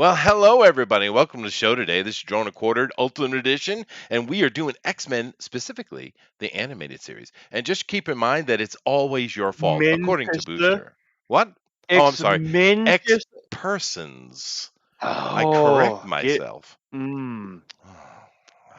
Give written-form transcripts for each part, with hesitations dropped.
Well, hello everybody. Welcome to the show today. This is Drone and Quartered Ultimate Edition, and we are doing X-Men, specifically the animated series. And just keep in mind that it's always your fault, according to Manchester. Booster. What? Oh, I'm sorry. Manchester. X-persons. I correct Oh, myself. How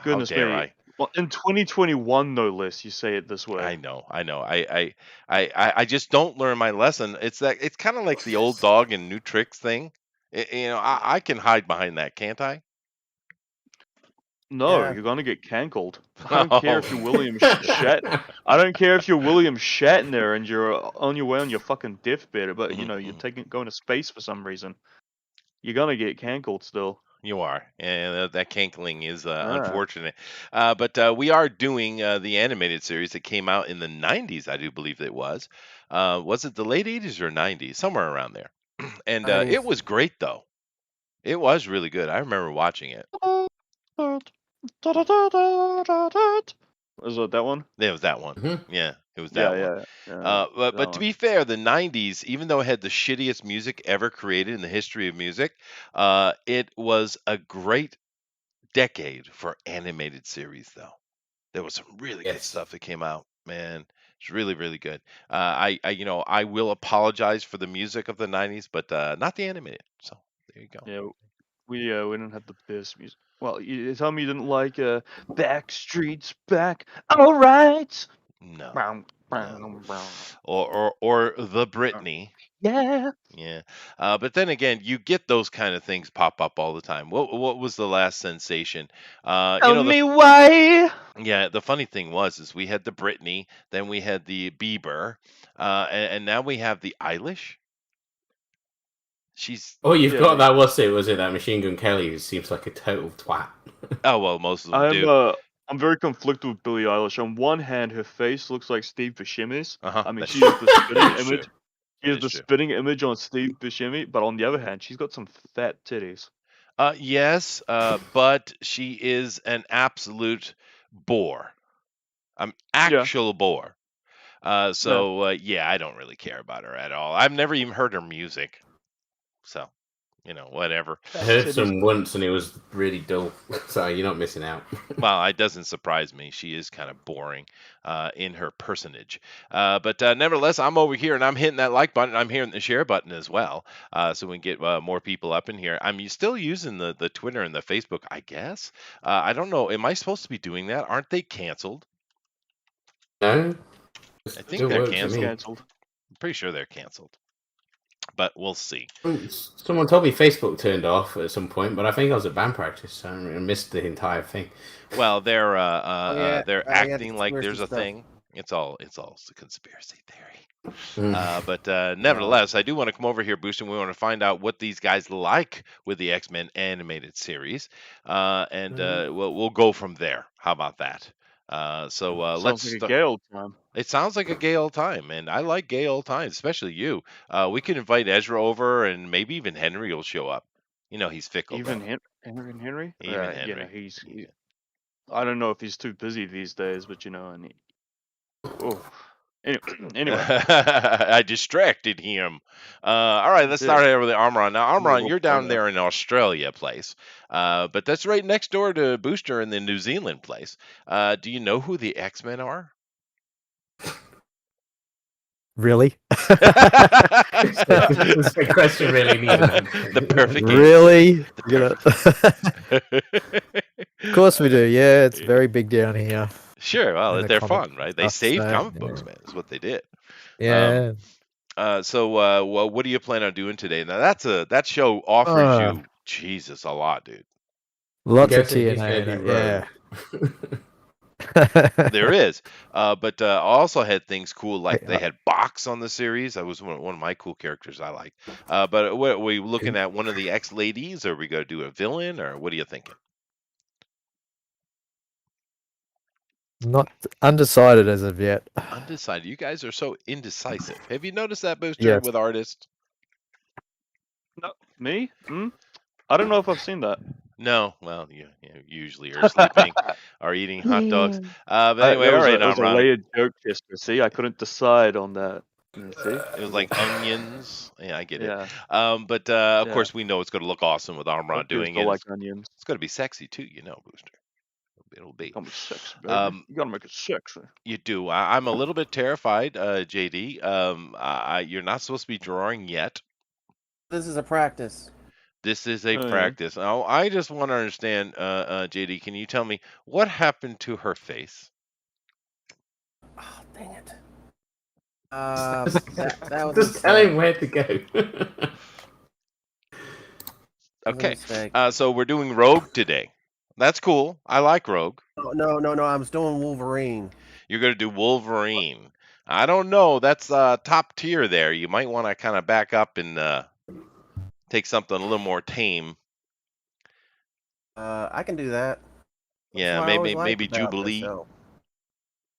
goodness dare me. I? Well, in 2021, no less, you say it this way. I know. I just don't learn my lesson. It's kind of like the old dog and new tricks thing. I can hide behind that, can't I? No, Yeah. you're gonna get canceled. I don't care if Oh. you're William I don't care if you're William Shatner and you're on your way on your fucking deathbed, but you're going to space for some reason. You're gonna get canceled still. You are, and that cankling is Ah. unfortunate. But we are doing the animated series that came out in the 90s, I do believe it was. Was it the late 80s or 90s? Somewhere around there. And it was great, though. It was really good. I remember watching it. Is it that one? It was that one. Mm-hmm. Yeah, it was that one. Yeah. But to be fair, the 90s, even though it had the shittiest music ever created in the history of music, it was a great decade for animated series, though. There was some really good Yes. stuff that came out, man. It's really, really good. I will apologize for the music of the 90s, but not the animated. So there you go. Yeah, we didn't have the best music. Well, you tell me you didn't like Backstreet's Back. All right. No. Brown. Or the Britney. Yeah. Yeah. But then again, you get those kind of things pop up all the time. What was the last sensation? Tell me why. Yeah, the funny thing is we had the Britney, then we had the Bieber, and now we have the Eilish. She's you've got that. Was it that Machine Gun Kelly who seems like a total twat? Oh well, most of them do. I'm very conflicted with Billie Eilish. On one hand, her face looks like Steve Buscemi's. Uh-huh, I mean, that's she is the spitting That's image. true. She is That the is true. spitting image on Steve Buscemi, but on the other hand, she's got some fat titties. Yes, but she is an absolute bore. Actual bore. Yeah, I don't really care about her at all. I've never even heard her music. So, whatever. I heard some once and it was really dull. So you're not missing out. Well, it doesn't surprise me. She is kind of boring in her personage. But nevertheless, I'm over here and I'm hitting that like button. I'm hitting the share button as well. So we can get more people up in here. I'm still using the Twitter and the Facebook, I guess. I don't know. Am I supposed to be doing that? Aren't they canceled? No. I think they're canceled. I'm pretty sure they're canceled. But we'll see. Someone told me Facebook turned off at some point, but I think I was at band practice, so I missed the entire thing. Well, they're acting like there's a thing. It's all a conspiracy theory. But nevertheless, I do want to come over here, Boost, and we want to find out what these guys like with the X-Men animated series, and we'll go from there. How about that? Let's like a gay old time. It sounds like a gay old time, and I like gay old times, especially you. We can invite Ezra over, and maybe even Henry will show up. He's fickle. Even Henry? Even Henry. I don't know if he's too busy these days, but Anyway. I distracted him. All right, let's start over with Armoron. Now, Armoron, you're down there in Australia place, but that's right next door to Booster in the New Zealand place. Do you know who the X-Men are? Really? The question really needed the perfect really? Of course we do. Yeah, it's very big down here. Sure. Well, they're fun, right? They saved comic books, man. Is what they did. Yeah. What do you plan on doing today? Now, that show offers you Jesus a lot, dude. Lots of TNA in it, yeah. There is, but I also had things cool like they had Box on the series. That was one of my cool characters I like. But what, are we looking at one of the ex-ladies, or are we going to do a villain, or what are you thinking? Not undecided as of yet. Undecided. You guys are so indecisive. Have you noticed that, Booster, with artists? No, me? I don't know if I've seen that. No, well, you usually are sleeping or eating hot dogs. But anyway, all right, that was a layered joke, Chester. See, I couldn't decide on that. See? It was like onions. Yeah, I get it. Yeah. But of Yeah. course, we know it's going to look awesome with Armrod doing it. like onions. It's going to be sexy too, Booster. It'll be. Gonna be sexy, baby. You gotta make it sexy. You do. I'm a little bit terrified, JD. You're not supposed to be drawing yet. This is a practice. This is a Oh, yeah. practice. Now, I just want to understand, JD. Can you tell me what happened to her face? Oh, dang it. That was Just tell him where to go. Okay. So we're doing Rogue today. That's cool. I like Rogue. No. I was doing Wolverine. You're going to do Wolverine. I don't know. That's top tier there. You might want to kind of back up and take something a little more tame. I can do that. Yeah, maybe Jubilee.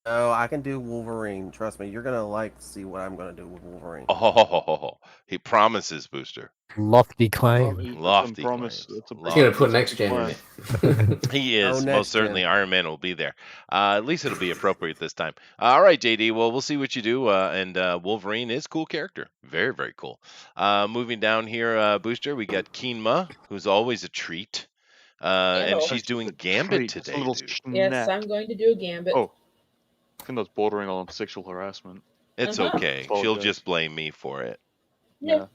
No, I can do Wolverine. Trust me, you're gonna see what I'm gonna do with Wolverine. Oh, he promises, Booster. Lofty claim. Lofty promise. claims. He's gonna put next gen in it. He is. next Most certainly, gen. Iron Man will be there. At least it'll be appropriate this time. All right, JD. Well, we'll see what you do. And Wolverine is a cool character. Very, very cool. Moving down here, Booster, we got Keema, who's always a treat. And she's doing Gambit today. Yes, I'm going to do a Gambit. Oh, I think that's bordering on sexual harassment. It's okay. She'll just blame me for it. Yeah.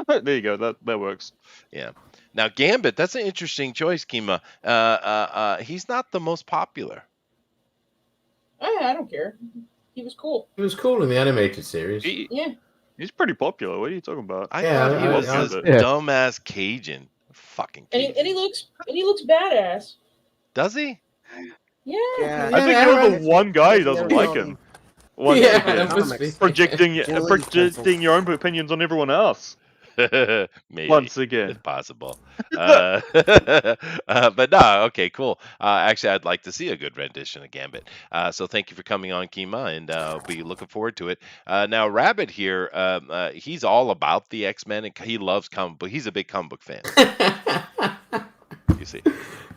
There you go. That works. Yeah. Now Gambit, that's an interesting choice, Keema. He's not the most popular. I don't care. He was cool. He was cool in the animated series. Yeah. He's pretty popular. What are you talking about? I thought he was this dumbass Cajun. Fucking Cajun. And he looks badass. Does he? Yeah. I think you're the one guy who doesn't like him. Projecting your own opinions on everyone else. Maybe. Once again. It's possible. But no, okay, cool. Actually, I'd like to see a good rendition of Gambit. So thank you for coming on, Keema, and I'll be looking forward to it. Now, Rabbit here, he's all about the X-Men, and he loves comic book. He's a big comic book fan. You see.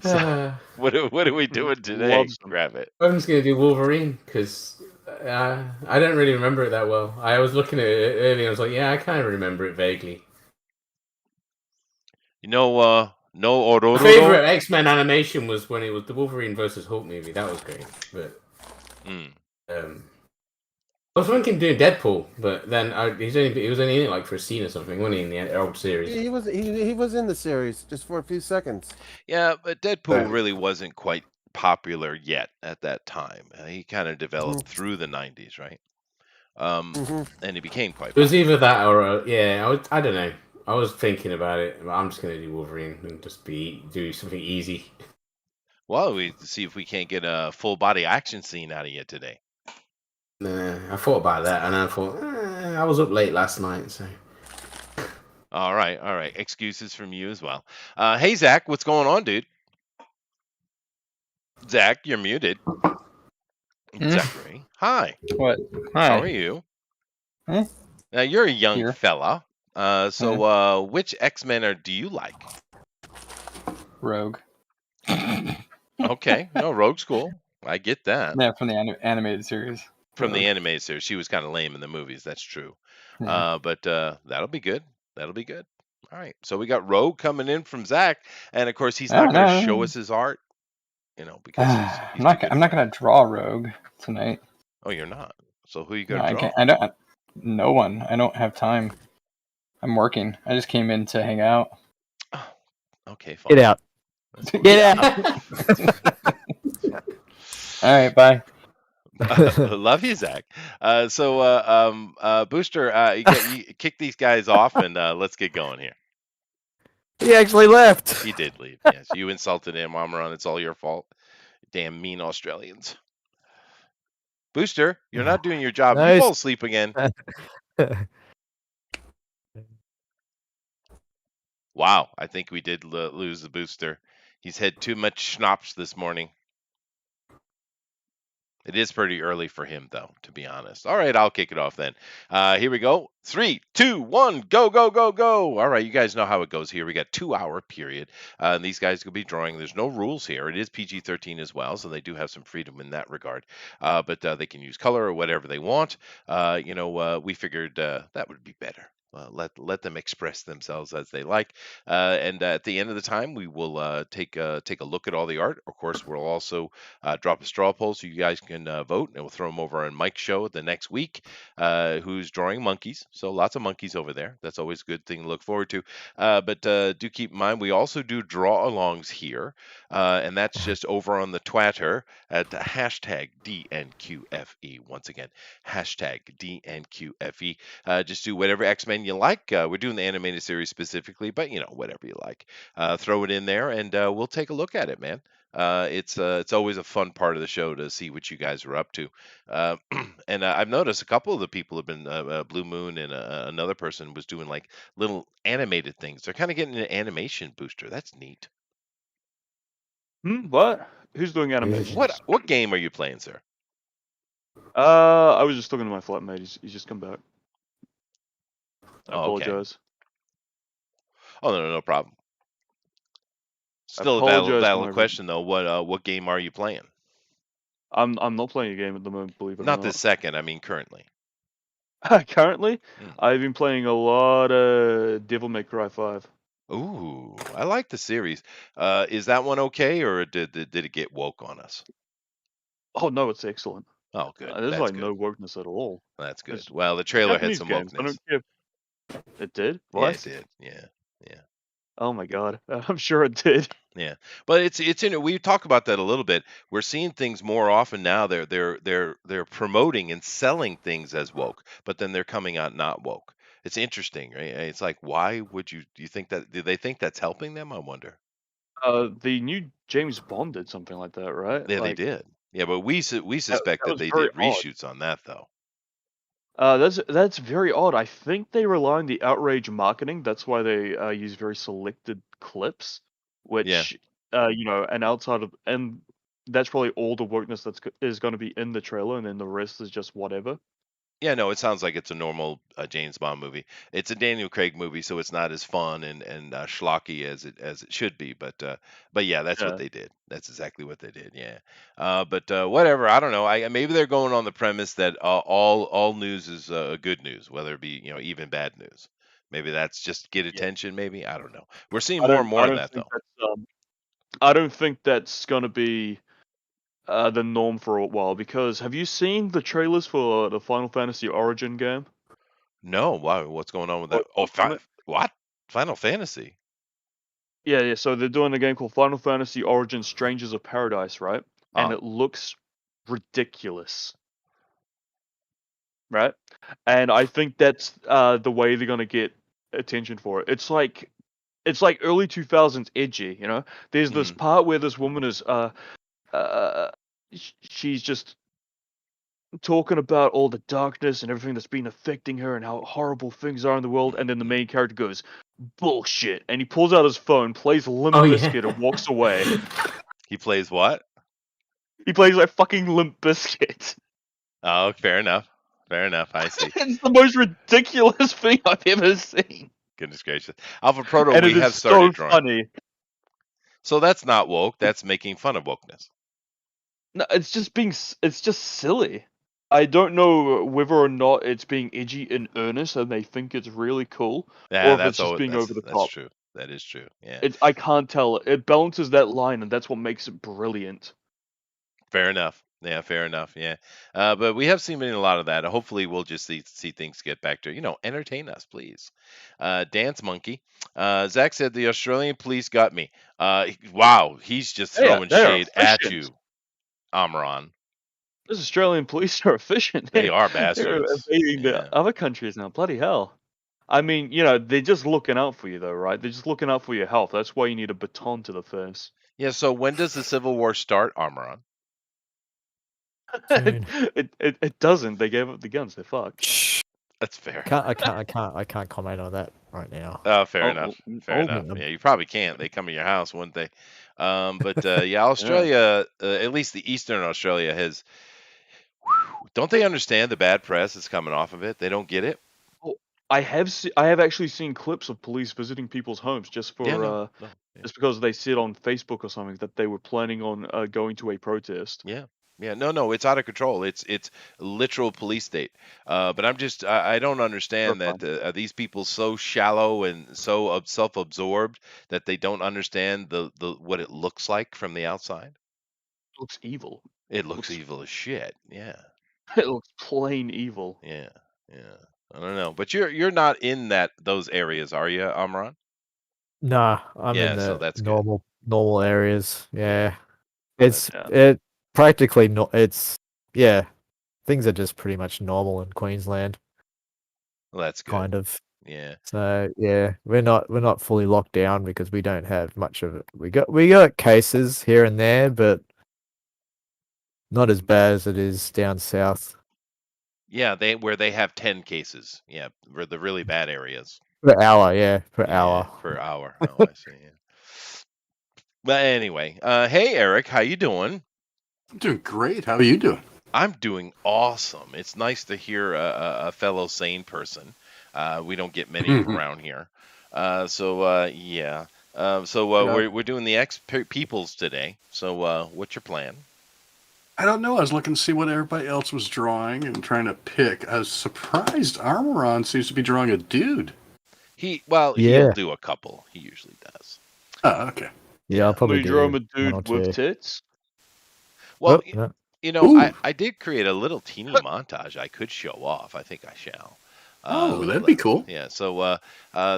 So, what are we doing today, Rabbit? I'm just going to do Wolverine, because I don't really remember it that well. I was looking at it earlier, I was like, yeah, I kind of remember it vaguely. No Ororo. My favorite X-Men animation was when it was the Wolverine versus Hulk movie. That was great. But I was thinking doing Deadpool, but then he was only in it like for a scene or something, wasn't he, in the old series? He was in the series just for a few seconds. Yeah, but Deadpool really wasn't quite popular yet at that time. He kind of developed through the 90s, right? And he became quite popular. It was either that or I don't know. I was thinking about it, but I'm just going to do Wolverine and just do something easy. Well, we see if we can't get a full body action scene out of you today. Nah, I thought about that, and I thought I was up late last night, so. All right. Excuses from you as well. Hey, Zach, what's going on, dude? Zach, you're muted. Zachary, hi. What? Hi. How are you? Huh? Now you're a young fella. So which X-Men do you like? Rogue. Okay, no, Rogue's cool. I get that. Yeah, from the animated series. From the animated series, she was kind of lame in the movies. That's true. Yeah. But that'll be good. That'll be good. All right. So we got Rogue coming in from Zach, and of course he's not going to show us his art, because he's I'm not going to draw Rogue tonight. Oh, you're not. So who are you going to draw? I don't. No one. I don't have time. I'm working. I just came in to hang out. Oh, okay, fine. Get out. Get out. All right, bye. Love you, Zach. So Booster, you kick these guys off, and let's get going here. He actually left. He did leave. Yes, you insulted him, Amaran. It's all your fault. Damn mean Australians. Booster, you're not doing your job. Nice. You fall asleep again. Wow, I think we did lose the Booster. He's had too much schnapps this morning. It is pretty early for him, though, to be honest. All right, I'll kick it off then. Here we go. 3, 2, 1, go, go, go, go. All right, you guys know how it goes here. We got 2-hour period. And these guys will be drawing. There's no rules here. It is PG-13 as well, so they do have some freedom in that regard. But they can use color or whatever they want. We figured that would be better. Let them express themselves as they like, and at the end of the time, we will take a look at all the art. Of course, we'll also drop a straw poll so you guys can vote, and we'll throw them over on Mike's show the next week. Who's drawing monkeys? So lots of monkeys over there. That's always a good thing to look forward to. But do keep in mind we also do draw-alongs here, and that's just over on the Twitter at hashtag DNQFE. Once again, hashtag DNQFE. Just do whatever X-Men you like. We're doing the animated series specifically, but whatever you like. Throw it in there, and we'll take a look at it, man. It's always a fun part of the show to see what you guys are up to. And I've noticed a couple of the people have been Blue Moon, and another person was doing like little animated things. They're kind of getting an animation booster. That's neat. What? Who's doing animation? What game are you playing, sir? I was just talking to my flatmate. He's just come back. I apologize. Oh, no problem. Still a valid question though. What game are you playing? I'm not playing a game at the moment, believe it or not. Not this second. I mean, currently. Currently, I've been playing a lot of Devil May Cry 5. Ooh, I like the series. Is that one okay, or did it get woke on us? Oh no, it's excellent. Oh, good. There's That's like good. no wokeness at all. That's good. Well, the trailer had some games. wokeness. I don't care. It did? What? Yeah, it did. Yeah. Oh my god, I'm sure it did. Yeah, but it's in. We talk about that a little bit. We're seeing things more often now. They're promoting and selling things as woke, but then they're coming out not woke. It's interesting, right? It's like, why would you? Do you think that? Do they think that's helping them? I wonder. The new James Bond did something like that, right? Yeah, they did. Yeah, but we suspect that they did reshoots on that though. That's very odd. I think they rely on the outrage marketing. That's why they use very selected clips, which and outside of and that's probably all the wokeness is going to be in the trailer, and then the rest is just whatever. Yeah, no, it sounds like it's a normal James Bond movie. It's a Daniel Craig movie, so it's not as fun and schlocky as it should be. But yeah, that's what they did. That's exactly what they did. Yeah. But whatever. I don't know. Maybe they're going on the premise that all news is good news, whether it be even bad news. Maybe that's just get attention. Maybe I don't know. We're seeing more and more of that though. I don't think that's going to be the norm for a while, because have you seen the trailers for the Final Fantasy Origin game? No, why? What's going on with that? What? Final Fantasy? Yeah. So they're doing a game called Final Fantasy Origin: Strangers of Paradise, right? And it looks ridiculous, right? And I think that's the way they're gonna get attention for it. It's like early 2000s edgy, There's this part where this woman is she's just talking about all the darkness and everything that's been affecting her and how horrible things are in the world, and then the main character goes, bullshit, and he pulls out his phone, plays Limp Bizkit, and walks away. He plays what? He plays like fucking Limp Bizkit. Oh, fair enough. I see. It's the most ridiculous thing I've ever seen. Goodness gracious. Alpha Proto, and we have started drawing. Funny. So that's not woke, that's making fun of wokeness. No, it's just silly. I don't know whether or not it's being edgy in earnest and they think it's really cool, or if it's just being over the top. That's true. That is true. Yeah. I can't tell. It balances that line, and that's what makes it brilliant. Fair enough. Yeah, fair enough. Yeah. But we have seen a lot of that. Hopefully we'll just see things get back to, entertain us, please. Dance Monkey. Zach said the Australian police got me. Wow, he's just throwing shade at you, Amron. Those Australian police are efficient. They are bastards. They're invading the other countries now. Bloody hell. I mean, they're just looking out for you, though, right? They're just looking out for your health. That's why you need a baton to the face. Yeah, so when does the Civil War start, Amron? It doesn't. They gave up the guns. They're fucked. That's fair. I can't comment on that right now. Oh, fair enough. Fair enough. Yeah, you probably can't. They come in your house, wouldn't they? But yeah, Australia, at least the Eastern Australia, Don't they understand the bad press that's coming off of it? They don't get it. Oh, I have actually seen clips of police visiting people's homes just for Yeah. just because they said on Facebook or something that they were planning on going to a protest. Yeah. No, it's out of control. It's literal police state. But I don't understand that are these people so shallow and so self-absorbed that they don't understand the what it looks like from the outside. It looks evil. It looks evil as shit. Yeah. It looks plain evil. Yeah. I don't know, but you're not in those areas, are you, Amran? Nah, I'm in Yeah, so the that's good. normal areas. Yeah, That's it practically not. Yeah, things are just pretty much normal in Queensland. Well, that's good. Kind of. Yeah. So yeah, we're not fully locked down because we don't have much of it. We got cases here and there, but not as bad as it is down south. Yeah, where they have 10 cases. Yeah, for the really bad areas. Per hour, yeah, per hour. Per hour. Oh, I see. Yeah. But anyway, hey Eric, how you doing? I'm doing great. How are you doing? I'm doing awesome. It's nice to hear a fellow sane person. We don't get many around here. Yeah. We're doing the X peoples today. So what's your plan? I don't know. I was looking to see what everybody else was drawing and trying to pick. I was surprised Armoron seems to be drawing a dude. He'll do a couple. He usually does. Oh, okay. Yeah, I'll probably draw him a dude with tits. Well, no. I did create a little teeny montage I could show off. I think I shall. That'd be cool. Yeah, so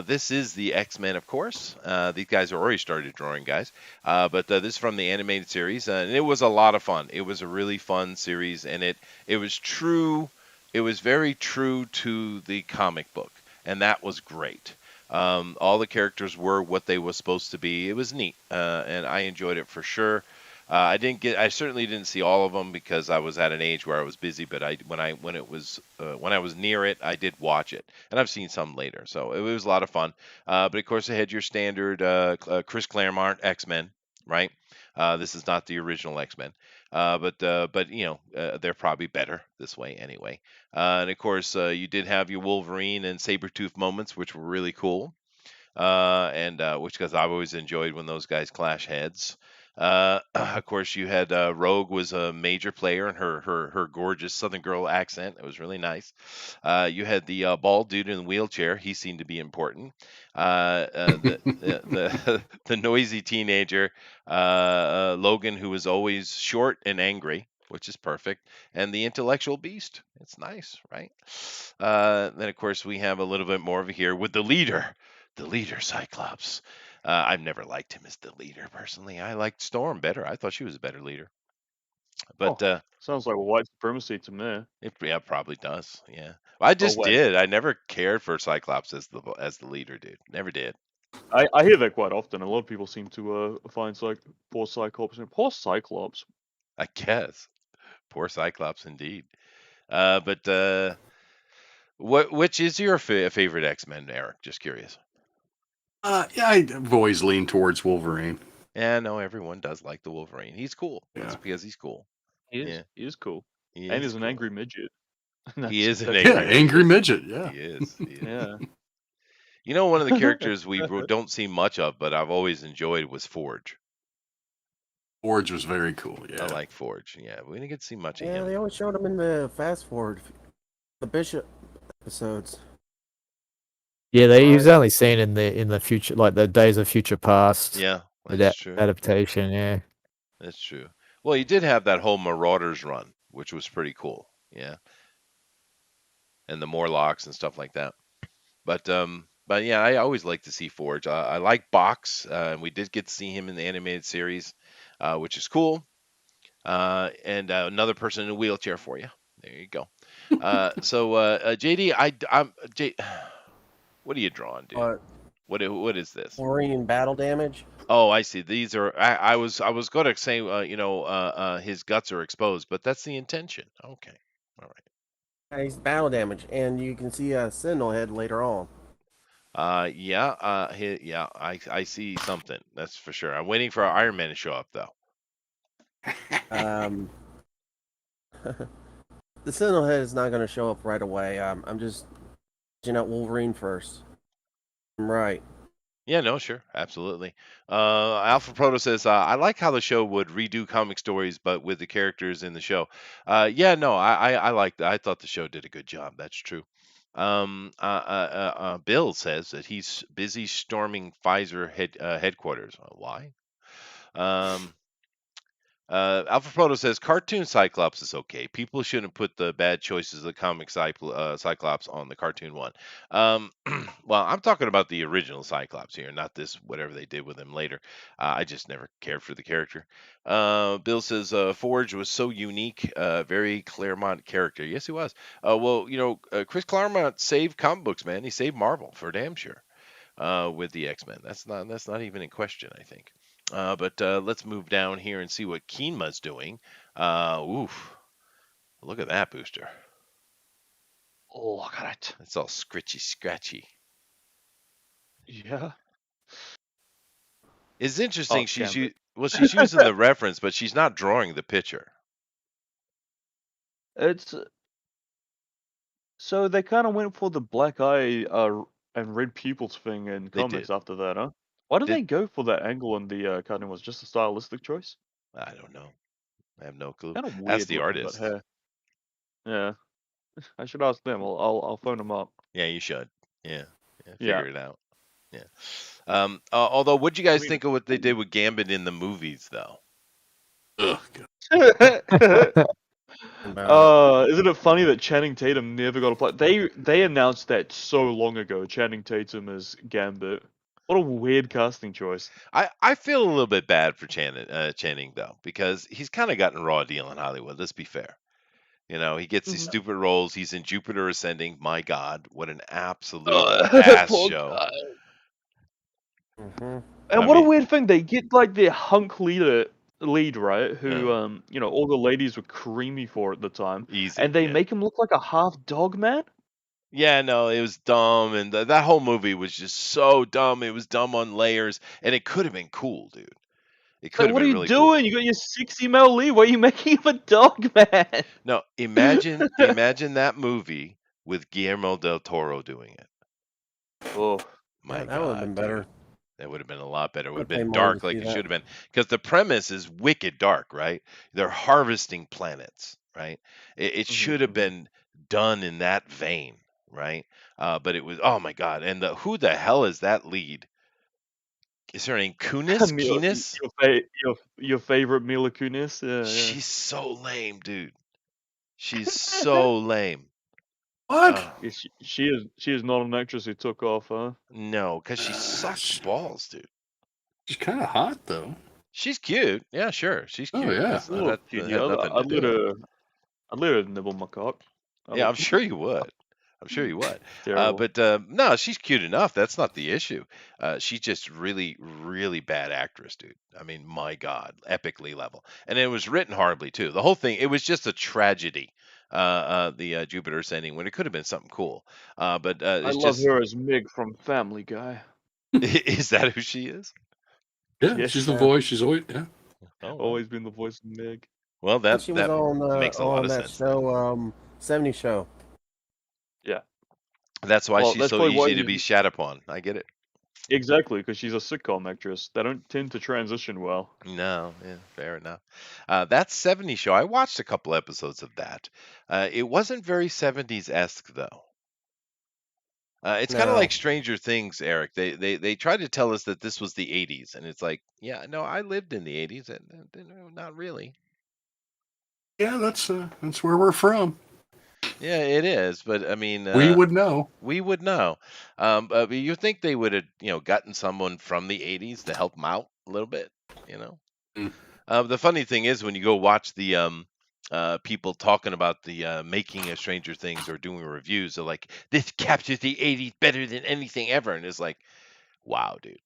this is the X-Men, of course. These guys are already started drawing, guys. But this is from the animated series, and it was a lot of fun. It was a really fun series, and it was true. It was very true to the comic book, and that was great. All the characters were what they were supposed to be. It was neat, and I enjoyed it for sure. I certainly didn't see all of them because I was at an age where I was busy. But when I was near it, I did watch it, and I've seen some later. So it was a lot of fun. But of course, I had your standard Chris Claremont X-Men, right? This is not the original X-Men, but they're probably better this way anyway. And of course, you did have your Wolverine and Sabretooth moments, which were really cool. Which because I've always enjoyed when those guys clash heads. Of course, you had Rogue was a major player in her gorgeous Southern girl accent. It was really nice. You had the bald dude in the wheelchair. He seemed to be important. The noisy teenager Logan, who was always short and angry, which is perfect, and the intellectual beast. It's nice, right? Then of course we have a little bit more over here with the leader Cyclops. I've never liked him as the leader personally. I liked Storm better. I thought she was a better leader. But sounds like white supremacy to me. It probably does. Yeah, I just did. I never cared for Cyclops as the leader, dude. Never did. I hear that quite often. A lot of people seem to find poor Cyclops and poor Cyclops. I guess poor Cyclops indeed. Which is your favorite X-Men, Eric? Just curious. I've always leaned towards Wolverine. Yeah, no, everyone does like the Wolverine. He's cool. Yeah. That's because he's cool. He is cool. He and is he's an angry midget. He is an angry midget. Yeah, he is. Yeah. You know, one of the characters we don't see much of, but I've always enjoyed was Forge. Forge was very cool. Yeah, I like Forge. Yeah, we didn't get to see much of him. Yeah, they always showed him in the Fast Forward, the Bishop episodes. Yeah, he was only seen in the future, like the Days of Future Past. Yeah, that's true. Adaptation, yeah. That's true. Well, you did have that whole Marauders run, which was pretty cool. Yeah, and the Morlocks and stuff like that. But yeah, I always like to see Forge. I like Box, and we did get to see him in the animated series, which is cool. And another person in a wheelchair for you. There you go. JD, what are you drawing, dude? What is this? Wolverine battle damage. Oh, I see. These are. I was going to say, his guts are exposed, but that's the intention. Okay, all right. He's battle damage, and you can see a Sentinel head later on. I see something. That's for sure. I'm waiting for Iron Man to show up, though. The Sentinel head is not going to show up right away. I'm just out Wolverine first. I'm right. Yeah, no, sure, absolutely. Alpha Proto says, I like how the show would redo comic stories, but with the characters in the show. Yeah, no, I like that. I thought the show did a good job. That's true. Bill says that he's busy storming Pfizer headquarters. Why? Um, Alpha Proto says cartoon Cyclops is okay. People shouldn't put the bad choices of the comic Cyclops on the cartoon one. Well, I'm talking about the original Cyclops here, not this whatever they did with him later. I just never cared for the character. Bill says Forge was so unique, very Claremont character. Yes, he was. Well, Chris Claremont saved comic books, man. He saved Marvel for damn sure. With the X-Men. That's not even in question, I think. But let's move down here and see what Keema's doing. Oof. Look at that booster. Oh, look at it. It's all scratchy. Yeah. It's interesting. She's Gambit. she's using the reference, but she's not drawing the picture. It's so they kind of went for the black eye and red pupils thing in comics after that, huh? Why did they go for that angle in the cartoon? Was it just a stylistic choice? I don't know. I have no clue. Kind of weird. That's the artist. But, yeah, I should ask them. I'll phone them up. Yeah, you should. Yeah. Figure it out. Yeah. Although, what'd you guys think of what they did with Gambit in the movies, though? Isn't it funny that Channing Tatum never got a play? They announced that so long ago. Channing Tatum as Gambit. What a weird casting choice. I feel a little bit bad for Channing though, because he's kind of gotten a raw deal in Hollywood. Let's be fair. He gets these stupid roles. He's in Jupiter Ascending. My God, what an absolute ass show! Mm-hmm. And what a weird thing. They get like their hunk lead, right? Who all the ladies were creamy for at the time. Easy, and they make him look like a half dog man. Yeah, no, it was dumb, and that whole movie was just so dumb. It was dumb on layers, and it could have been cool, dude. It could have been really cool. What are you doing? You got your 60 mil lead. Why are you making him a dog man? No, imagine that movie with Guillermo del Toro doing it. Oh, my God, that would have been better. That would have been a lot better. It would have been dark like it should have been. Because the premise is wicked dark, right? They're harvesting planets, right? It should have been done in that vein, right? But it was, oh my God. And who the hell is that lead? Is her name Kunis? Your favorite Mila Kunis? Yeah, She's so lame, dude. She's so lame. What? She is not an actress who took off, huh? No, because she sucks balls, dude. She's kind of hot, though. She's cute. Yeah, sure. She's cute. Oh, yeah. I'd let her nibble my cock. Yeah, I'm sure you would. But no, she's cute enough. That's not the issue. She's just really, really bad actress, dude. I mean, my God, epically level. And it was written horribly too. The whole thing, it was just a tragedy. The Jupiter Ascending, when it could have been something cool. But I love her as Meg from Family Guy. Is that who she is? Yeah, yes, she's the voice. She's always always been the voice of Meg. Well, that she was makes a lot of sense. Show, 70 Show. Yeah. That's why she's so easy to be shat upon. I get it. Exactly, because she's a sitcom actress. They don't tend to transition well. No, yeah, fair enough. That 70s show, I watched a couple episodes of that. It wasn't very 70s-esque, though. It's kind of like Stranger Things, Eric. They tried to tell us that this was the 80s, and it's like, yeah, no, I lived in the 80s, and not really. Yeah, that's where we're from. Yeah, it is, but I mean, we would know. We would know. But you think they would have, gotten someone from the 80s to help them out a little bit, The funny thing is, when you go watch the people talking about the making of Stranger Things or doing reviews, they're like, this captures the 80s better than anything ever. And it's like, wow, dude.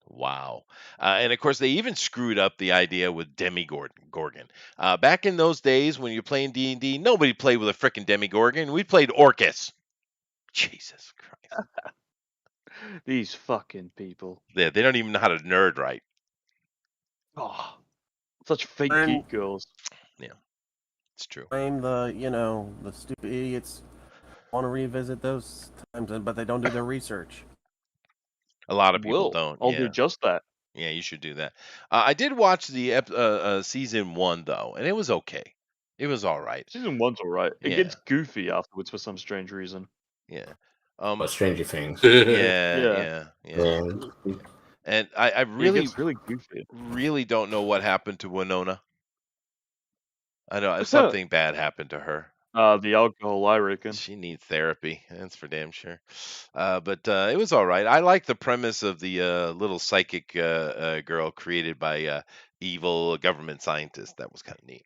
Wow. And of course, they even screwed up the idea with Demogorgon. Back in those days when you're playing D&D, nobody played with a frickin' Demogorgon. We played Orcus. Jesus Christ. These fucking people. Yeah, they don't even know how to nerd right. Oh, such fake geek girls. Yeah. It's true. Blame the stupid idiots want to revisit those times, but they don't do their research. A lot of people don't. I'll do just that. Yeah, you should do that. I did watch the season 1 though, and it was okay. It was all right. Season 1's all right. It Yeah. gets goofy afterwards for some strange reason. Yeah. Stranger Things. Yeah. And I It really, gets really goofy. really don't know what happened to Winona. I know something bad happened to her. The alcohol, I reckon. She needs therapy. That's for damn sure. But it was all right. I like the premise of the little psychic girl created by evil government scientists. That was kind of neat.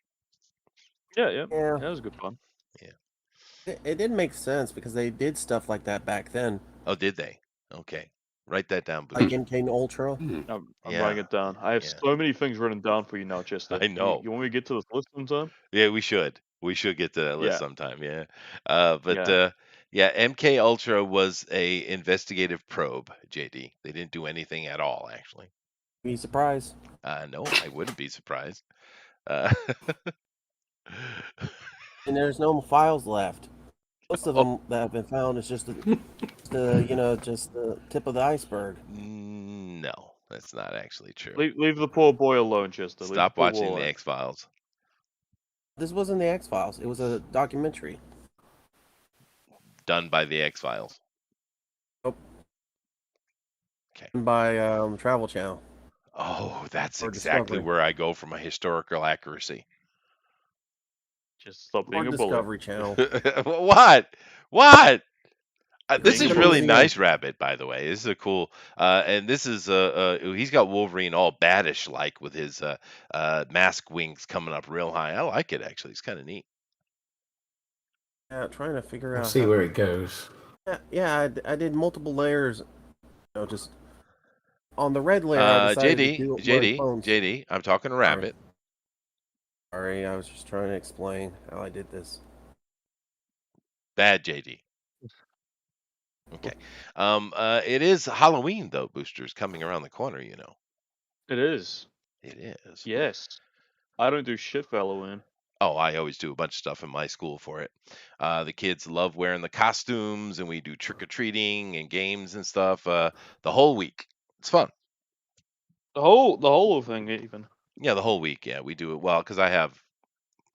Yeah. That was good fun. Yeah. It did make sense because they did stuff like that back then. Oh, did they? Okay. Write that down, Like Booster. MK Ultra. I'm writing it down. I have so many things written down for you now, Chester. I know. You want me to get to this list sometime? Yeah, we should. We should get to that list sometime. Yeah. Yeah. MK Ultra was a investigative probe, JD. They didn't do anything at all, actually. Be surprised. No, I wouldn't be surprised. And there's no files left. Most of them that have been found is just the tip of the iceberg. No, that's not actually true. Leave the poor boy alone, Chester. Stop watching the X-Files. This wasn't the X-Files. It was a documentary. Done by the X-Files. Nope. Okay. By Travel Channel. Oh, that's Or exactly Discovery. where I go for my historical accuracy. Just stop Or being a bully. Discovery Channel. What? This Being is a really bully. nice, Rabbit. By the way, this is a cool. And this is he's got Wolverine all baddish like with his mask wings coming up real high. I like it actually. It's kind of neat. Yeah, trying to figure We'll out. see where it goes. Yeah, I did multiple layers. Just on the red layer. I decided to do clones. JD, I'm talking to Rabbit. Sorry, I was just trying to explain how I did this. Bad JD. Okay. It is Halloween though, Boosters, coming around the corner, you know. It is. It is. Yes. I don't do shit for Halloween. Oh, I always do a bunch of stuff in my school for it. The kids love wearing the costumes, and we do trick-or-treating and games and stuff the whole week. It's fun. The whole thing even. Yeah, the whole week. Yeah, we do it well because I have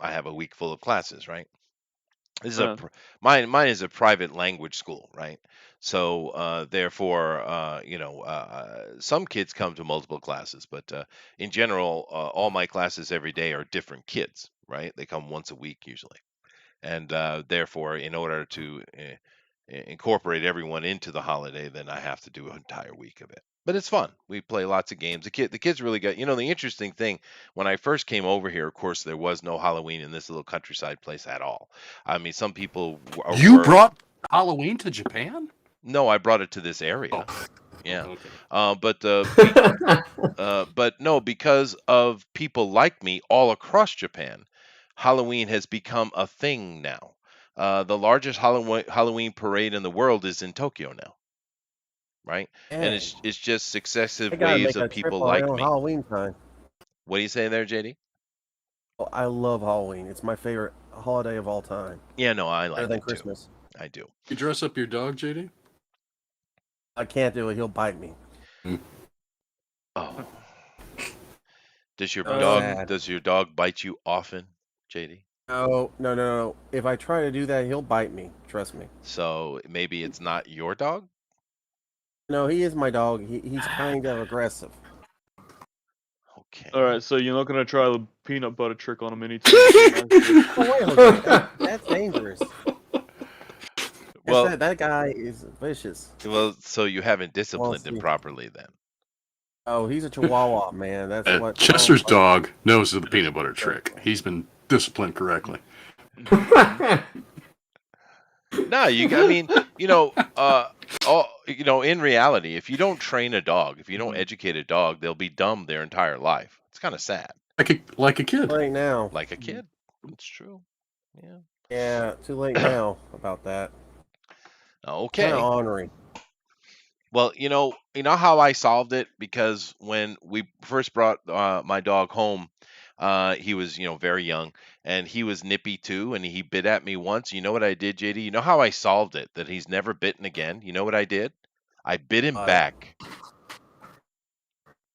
a week full of classes, right? This is mine is a private language school, right? So therefore, some kids come to multiple classes, but in general, all my classes every day are different kids, right? They come once a week usually, and therefore, in order to incorporate everyone into the holiday, then I have to do an entire week of it. But it's fun. We play lots of games. The kids really got. The interesting thing when I first came over here, of course, there was no Halloween in this little countryside place at all. I mean, some people. You brought Halloween to Japan? No, I brought it to this area. Oh. Yeah. Okay. But no, because of people like me all across Japan, Halloween has become a thing now. The largest Halloween parade in the world is in Tokyo now. Right? Dang. And it's just successive I gotta waves make a of trip people like around me. Halloween time. What do you say there, JD? Oh, I love Halloween. It's my favorite holiday of all time. Yeah, no, I like Better than it Christmas. too. I do. You dress up your dog, JD? I can't do it. He'll bite me. Oh. Does your Sad. dog bite you often, JD? No. If I try to do that, he'll bite me. Trust me. So maybe it's not your dog? No, he is my dog. He's kind of aggressive. Okay. All right, so you're not gonna try the peanut butter trick on him anytime. Oh, wait, Jose, that's dangerous. Well, that guy is vicious. well, so you haven't disciplined him see. properly then. Oh, he's a Chihuahua, man. That's what. Chester's dog knows the peanut butter trick. He's been disciplined correctly. No, in reality, if you don't train a dog, if you don't educate a dog, they'll be dumb their entire life. It's kind of sad. Like a kid. Right now. Like a kid. It's true. Yeah. Yeah, too late now about that. Okay. Kind of ornery. Well, you know how I solved it? Because when we first brought my dog home, He was, very young, and he was nippy too, and he bit at me once. You know what I did, JD? You know how I solved it, that he's never bitten again? You know what I did? I bit him back.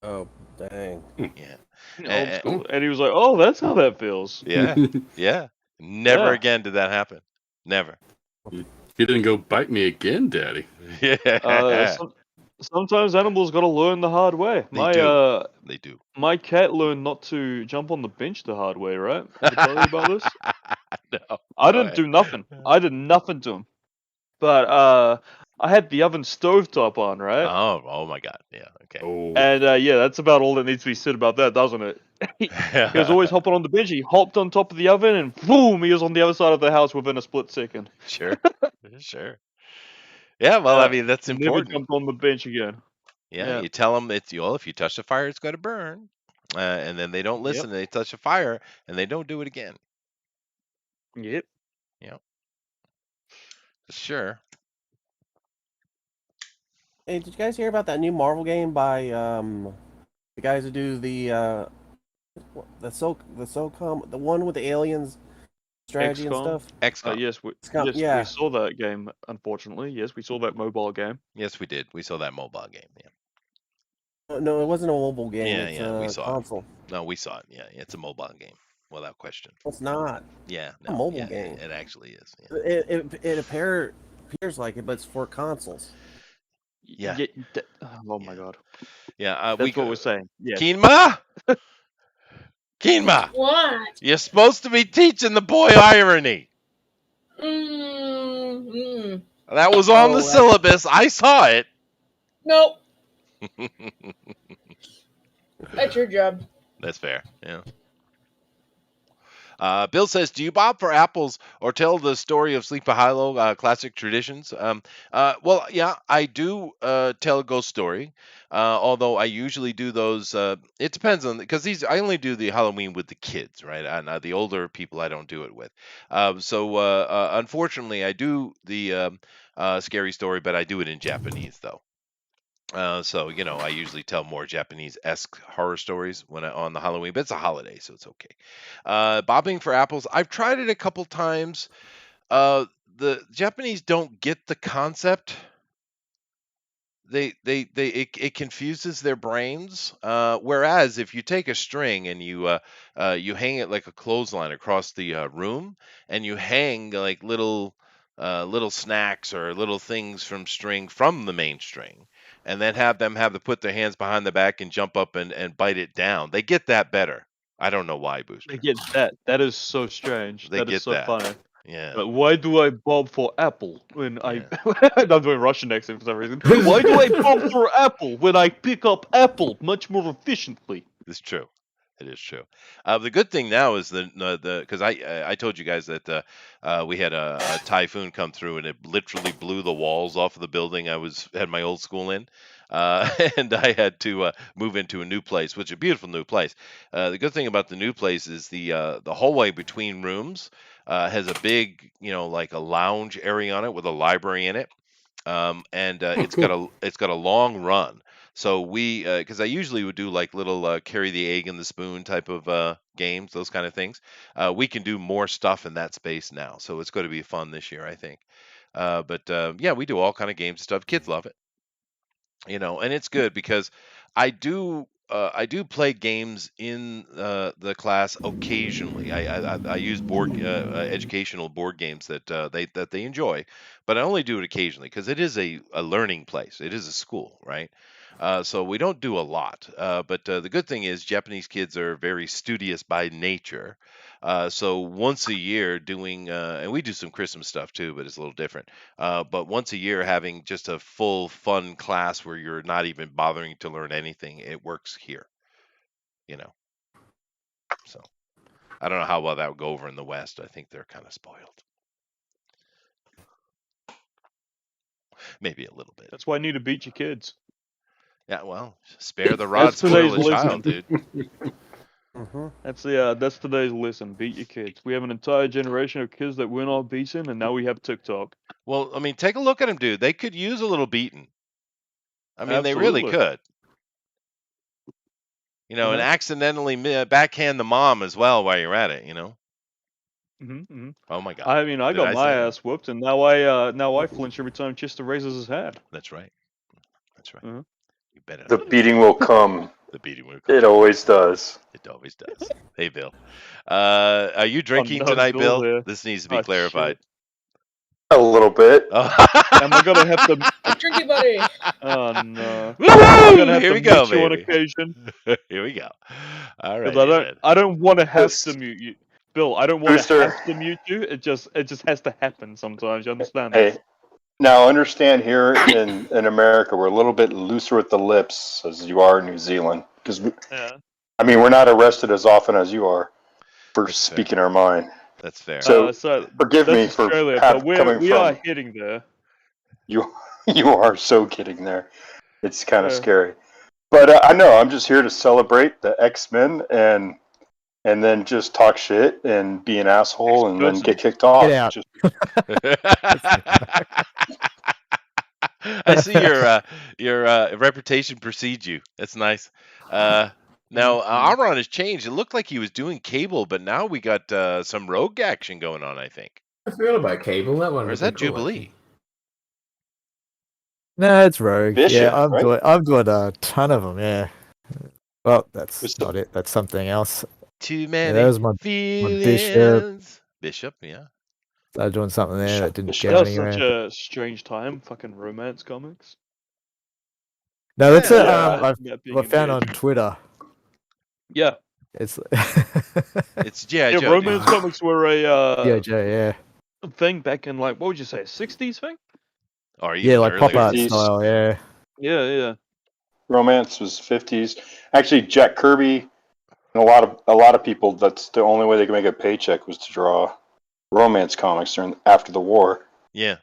Oh, dang. Yeah. Old school. And he was like, "Oh, that's how that feels." Yeah. Yeah. Never again did that happen. Never. You didn't go bite me again, Daddy. Yeah. Sometimes animals got to learn the hard way. They do. My cat learned not to jump on the bench the hard way, right? Did I tell you about this? No. I didn't do nothing. I did nothing to him. But I had the oven stovetop on, right? Oh my God. Yeah. Okay. Oh. And yeah, that's about all that needs to be said about that, doesn't it? He was always hopping on the bench. He hopped on top of the oven, and boom, he was on the other side of the house within a split second. Sure. Sure. Yeah. Well, I mean, that's important. Never jumped on the bench again. Yeah. You tell them if you touch the fire, it's going to burn. And then they don't listen. They touch the fire, and they don't do it again. Yep. Yeah. Sure. Hey, did you guys hear about that new Marvel game by the guys who do the one with the aliens strategy and stuff? XCOM. Yes, we saw that game. Unfortunately, yes, we saw that mobile game. Yes, we did. We saw that mobile game. Yeah. No, it wasn't a mobile game. Yeah, it's we saw console. it. No, we saw it. Yeah, it's a mobile game, without question. It's not. Yeah, a mobile game. It actually is. Yeah. It appears like it, but it's for consoles. Yeah. Oh my God. Yeah, that's what we're saying. Yeah. Keema. Keema. What? You're supposed to be teaching the boy irony. That was on the syllabus. I saw it. Nope. That's your job. That's fair. Yeah. Bill says, "Do you bob for apples or tell the story of Sleepy Hollow classic traditions?" Well, yeah, I do tell a ghost story. Although I usually do those. It depends on because I only do the Halloween with the kids, right? And the older people I don't do it with. So unfortunately, I do the scary story, but I do it in Japanese though. So I usually tell more Japanese-esque horror stories on the Halloween, but it's a holiday, so it's okay. Bobbing for apples, I've tried it a couple times. The Japanese don't get the concept. It confuses their brains. Whereas if you take a string and you hang it like a clothesline across the room, and you hang like little snacks or little things from string from the main string, and then have them to put their hands behind the back and jump up and bite it down. They get that better. I don't know why, Booster. They get that. That is so strange. That is so funny. Yeah. But why do I bob for apple when I'm doing Russian accent for some reason? Why do I bob for apple when I pick up apple much more efficiently? It's true. It is true. The good thing now is because I told you guys that we had a typhoon come through and it literally blew the walls off of the building I had my old school in, and I had to move into a new place, which is a beautiful new place. The good thing about the new place is the hallway between rooms has a big like a lounge area on it with a library in it, and it's got a long run. So because I usually would do like little carry the egg in the spoon type of games, those kind of things. We can do more stuff in that space now, so it's going to be fun this year, I think. But yeah, we do all kind of games and stuff. Kids love it, and it's good because I do play games in the class occasionally. I use educational board games that they enjoy, but I only do it occasionally because it is a learning place. It is a school, right? So we don't do a lot. But the good thing is Japanese kids are very studious by nature. So once a year doing, and we do some Christmas stuff too, but it's a little different. But once a year having just a full fun class where you're not even bothering to learn anything, it works here. So I don't know how well that would go over in the West. I think they're kind of spoiled. Maybe a little bit. That's why I need to beat your kids. Yeah, well, spare the rod, spoil the child, dude. That's today's lesson. Beat your kids. We have an entire generation of kids that we're not beating, and now we have TikTok. Well, I mean, take a look at them, dude. They could use a little beating. I mean, Absolutely. They really could. and accidentally backhand the mom as well while you're at it. Oh my God! I mean, I got my ass whooped, and now I flinch every time Chester raises his hand. That's right. That's right. Uh-huh. You better. The beating will come. The beating will come. It always does. It always does. Hey, Bill. Are you drinking tonight, Bill? Here. This needs to be clarified. Shit. A little bit. Am I gonna have to? Drinky buddy. Oh no! I'm gonna have Here to we go, mute you on baby. occasion. Here we go. All right. I don't want to have to mute you, Bill. I don't want to Booster. have to mute you. It just has to happen sometimes. You understand? Hey, now understand here in America, we're a little bit looser with the lips as you are in New Zealand. Because I mean, we're not arrested as often as you are for speaking our mind. That's fair. So forgive me for we are hitting there. You are so getting there. It's kind of scary. But I know I'm just here to celebrate the X-Men and then just talk shit and be an asshole and then get kicked off. Get out. I see your reputation precedes you. That's nice. Now, Amron has changed. It looked like he was doing Cable, but now we got some Rogue action going on, I think. I forgot about Cable. That one. Or is that Jubilee? No, it's Rogue. Bishop, yeah, right? I've got a ton of them, yeah. Well, that's not it. That's something else. Too many that was my Bishop. Bishop, yeah. I was doing something there that didn't get That was anywhere. such a strange time. Fucking romance comics. No, that's I I found on Twitter. Yeah. It's it's G.I. Joe. Romance comics were a G.I. Joe, thing back in like what would you say, 60s thing? Or yeah, like pop art 50s. style, yeah. Yeah. Romance was 50s. Actually, Jack Kirby and a lot of people. That's the only way they could make a paycheck was to draw romance comics after the war. Yeah,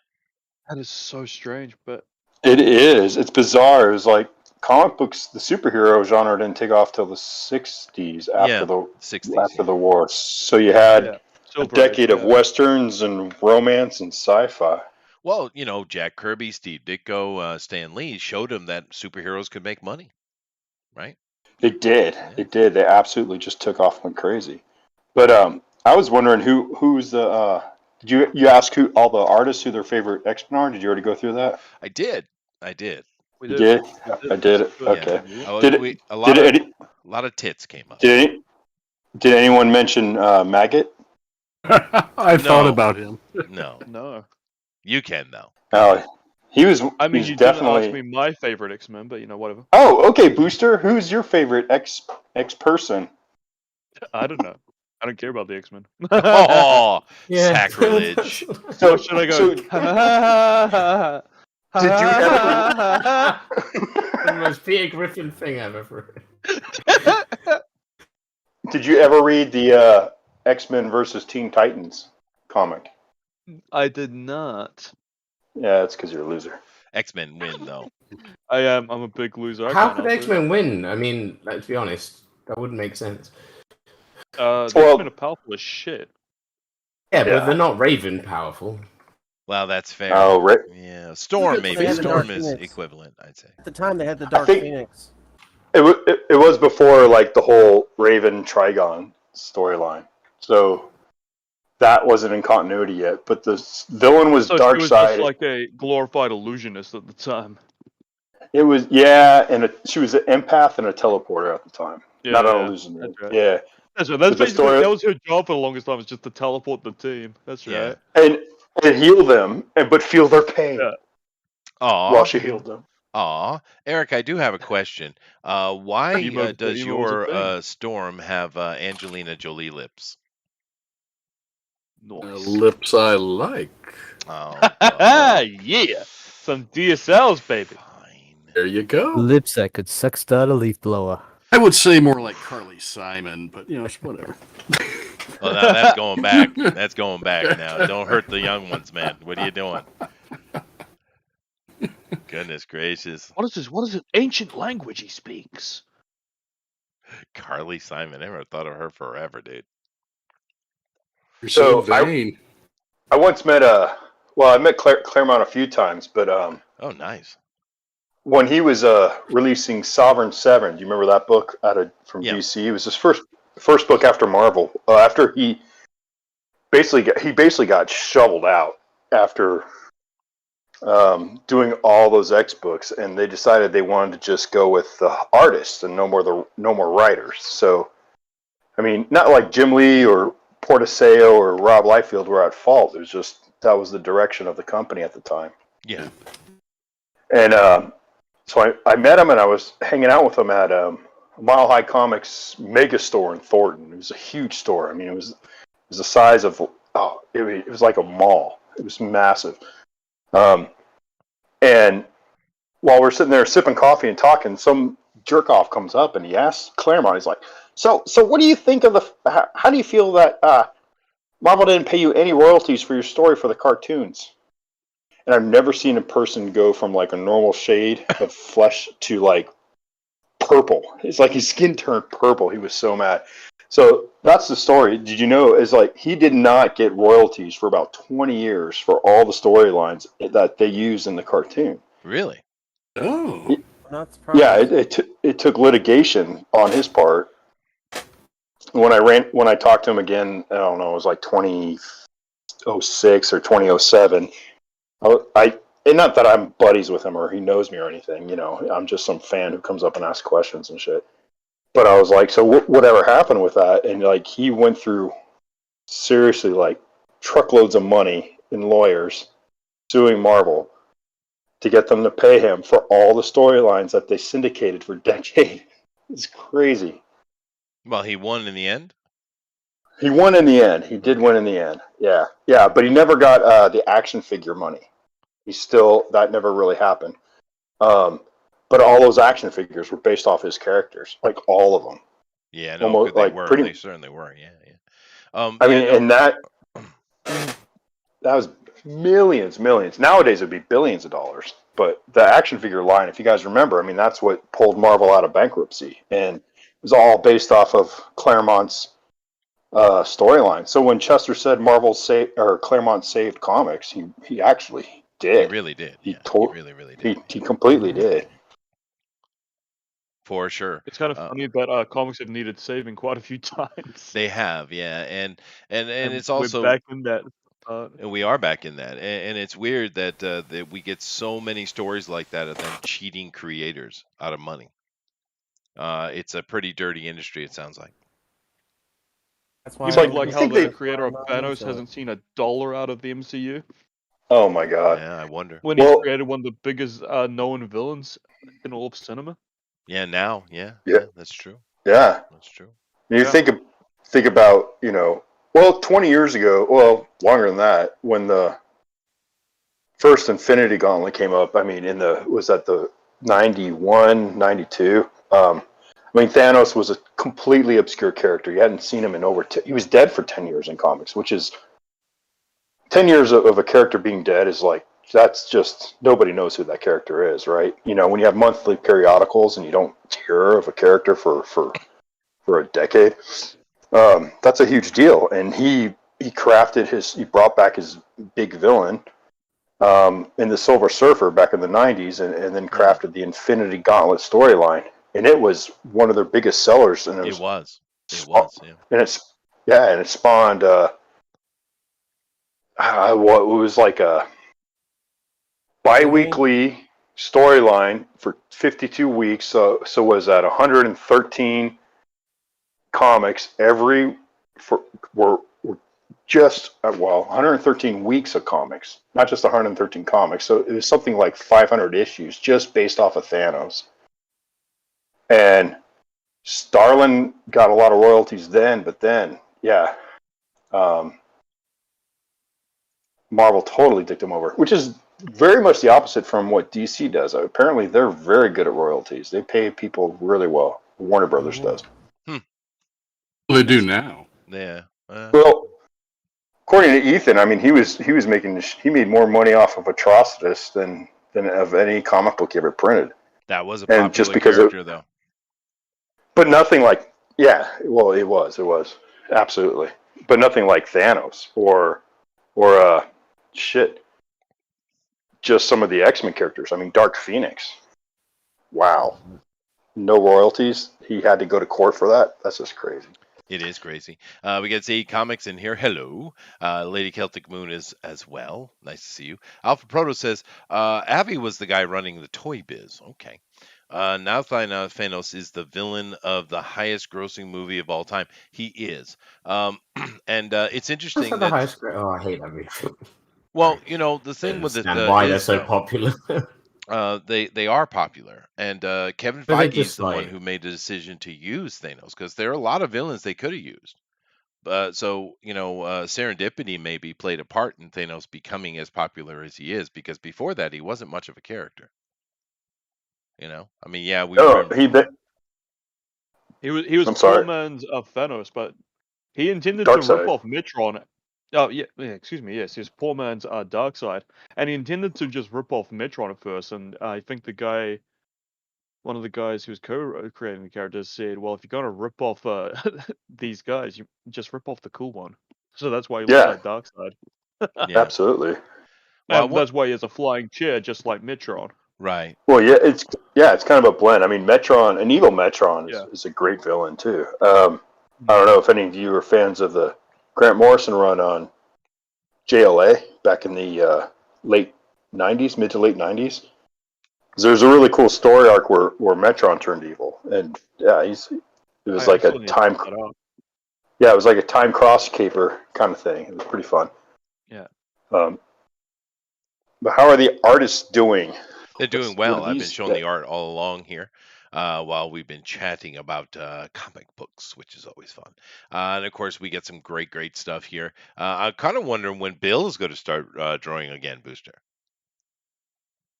that is so strange, but it is. It's bizarre. It was like comic books. The superhero genre didn't take off till the 60s after the war. So you had a decade of westerns and romance and sci-fi. Well, Jack Kirby, Steve Ditko, Stan Lee showed him that superheroes could make money, right? It did. Yeah. It did. They absolutely just took off, went crazy. But I was wondering who's the. Did you ask who all the artists who their favorite X-Men are? Did you already go through that? I did. You did? I did it. Okay. Yeah. A lot of tits came up. Did anyone mention Maggot? I thought about him. No. You can though. Oh, he was. I mean, you definitely didn't ask me my favorite X-Men, but whatever. Oh, okay, Booster. Who's your favorite X person? I don't know. I don't care about the X-Men. Oh, sacrilege! So should I go? Did you ever? The most Peter Griffin thing I've ever heard. Did you ever read the X-Men versus Teen Titans comic? I did not. Yeah, it's because you're a loser. X-Men win though. I am. I'm a big loser. How could X-Men win? I mean, let's be honest. That wouldn't make sense. The X-Men are powerful as shit. Yeah, but they're not Raven powerful. Well, that's fair. Oh, yeah. Storm maybe. Storm is equivalent, I'd say. At the time, they had the Dark Phoenix. It was before like the whole Raven Trigon storyline, so that wasn't in continuity yet. But the villain was Darkseid. She was just like a glorified illusionist at the time. It was and she was an empath and a teleporter at the time, not an illusionist. Right. Yeah. That's right. That was her job for the longest time. Was just to teleport the team. That's right. And heal them, but feel their pain. Yeah. While she healed them. Aw, Eric, I do have a question. Why does your Storm have Angelina Jolie lips? Lips I like. Oh, yeah, some DSLs, baby. Fine. There you go. Lips that could sextart a leaf blower. I would say more like Carly Simon, but whatever. Well, now that's going back. That's going back now. Don't hurt the young ones, man. What are you doing? Goodness gracious. What is this? What is this ancient language he speaks? Carly Simon. I never thought of her forever, dude. You're so vain. I once met I met Claremont a few times, but oh, nice. when he was releasing Sovereign 7, do you remember that book from DC? It was his first book after Marvel. After he basically got shoveled out after doing all those X books, and they decided they wanted to just go with the artists and no more writers. So, I mean, not like Jim Lee or Portiseo or Rob Liefeld were at fault. It was just that was the direction of the company at the time. Yeah. And so I met him, and I was hanging out with him at Mile High Comics mega store in Thornton. It was a huge store. I mean, it was the size of it was like a mall. It was massive. And while we're sitting there sipping coffee and talking, some jerk off comes up and he asks Claremont. He's like, "So what do you think of how do you feel that Marvel didn't pay you any royalties for your story for the cartoons?" And I've never seen a person go from like a normal shade of flesh to like purple. It's like his skin turned purple. He was so mad. So that's the story. Did you know? Is like he did not get royalties for about 20 years for all the storylines that they use in the cartoon. Really? Oh, I'm not surprised. Yeah, it took litigation on his part. When I talked to him again, I don't know, it was like 2006 or 2007. And not that I'm buddies with him or he knows me or anything, you know. I'm just some fan who comes up and asks questions and shit. But I was like, so whatever happened with that? And like he went through seriously like truckloads of money in lawyers suing Marvel to get them to pay him for all the storylines that they syndicated for decades. It's crazy. Well, he won in the end? He won in the end. He did win in the end. Yeah. Yeah, but he never got the action figure money. That never really happened. But all those action figures were based off his characters, like all of them. Yeah, no, almost, they like were. They certainly were. Yeah. I mean, and that was millions. Nowadays, it'd be billions of dollars. But the action figure line, if you guys remember, I mean, that's what pulled Marvel out of bankruptcy, and it was all based off of Claremont's storyline. So when Chester said Claremont saved comics, he actually did. He really did. He really did. He completely did. For sure. It's kind of funny that comics have needed saving quite a few times. They have, yeah, and it's also we're back in that. And we are back in that, and it's weird that we get so many stories like that of them cheating creators out of money. It's a pretty dirty industry, it sounds like. That's why like how the creator of Thanos hasn't seen $1 out of the MCU. Oh my god! Yeah, I wonder. When he created one of the biggest known villains in all of cinema. Yeah, now, yeah, that's true. Yeah, that's true. You think about, you know, well, 20 years ago, well, longer than that, when the first Infinity Gauntlet came up. I mean, was that the 91, 92? I mean, Thanos was a completely obscure character. You hadn't seen him in he was dead for 10 years in comics, which is 10 years of a character being dead is like, that's just, nobody knows who that character is, right? You know, when you have monthly periodicals and you don't hear of a character for a decade, that's a huge deal. And he brought back his big villain in the Silver Surfer back in the 90s and then crafted the Infinity Gauntlet storyline. And it was one of their biggest sellers. And it was, yeah. And it spawned, it was like a bi-weekly storyline for 52 weeks. So was that 113 comics were just 113 weeks of comics, not just 113 comics. So it was something like 500 issues just based off of Thanos. And Starlin got a lot of royalties then, but then, Marvel totally dicked him over, which is very much the opposite from what DC does. Apparently, they're very good at royalties. They pay people really well. Warner Brothers does. They do now. Yeah. Well, according to Ethan, I mean, he made more money off of Atrocitus than of any comic book he ever printed. That was a popular character, though. But nothing like, it was absolutely, but nothing like Thanos or just some of the X-Men characters. I mean, Dark Phoenix. wow, no royalties. He had to go to court for that. That's just crazy. It is crazy. We got Z Comics in here. Hello. Lady Celtic Moon is as well. Nice to see you. Alpha Proto says, Avi was the guy running the Toy Biz. Okay. Now Thanos is the villain of the highest grossing movie of all time. He is. And it's interesting that... Oh, I hate that movie. Well, the thing with it why is, they're so popular. they are popular, and Kevin Feige is the one who made the decision to use Thanos, because there are a lot of villains they could have used. So serendipity maybe played a part in Thanos becoming as popular as he is, because before that he wasn't much of a character. I mean, yeah, he was poor man's Thanos, but he intended to rip off Metron. Oh yeah, excuse me. Yes, he's poor man's Darkseid, and he intended to just rip off Metron at first. And I think one of the guys who was co-creating the characters said, "Well, if you're gonna rip off these guys, you just rip off the cool one." So that's why he looks like Darkseid. Yeah. Absolutely. And that's why he has a flying chair, just like Metron. Right. Well, yeah, it's kind of a blend. I mean, Metron, an evil Metron, is a great villain too. I don't know if any of you are fans of the Grant Morrison run on JLA back in the late '90s, mid to late '90s. There's a really cool story arc where Metron turned evil, and it was like a time. Yeah, it was like a time cross caper kind of thing. It was pretty fun. Yeah. But how are the artists doing? They're doing well. I've been showing the art all along here while we've been chatting about comic books, which is always fun. And of course, we get some great stuff here. I'm kind of wondering when Bill is going to start drawing again, Booster.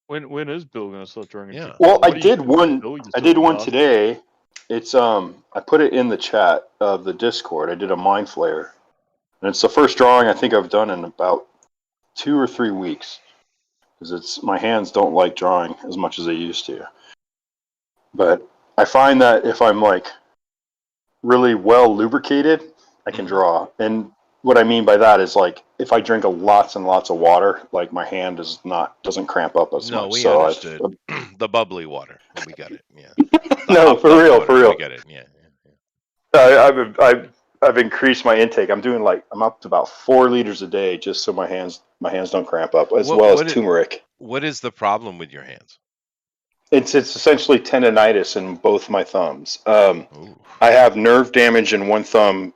When is Bill going to start drawing again? Yeah. Well, I did one today. It's I put it in the chat of the Discord. I did a Mind Flayer, and it's the first drawing I think I've done in about 2 or 3 weeks. Because my hands don't like drawing as much as they used to. But I find that if I'm like really well lubricated, I can draw. And what I mean by that is like if I drink lots and lots of water, like my hand doesn't cramp up as much. No, we understood. The bubbly water. We got it. Yeah. No, for real. We get it. Yeah. I've increased my intake. I'm up to about 4 liters a day just so my hands don't cramp up, as well as turmeric. What is the problem with your hands? It's essentially tendonitis in both my thumbs. I have nerve damage in one thumb.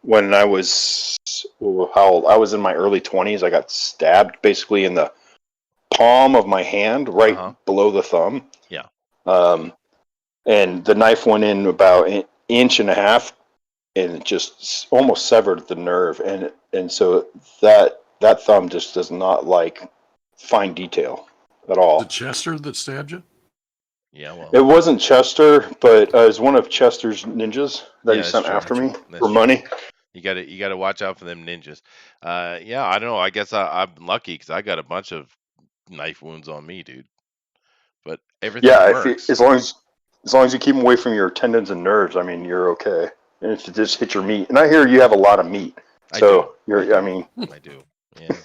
When I was how old? I was in my early 20s. I got stabbed basically in the palm of my hand, right below the thumb. Yeah. And the knife went in about an inch and a half, and it just almost severed the nerve, and so that thumb just does not like fine detail at all. Was it Chester that stabbed you? Yeah, well, it wasn't Chester, but it was one of Chester's ninjas that he sent after me for money. You got to watch out for them ninjas. Yeah, I don't know. I guess I'm lucky because I got a bunch of knife wounds on me, dude. But everything works. As long as you keep them away from your tendons and nerves, I mean, you're okay. And if you just hit your meat, and I hear you have a lot of meat, so I mean, I do. Yeah.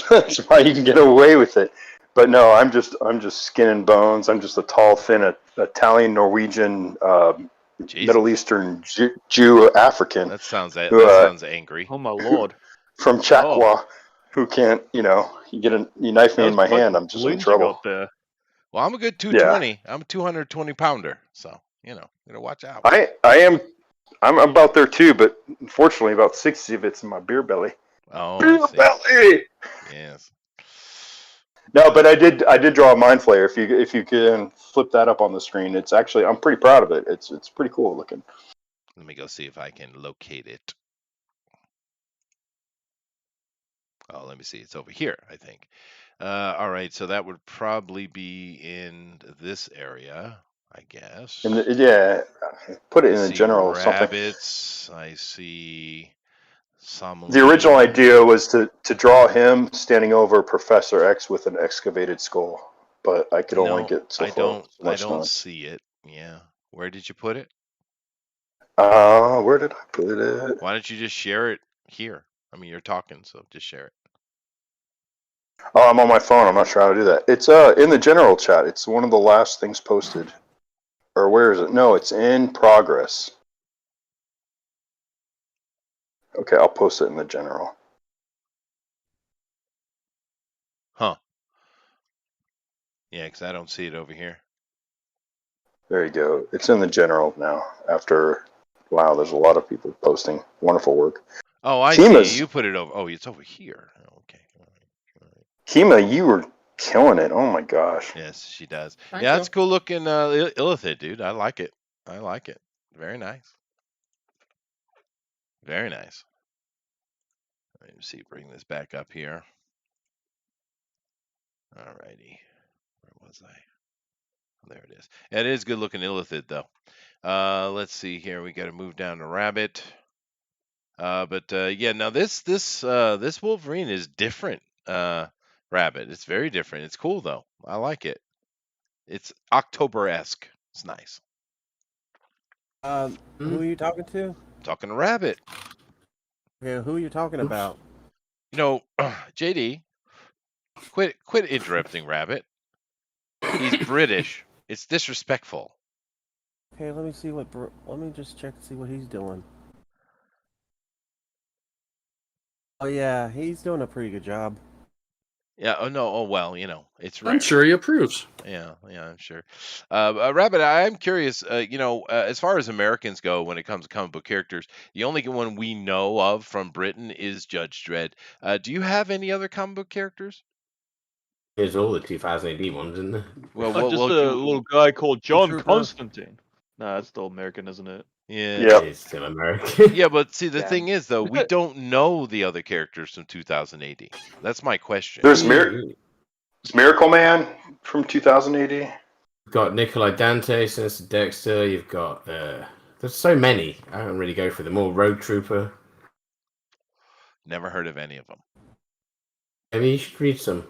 That's why you can get away with it. But no, I'm just skin and bones. I'm just a tall, thin Italian, Norwegian, Middle Eastern Jew, African. That sounds angry. Oh my lord! From Chakwa, who can't, you knife me in my hand, I'm just in trouble. There. Well, I'm a good 220. Yeah. I'm a 220 pounder, so gotta watch out. I'm about there too, but unfortunately, about 60 of it's in my beer belly. Oh, beer belly. Yes. No, but I did draw a Mind Flayer. If you can flip that up on the screen, it's actually I'm pretty proud of it. It's pretty cool looking. Let me go see if I can locate it. Oh, let me see. It's over here, I think. All right, so that would probably be in this area, I guess. Put it in the general rabbits. Something. I see. The original idea was to draw him standing over Professor X with an excavated skull, but I could only get so far. I don't see it. Yeah. Where did you put it? Where did I put it? Why don't you just share it here? I mean, you're talking, so just share it. Oh, I'm on my phone. I'm not sure how to do that. It's in the general chat. It's one of the last things posted. Or where is it? No, it's in progress. Okay, I'll post it in the general. Huh. Yeah, because I don't see it over here. There you go. It's in the general now. After, wow, there's a lot of people posting. Wonderful work. Oh, I see. You put it over. Oh, it's over here. Okay. All right. Keema, you were killing it. Oh my gosh. Yes, she does. Thank Yeah, you. that's cool looking Illithid, dude. I like it. I like it. Very nice. Very nice. Let me see. Bring this back up here. All righty. Where was I? There it is. It is good looking Illithid though. Let's see here. We got to move down to Rabbit. Yeah, now this Wolverine is different. Rabbit. It's very different. It's cool though. I like it. It's October-esque. It's nice. Who are you talking to? Talking to Rabbit. Okay, who are you talking about? You know, JD, quit interrupting Rabbit. He's British. It's disrespectful. Okay, let me see what. Let me just check to see what he's doing. Oh yeah, he's doing a pretty good job. Yeah. Oh no. Oh well. You know, it's rare. I'm sure he approves. Yeah. I'm sure. Rabbit, I'm curious. As far as Americans go, when it comes to comic book characters, the only one we know of from Britain is Judge Dredd. Do you have any other comic book characters? There's all the 2000 AD ones, isn't there? Well, just a little guy called John Constantine. Nah, that's still American, isn't it? Yeah. It's still American. Yeah, but see, the thing is, though, we don't know the other characters from 2000 AD. That's my question. There's Miracle Man from 2000 AD. You've got Nikolai Dante, Sinister Dexter. You've got there's so many. I don't really go for them all. Road Trooper. Never heard of any of them. Maybe you should read some.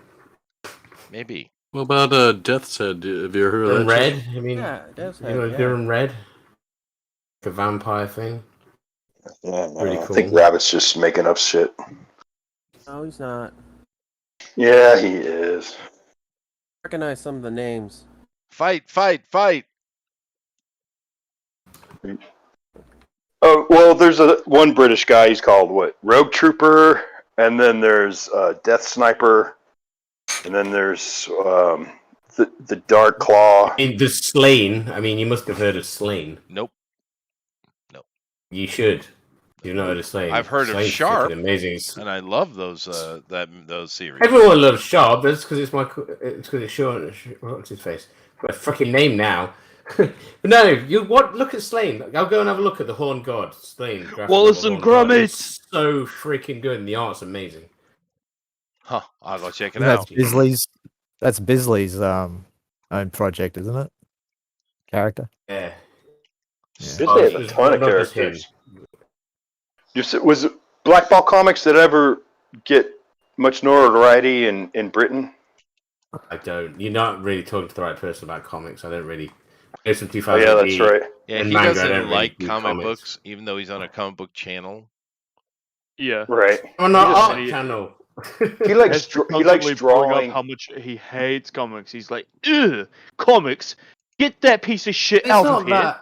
Maybe. What about Death's Head? Have you ever heard of that? Red? I mean, yeah, Death's Head. You know, they're in red. The vampire thing. Yeah, pretty cool. I think Rabbit's just making up shit. No, he's not. Yeah, he is. I recognize some of the names. Fight! Oh well, there's one British guy. He's called what? Rogue Trooper, and then there's Death Sniper, and then there's the Dark Claw. In the Slain. I mean, you must have heard of Slain. Nope. You should. You've not heard of Slain. I've heard Slain's of Sharp, amazing, and I love those those series. Everyone loves Sharp. That's because it's because it's short. What's his face? Got a freaking name now. But no, look at Slain. I'll go and have a look at the Horn God Slain. Wallace and Gromit. It's so freaking good, and the art's amazing. Huh? I'll go check it out. That's Bisley's own project, isn't it? Character. Yeah. Bisley has a ton of characters. Was Black Ball Comics that ever get much notoriety in Britain? I don't. You're not really talking to the right person about comics. I don't really. There's some 2000. Oh, yeah, that's right. Yeah, he doesn't like comic books, even though he's on a comic book channel. Yeah. Right. On our art channel. He likes drawing. Up how much he hates comics. He's like, ugh, comics. Get that piece of shit out of here. That.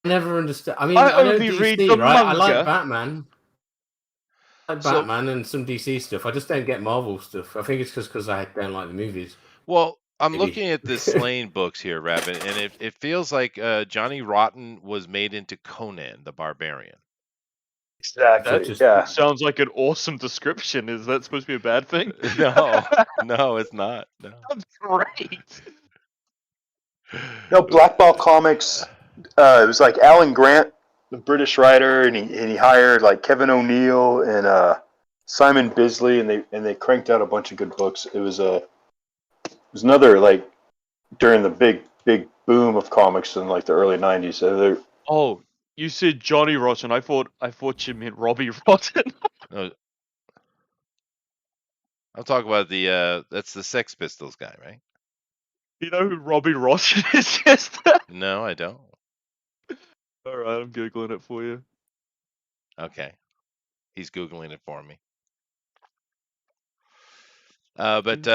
I never understand. I mean, I only read the manga. I like Batman. Batman and some DC stuff. I just don't get Marvel stuff. I think it's just because I don't like the movies. Well, I'm looking at the Slain books here, Rabbit, and it feels like Johnny Rotten was made into Conan the Barbarian. Exactly. That sounds like an awesome description. Is that supposed to be a bad thing? No, it's not. No. That's great. No, Black Ball Comics. It was like Alan Grant, the British writer, and he hired like Kevin O'Neill and Simon Bisley, and they cranked out a bunch of good books. It was another like during the big boom of comics in like the early '90s. So oh, you said Johnny Rotten. I thought you meant Robbie Rotten. No. I'm talking about that's the Sex Pistols guy, right? You know who Robbie Ross is, Chester? No, I don't. Alright, I'm Googling it for you. Okay. He's Googling it for me. But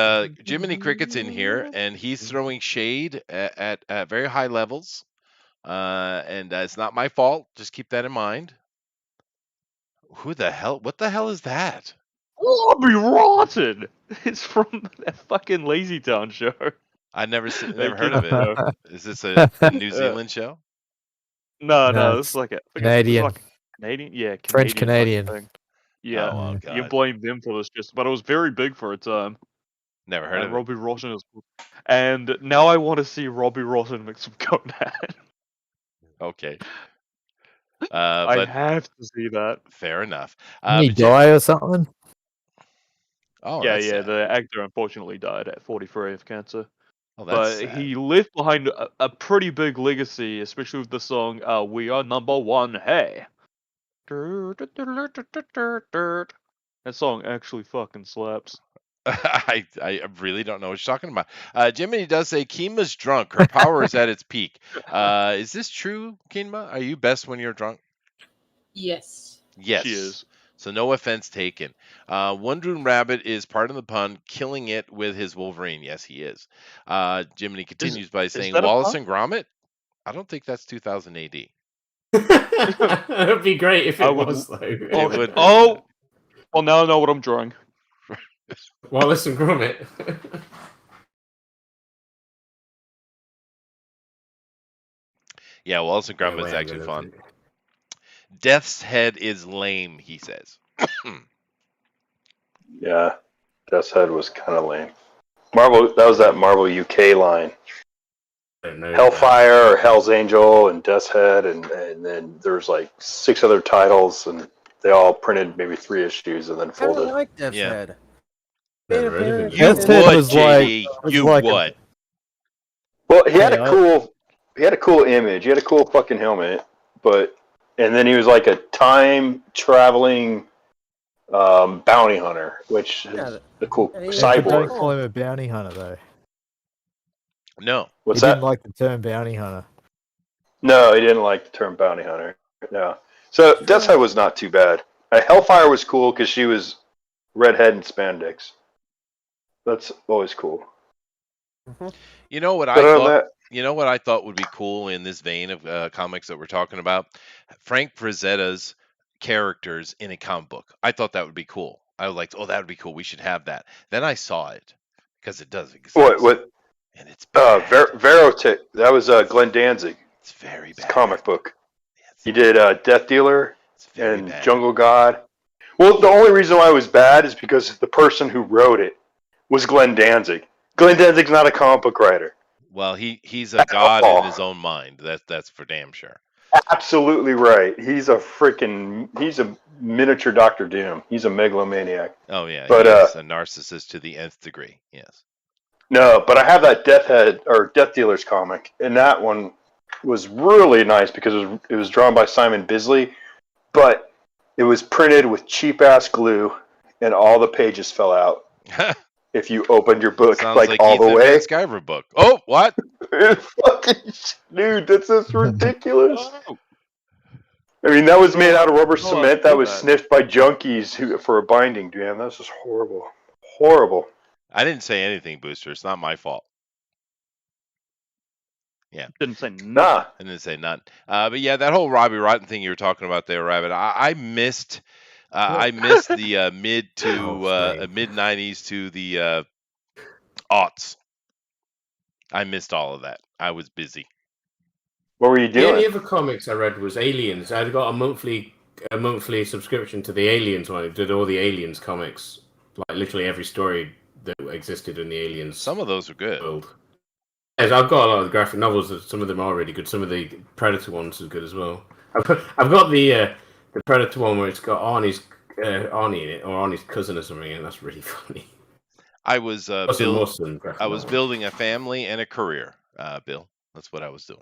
Jiminy Cricket's in here, and he's throwing shade at very high levels. And it's not my fault. Just keep that in mind. Who the hell? What the hell is that? Robbie Ross! It's from that fucking Lazy Town show. I never heard of it. Is this a New Zealand show? No, this is like a Canadian. Like Canadian, yeah, French Canadian thing. Yeah, oh, God. You can blame them for this, but it was very big for its time. Never heard of it. Robbie Ross and now I want to see Robbie Ross make some Conan. Okay. I have to see that. Fair enough. Did he die or something? Oh, yeah. The actor unfortunately died at 43 of cancer. Oh, that's but sad. he left behind a pretty big legacy, especially with the song "We Are Number One." Hey, that song actually fucking slaps. I really don't know what you're talking about. Jiminy does say Keema's drunk. Her power is at its peak. Is this true, Keema? Are you best when you're drunk? Yes. Yes. She is. So no offense taken. Wondering Rabbit is, pardon the pun, killing it with his Wolverine. Yes, he is. Jiminy continues by saying Wallace and Gromit? I don't think that's 2000 AD. It would be great if it was, though. It would. Oh! Well, now I know what I'm drawing. Wallace and Gromit. Yeah, Wallace and Gromit is actually fun. Death's Head is lame, he says. Yeah, Death's Head was kind of lame. That was that Marvel UK line. Hellfire or Hell's Angel and Death's Head, and then there's like 6 other titles, and they all printed maybe 3 issues and then folded. I like Death's Head. You would, JD. You would. Well, he had a cool image. He had a cool fucking helmet, and then he was like a time traveling bounty hunter, which is the cool cyborg. Don't call him a bounty hunter though. No. What's he that? Didn't like the term bounty hunter. No, he didn't like the term bounty hunter. No. So Death's Head was not too bad. Hellfire was cool because she was redhead and spandex. That's always cool. You know what I thought? You know what I thought would be cool in this vein of comics that we're talking about? Frank Frazetta's characters in a comic book. I thought that would be cool. I was like, oh, that would be cool. We should have that. Then I saw it because it does exist. What? And it's Verotic. That was Glenn Danzig. It's very bad. It's a comic book. He did Death Dealer and bad. Jungle God. Well, the only reason why it was bad is because the person who wrote it was Glenn Danzig. Glenn Danzig's not a comic book writer. Well, he's a god in his own mind. That's for damn sure. Absolutely right. He's a miniature Dr. Doom. He's a megalomaniac. Oh yeah, but he's a narcissist to the nth degree. Yes. No, but I have that Death Dealers comic, and that one was really nice because it was drawn by Simon Bisley, but it was printed with cheap ass glue, and all the pages fell out. If you opened your book Sounds like all Ethan the way. Skyver book. Oh, what? Dude, that's just ridiculous. I mean, that was made out of rubber cement that was sniffed by junkies for a binding. Damn, that's just horrible. Horrible. I didn't say anything, Booster. It's not my fault. Yeah. Didn't say nothing. Nah. I didn't say nothing. But yeah, that whole Robbie Rotten thing you were talking about there, Rabbit. I missed the mid 90s to the aughts. I missed all of that. I was busy. What were you doing? The only other comics I read was Aliens. I got a monthly subscription to the Aliens one. I did all the Aliens comics, like literally every story that existed in the Aliens. Some of those are good. World. Yes, I've got a lot of the graphic novels. Some of them are really good. Some of the Predator ones are good as well. I've got the Predator one where it's got Arnie in it, or Arnie's cousin or something, and that's really funny. I was building a family and a career, Bill. That's what I was doing.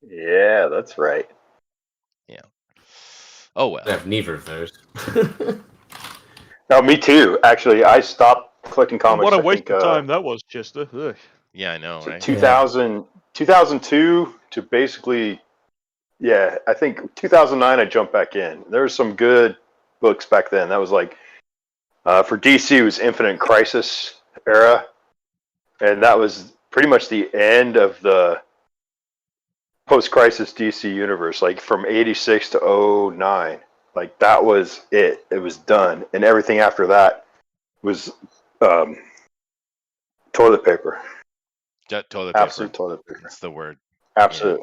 Yeah, that's right. Yeah. Oh well. I have neither of those. No, me too. Actually, I stopped collecting comics. What a waste of time that was, Chester. Ugh. Yeah, I know, right? 2002 to basically, I think 2009 I jumped back in. There were some good books back then. That was like For DC, it was Infinite Crisis era, and that was pretty much the end of the post-crisis DC universe, like from 86 to 09. Like that was it. It was done, and everything after that was toilet paper. Toilet Absolute paper. Toilet paper. That's the word. Absolute.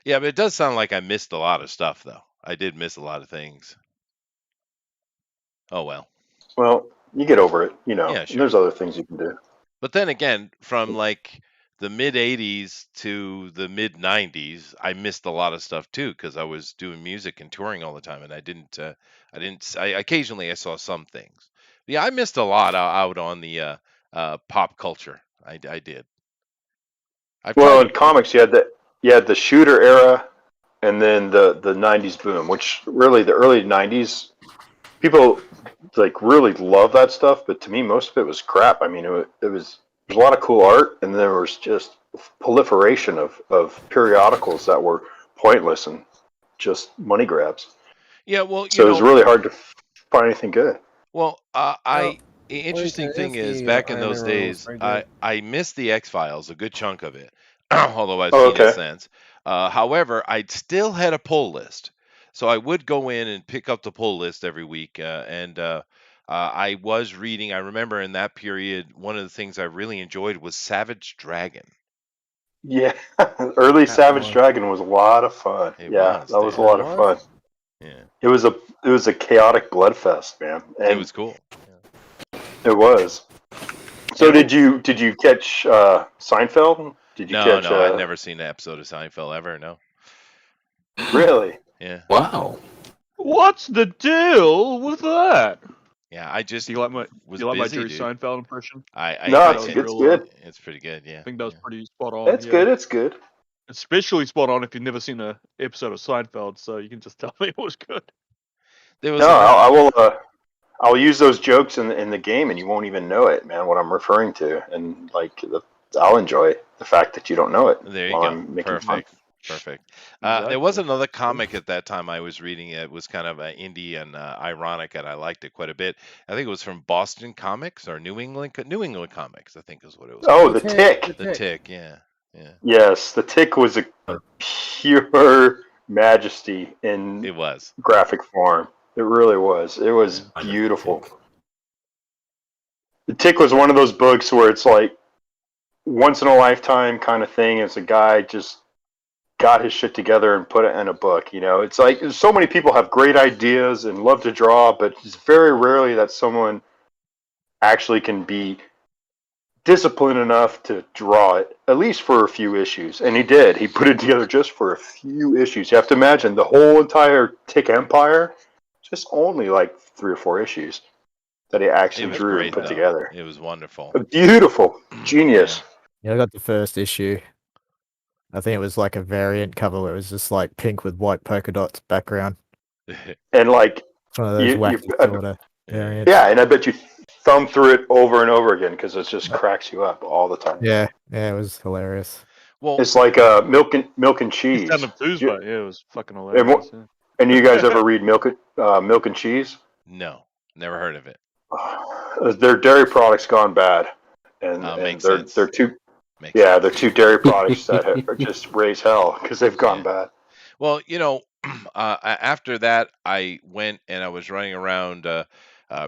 Yeah, but it does sound like I missed a lot of stuff, though. I did miss a lot of things. Oh well. Well, you get over it, you know. Yeah, sure. There's other things you can do. But then again, from like the mid 80s to the mid 90s, I missed a lot of stuff too because I was doing music and touring all the time, and I occasionally I saw some things. Yeah, I missed a lot out on the pop culture. I did. Well, in comics, you had the shooter era, and then the 90s boom, which really the early 90s people like really love that stuff, but to me most of it was crap. I mean, there was a lot of cool art, and there was just proliferation of periodicals that were pointless and just money grabs. Yeah, well, so it was really hard to find anything good. Well, the interesting thing is, back in those days, I missed the X-Files, a good chunk of it, although I've seen it since. However, I still had a pull list. So I would go in and pick up the pull list every week, and I was reading. I remember in that period, one of the things I really enjoyed was Savage Dragon. Yeah, early Savage Dragon was a lot of fun. That was a lot of fun. Yeah, it was a chaotic bloodfest, man. And it was cool. Yeah. It was. So did you catch Seinfeld? Did you catch? No, I've never seen an episode of Seinfeld ever. No. Really? Yeah. Wow. What's the deal with that? Yeah, I just. Do you like my Jerry dude. Seinfeld impression? It's good. It's pretty good. Yeah. I think that was pretty spot on. It's good. It's good. Especially spot on if you've never seen an episode of Seinfeld, so you can just tell me it was good. I will. I'll use those jokes in the game, and you won't even know it, man. What I'm referring to, and like I'll enjoy the fact that you don't know it. There you go. Perfect. Exactly. There was another comic at that time I was reading. It was kind of indie and ironic, and I liked it quite a bit. I think it was from Boston Comics or New England Comics, I think is what it was. Oh, The Tick. The Tick, yeah. Yes, The Tick was a pure majesty in graphic form. It really was. It was beautiful. The Tick was one of those books where it's like once in a lifetime kind of thing. It's a guy just got his shit together and put it in a book. You know, it's like so many people have great ideas and love to draw, but it's very rarely that someone actually can be disciplined enough to draw it, at least for a few issues. And he did. He put it together just for a few issues. You have to imagine the whole entire Tick Empire, just only like 3 or 4 issues that he actually drew and put together. It was wonderful. Beautiful. Genius. Yeah, I got the first issue. I think it was like a variant cover where it was just like pink with white polka dots background. And like it's one of those wacky sort of variants. Yeah, and I bet you thumb through it over and over again because it just cracks you up all the time. Yeah, it was hilarious. Well, it's like milk and cheese. Tuesday. Yeah, it was fucking hilarious. And you guys ever read Milk and Cheese? No, never heard of it. Their dairy products gone bad, and they're two. They're 2 dairy products that are just raise hell because they've gone bad. Well, you know, after that, I went and I was running around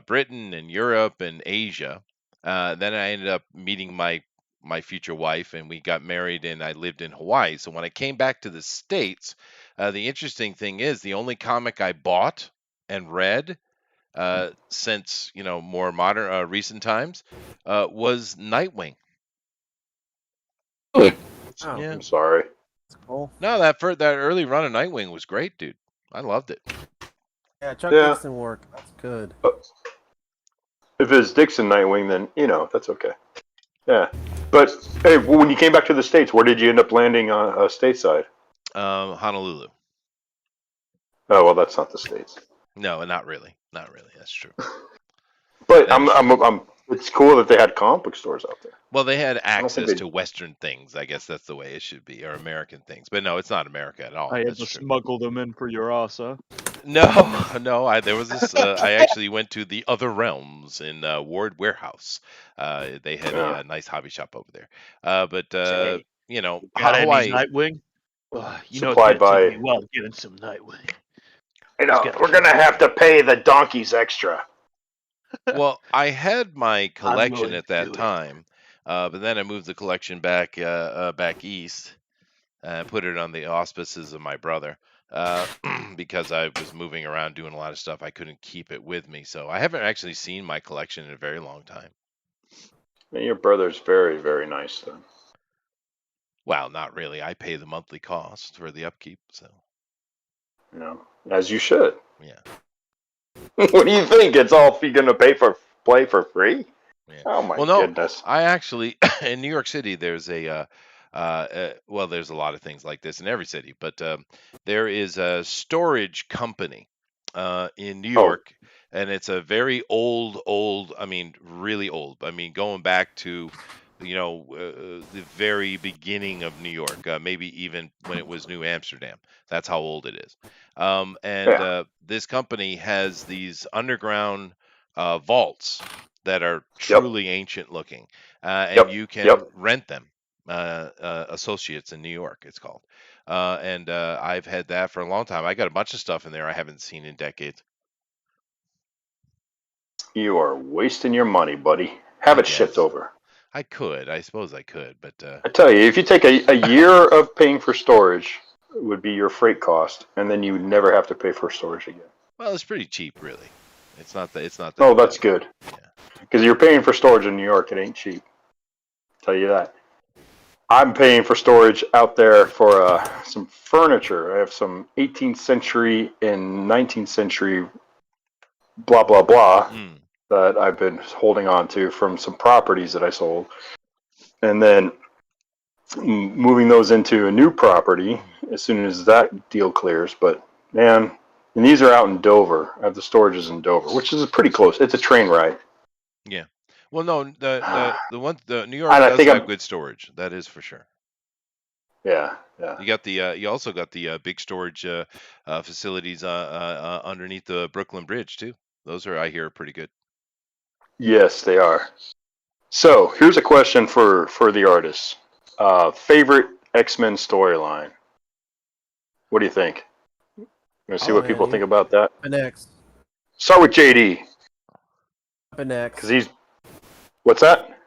Britain and Europe and Asia. Then I ended up meeting my future wife, and we got married, and I lived in Hawaii. So when I came back to the States, the interesting thing is the only comic I bought and read since, you know, more modern, recent times was Nightwing. Oh, yeah. I'm sorry. That's cool. No, that early run of Nightwing was great, dude. I loved it. Yeah, Chuck Dixon work. That's good. If it's Dixon Nightwing, then you know that's okay. Yeah, but hey, when you came back to the States, where did you end up landing stateside? Honolulu. Oh well, that's not the States. No, not really. Not really. That's true. But I'm It's cool that they had comic book stores out there. Well, they had access to Western things. I guess that's the way it should be, or American things. But no, it's not America at all. I had That's to true. smuggle them in for your ass, huh? No. There was this. I actually went to the Other Realms in Ward Warehouse. They had a nice hobby shop over there. But you know, Hawaii. Nightwing. You know, supplied by. Well, getting some Nightwing. You know, we're gonna have to pay the donkeys extra. Well, I had my collection at that time, but then I moved the collection back east. Put it on the auspices of my brother because I was moving around doing a lot of stuff. I couldn't keep it with me, so I haven't actually seen my collection in a very long time. Man, your brother's very, very nice, then. Well, not really. I pay the monthly cost for the upkeep, so. You know, as you should. Yeah. What do you think? It's all you're gonna play for free? Yeah. Oh my goodness! I actually in New York City there's there's a lot of things like this in every city, but there is a storage company in New York, and it's a very old. I mean, really old. I mean, going back to the very beginning of New York, maybe even when it was New Amsterdam. That's how old it is. This company has these underground vaults that are truly ancient looking, and you can rent them. Associates in New York, it's called. And I've had that for a long time. I got a bunch of stuff in there I haven't seen in decades. You are wasting your money, buddy. Have it shipped over. I suppose I could, but I tell you, if you take a year of paying for storage, it would be your freight cost, and then you would never have to pay for storage again. Well, it's pretty cheap, really. It's not that. Oh, that's good. Because you're paying for storage in New York, it ain't cheap. I'll tell you that. I'm paying for storage out there for some furniture. I have some 18th century and 19th century blah, blah, blah that I've been holding on to from some properties that I sold. And then moving those into a new property as soon as that deal clears. But, man, and these are out in Dover. I have the storages in Dover, which is pretty close. It's a train ride. Yeah. Well, no, the New York does have good storage. That is for sure. Yeah. You got you also got the big storage facilities underneath the Brooklyn Bridge too. Those are, I hear, pretty good. Yes, they are. So here's a question for the artists. Favorite X-Men storyline? What do you think? You want to see what people think about that? Weapon X. Start with JD. Weapon X. Because he's... What's that?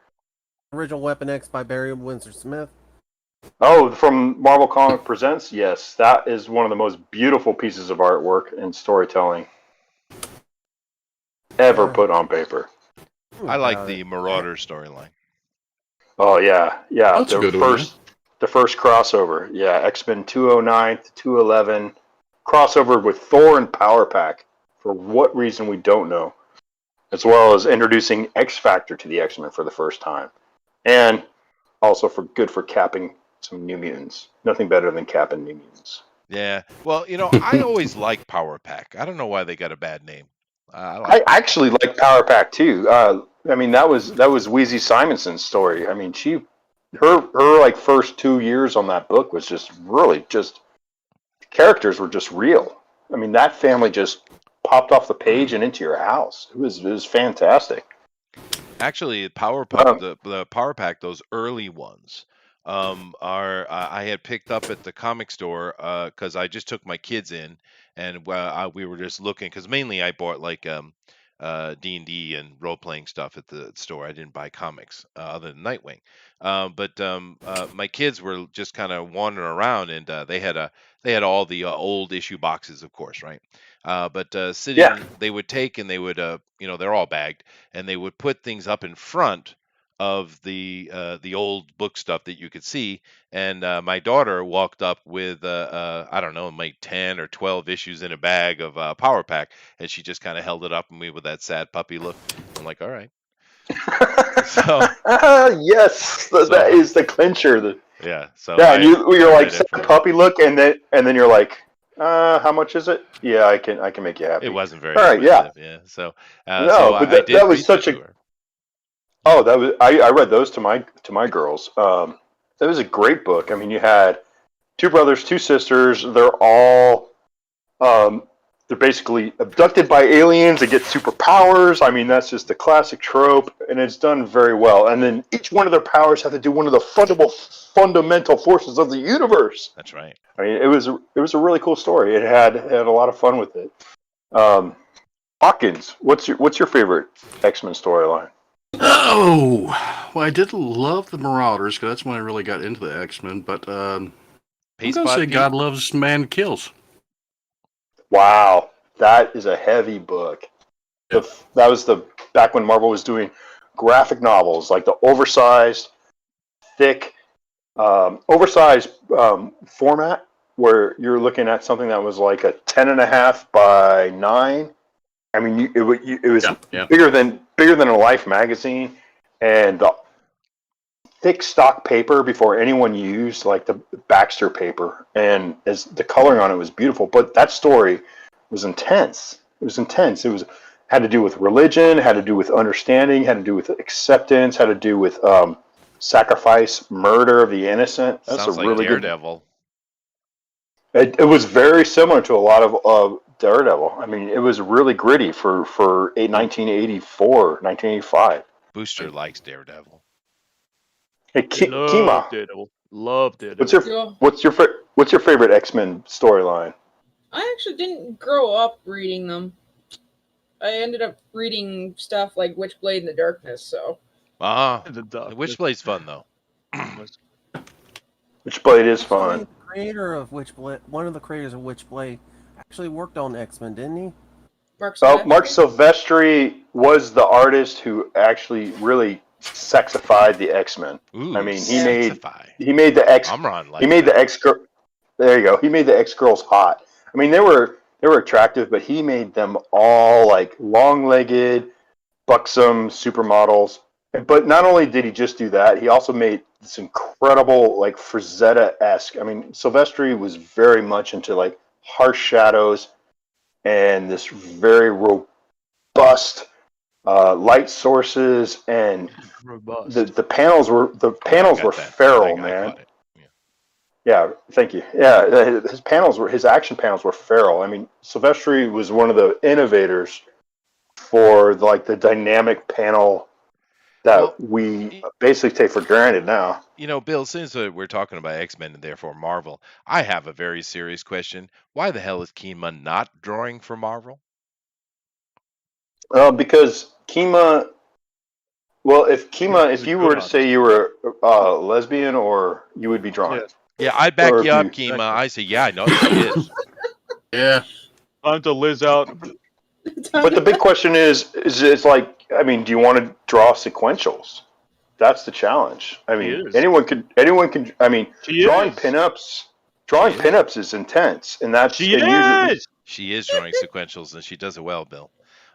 Original Weapon X by Barry Windsor Smith. Oh, from Marvel Comics Presents? Yes, that is one of the most beautiful pieces of artwork and storytelling ever put on paper. I like the Marauder storyline. Oh, yeah. That's a good one. The first crossover. Yeah, X-Men 209 to 211. Crossover with Thor and Power Pack. For what reason, we don't know. As well as introducing X-Factor to the X-Men for the first time. And also good for capping some New Mutants. Nothing better than capping New Mutants. Yeah. Well, I always like Power Pack. I don't know why they got a bad name. I actually like Power Pack too. I mean, that was Weezy Simonson's story. I mean, her like first 2 years on that book was just really characters were just real. I mean, that family just popped off the page and into your house. It was fantastic. Actually, the Power Pack, those early ones, are I had picked up at the comic store because I just took my kids in, and we were just looking, because mainly I bought like D&D and role-playing stuff at the store. I didn't buy comics other than Nightwing. But my kids were just kind of wandering around, and they had all the old issue boxes, of course, right? But sitting, they would take, and they would, they're all bagged, and they would put things up in front of the old book stuff that you could see. And my daughter walked up with I don't know, like 10 or 12 issues in a bag of Power Pack, and she just kind of held it up at me with that sad puppy look. I'm like, all right. So yes, that is the clincher. Yeah. So and you're like sad puppy look, and then you're like, how much is it? Yeah, I can make you happy. It wasn't very all right. Yeah. So no, but that was such a Oh, that was I read those to my girls. That was a great book. I mean, you had two brothers, two sisters. They're all they're basically abducted by aliens. They get superpowers. I mean, that's just the classic trope, and it's done very well. And then each one of their powers have to do one of the fundamental forces of the universe. That's right. I mean, it was a really cool story. It had a lot of fun with it. Hawkins, what's your favorite X-Men storyline? Oh, well, I did love the Marauders because that's when I really got into the X-Men. But I'm going to say God Loves Man Kills. Wow, that is a heavy book. Yep. That was back when Marvel was doing graphic novels, like the oversized, thick, oversized format, where you're looking at something that was like a 10.5 by 9. I mean, it was bigger than a Life magazine, and the thick stock paper before anyone used like the Baxter paper, and as the coloring on it was beautiful. But that story was intense. It was intense. It had to do with religion, had to do with understanding, had to do with acceptance, had to do with sacrifice, murder of the innocent. That's Sounds a like really Daredevil. It was very similar to a lot of Daredevil. I mean, it was really gritty for 1984, 1985. Booster likes Daredevil. Hey, Keema, Love Daredevil. What's your favorite X-Men storyline? I actually didn't grow up reading them. I ended up reading stuff like Witchblade in the Darkness. So. Witchblade's fun though. Witchblade is fun. Creator of Witchblade, one of the creators of Witchblade, actually worked on X-Men, didn't he? Marc Silvestri? Marc Silvestri was the artist who actually really sexified the X-Men. Ooh, I mean, he made the X-girl. There you go. He made the X-girls hot. I mean, they were attractive, but he made them all like long-legged, buxom supermodels. But not only did he just do that, he also made this incredible, like, Frazetta-esque. I mean, Silvestri was very much into, like, harsh shadows and this very robust light sources, and the panels were feral, man. Yeah, thank you. Yeah, his action panels were feral. I mean, Silvestri was one of the innovators for, like, the dynamic panel that we basically take for granted now. You know, Bill, since we're talking about X-Men and therefore Marvel, I have a very serious question. Why the hell is Keema not drawing for Marvel? Because Keema, if you were to say you were lesbian, or you would be drawing. Yeah, I back you up, Keema. I say, yeah, I know she is. Yeah. Time to Liz out. But the big question is it's like, I mean, do you want to draw sequentials? That's the challenge. I mean, anyone can. I mean, drawing pinups is intense, and that's she is drawing sequentials, and she does it well, Bill.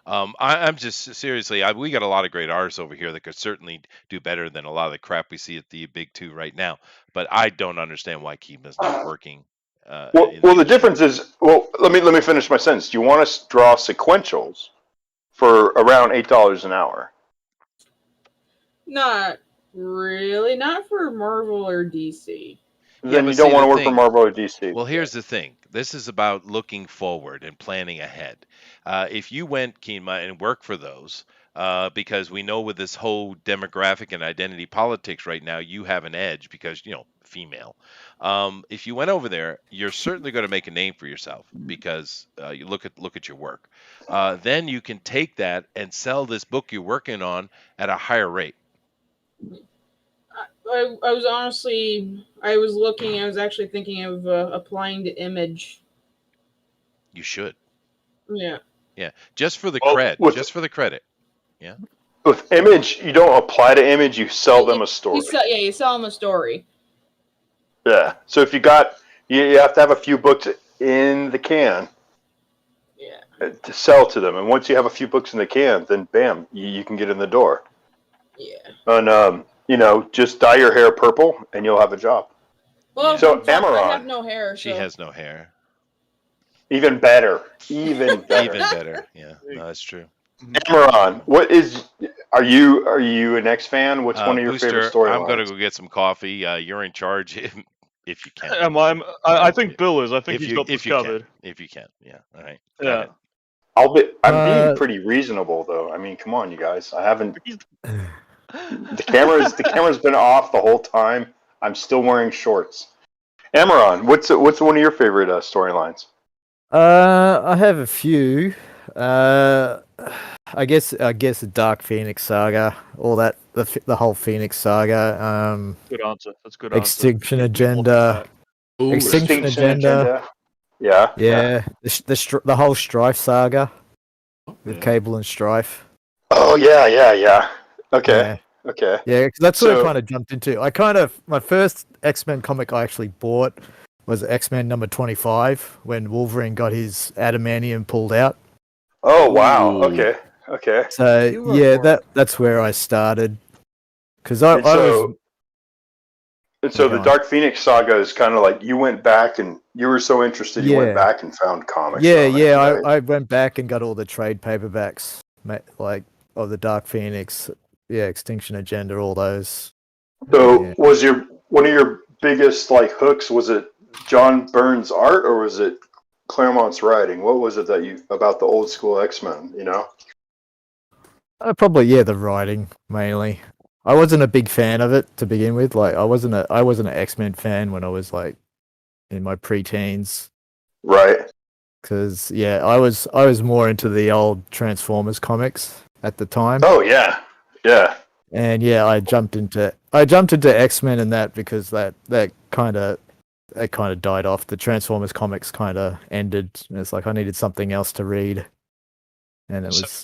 I'm just seriously, we got a lot of great artists over here that could certainly do better than a lot of the crap we see at the big two right now. But I don't understand why Keema's not working. The difference is, let me finish my sentence. Do you want to draw sequentials for around $8 an hour? Not really. Not for Marvel or DC. Then you don't want to work for Marvel or DC. Well, here's the thing. This is about looking forward and planning ahead. If you went, Keema, and worked for those, because we know with this whole demographic and identity politics right now, you have an edge because, female. If you went over there, you're certainly going to make a name for yourself because you look at your work. Then you can take that and sell this book you're working on at a higher rate. I was actually thinking of applying to Image. You should. Yeah. Yeah, just for the credit. Yeah. With Image, you don't apply to Image, you sell them a story. You sell them a story. Yeah. So if you have to have a few books in the can. Yeah. To sell to them, and once you have a few books in the can, then bam, you can get in the door. Yeah. And just dye your hair purple, and you'll have a job. Well, so Amaron, I have no hair. She has no hair. Even better. Even better. Even better. Yeah, no, that's true. Amaron, Are you an X fan? What's one of your Booster, favorite storylines? I'm gonna go get some coffee. You're in charge if you can. I think Bill is. I think he's got this covered. If you can, yeah. All right. Yeah. I'm being pretty reasonable though. I mean, come on, you guys. I haven't. The camera's been off the whole time. I'm still wearing shorts. Amaron, what's one of your favorite storylines? I have a few. I guess the Dark Phoenix saga, all that, the whole Phoenix saga. Good answer. That's good. Extinction Agenda. Extinction Agenda. Yeah. Yeah. The whole Strife saga with Cable and Strife. Oh yeah. Okay. Yeah. Okay. Yeah, because that's what I kind of jumped into. My first X-Men comic I actually bought was X-Men number 25 when Wolverine got his adamantium pulled out. Oh wow! Okay. So yeah, that's where I started. Because I was. And so the Dark Phoenix saga is kind of like you went back and you were so interested you went back and found comics. Right? I went back and got all the trade paperbacks, like of the Dark Phoenix, Extinction Agenda, all those. So was one of your biggest like hooks? Was it John Byrne's art or was it Claremont's writing? What was it about the old school X-Men? You know, probably the writing mainly. I wasn't a big fan of it to begin with. Like I wasn't an X-Men fan when I was like in my pre-teens. Right. Because I was more into the old Transformers comics at the time. Oh yeah. And I jumped into X-Men and that because that kind of died off. The Transformers comics kind of ended, and it's like I needed something else to read. And it was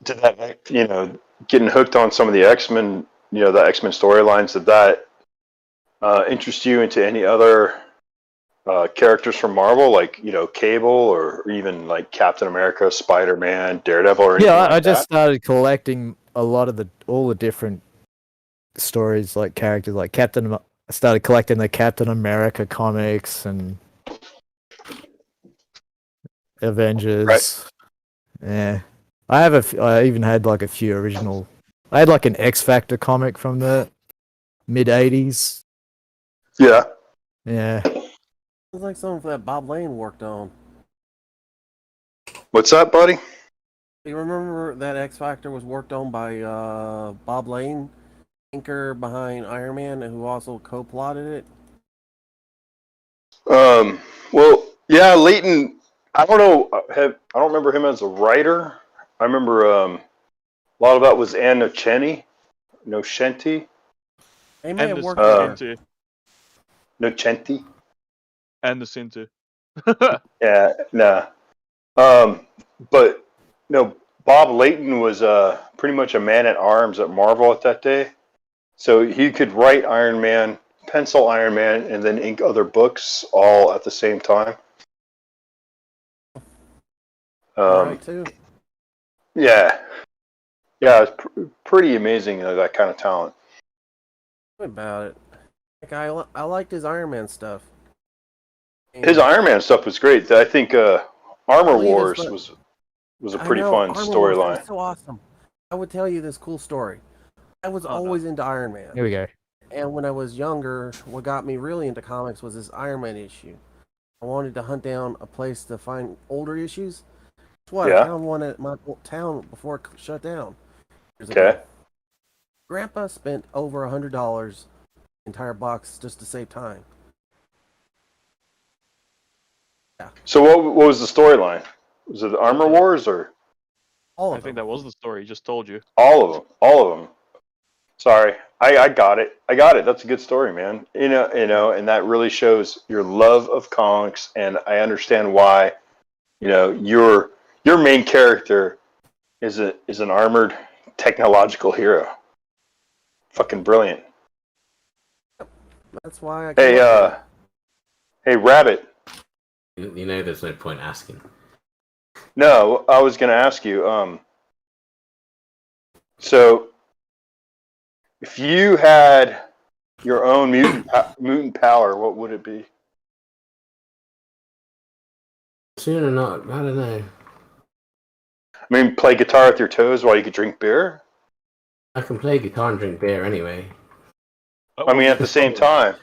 Did that getting hooked on some of the X-Men, the X-Men storylines, did that interest you into any other characters from Marvel, like Cable or even like Captain America, Spider-Man, Daredevil, or anything I just started collecting a lot of all the different stories, like characters, like I started collecting the Captain America comics and Avengers. Right. Yeah, I even had like a few original. I had like an X Factor comic from the mid '80s. Yeah. Yeah. Sounds like something that Bob Lane worked on. What's that, buddy? You remember that X Factor was worked on by Bob Lane, inker behind Iron Man, who also co-plotted it? Well, yeah, Leighton. I don't know. I don't remember him as a writer. I remember a lot of that was Ann Nocenti. They may have worked on Nocenti. And the Sintu. Yeah, nah. But Bob Layton was pretty much a man at arms at Marvel at that day. So he could write Iron Man, pencil Iron Man, and then ink other books all at the same time. Right too. Yeah, it's pretty amazing that kind of talent. About it, like I liked his Iron Man stuff. His Iron Man stuff was great. I think Armor Wars was a pretty fun storyline. So awesome. I would tell you this cool story. I was always into Iron Man. Here we go. And when I was younger, what got me really into comics was this Iron Man issue. I wanted to hunt down a place to find older issues. Guess what? I found one at my town before it shut down. Okay. Grandpa spent over $100 entire box just to save time. Yeah. So what was the storyline? Was it Armor Wars or? All of them. I think that was the story. He just told you. All of them. Sorry, I got it. That's a good story, man. And that really shows your love of comics, and I understand why. Your main character is an armored technological hero. Fucking brilliant. That's why Hey, Rabbit. There's no point asking. No, I was going to ask you. So, if you had your own mutant power, what would it be? Soon or not, I don't know. I mean, play guitar with your toes while you could drink beer? I can play guitar and drink beer anyway. I mean, at the same time.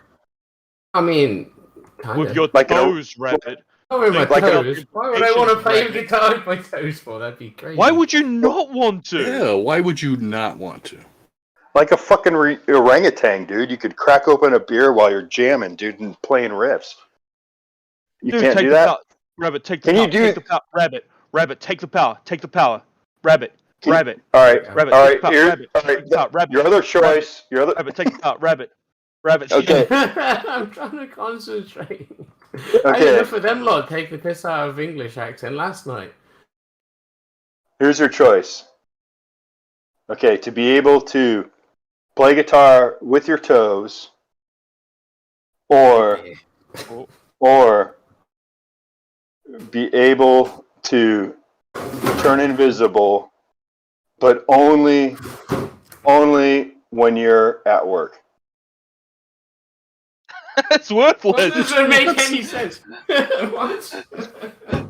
I mean, kind with of. your toes, Rabbit. Oh, with my toes. Why would I want to play guitar with my toes for? That'd be crazy. Why would you not want to? Yeah, why would you not want to? Like a fucking orangutan, dude. You could crack open a beer while you're jamming, dude, and playing riffs. You can't do that? Rabbit, take the power. Take the power. Rabbit, take the power. Take the power. Rabbit. All right. Rabbit. All right. Rabbit. Your other choice. Rabbit, take the power. Rabbit. Okay. I'm trying to concentrate. Okay. I had enough of them lot take the piss out of English accent last night. Here's your choice. Okay, to be able to play guitar with your toes, or be able to turn invisible, but only when you're at work. That's worthless. That doesn't make any sense. What?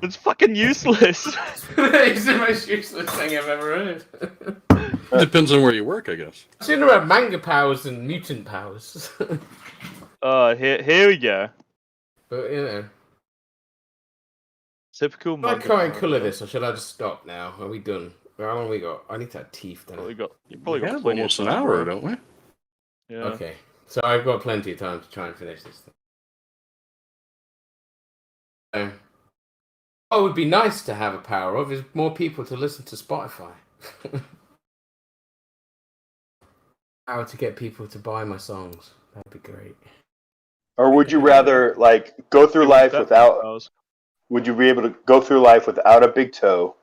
It's fucking useless. It's the most useless thing I've ever heard. Depends on where you work, I guess. I've seen about manga powers and mutant powers. Here we go. But, you know. Typical Should I try and colour this, or should I just stop now? Are we done? How long have we got? I need to have teeth, don't I? You probably got plenty almost of an time, hour, bro. don't we? Yeah. Okay. So I've got plenty of time to try and finish this thing. What would be nice to have a power of is more people to listen to Spotify. Power to get people to buy my songs. That'd be great. Or would you rather go through life without? Would you be able to go through life without a big toe?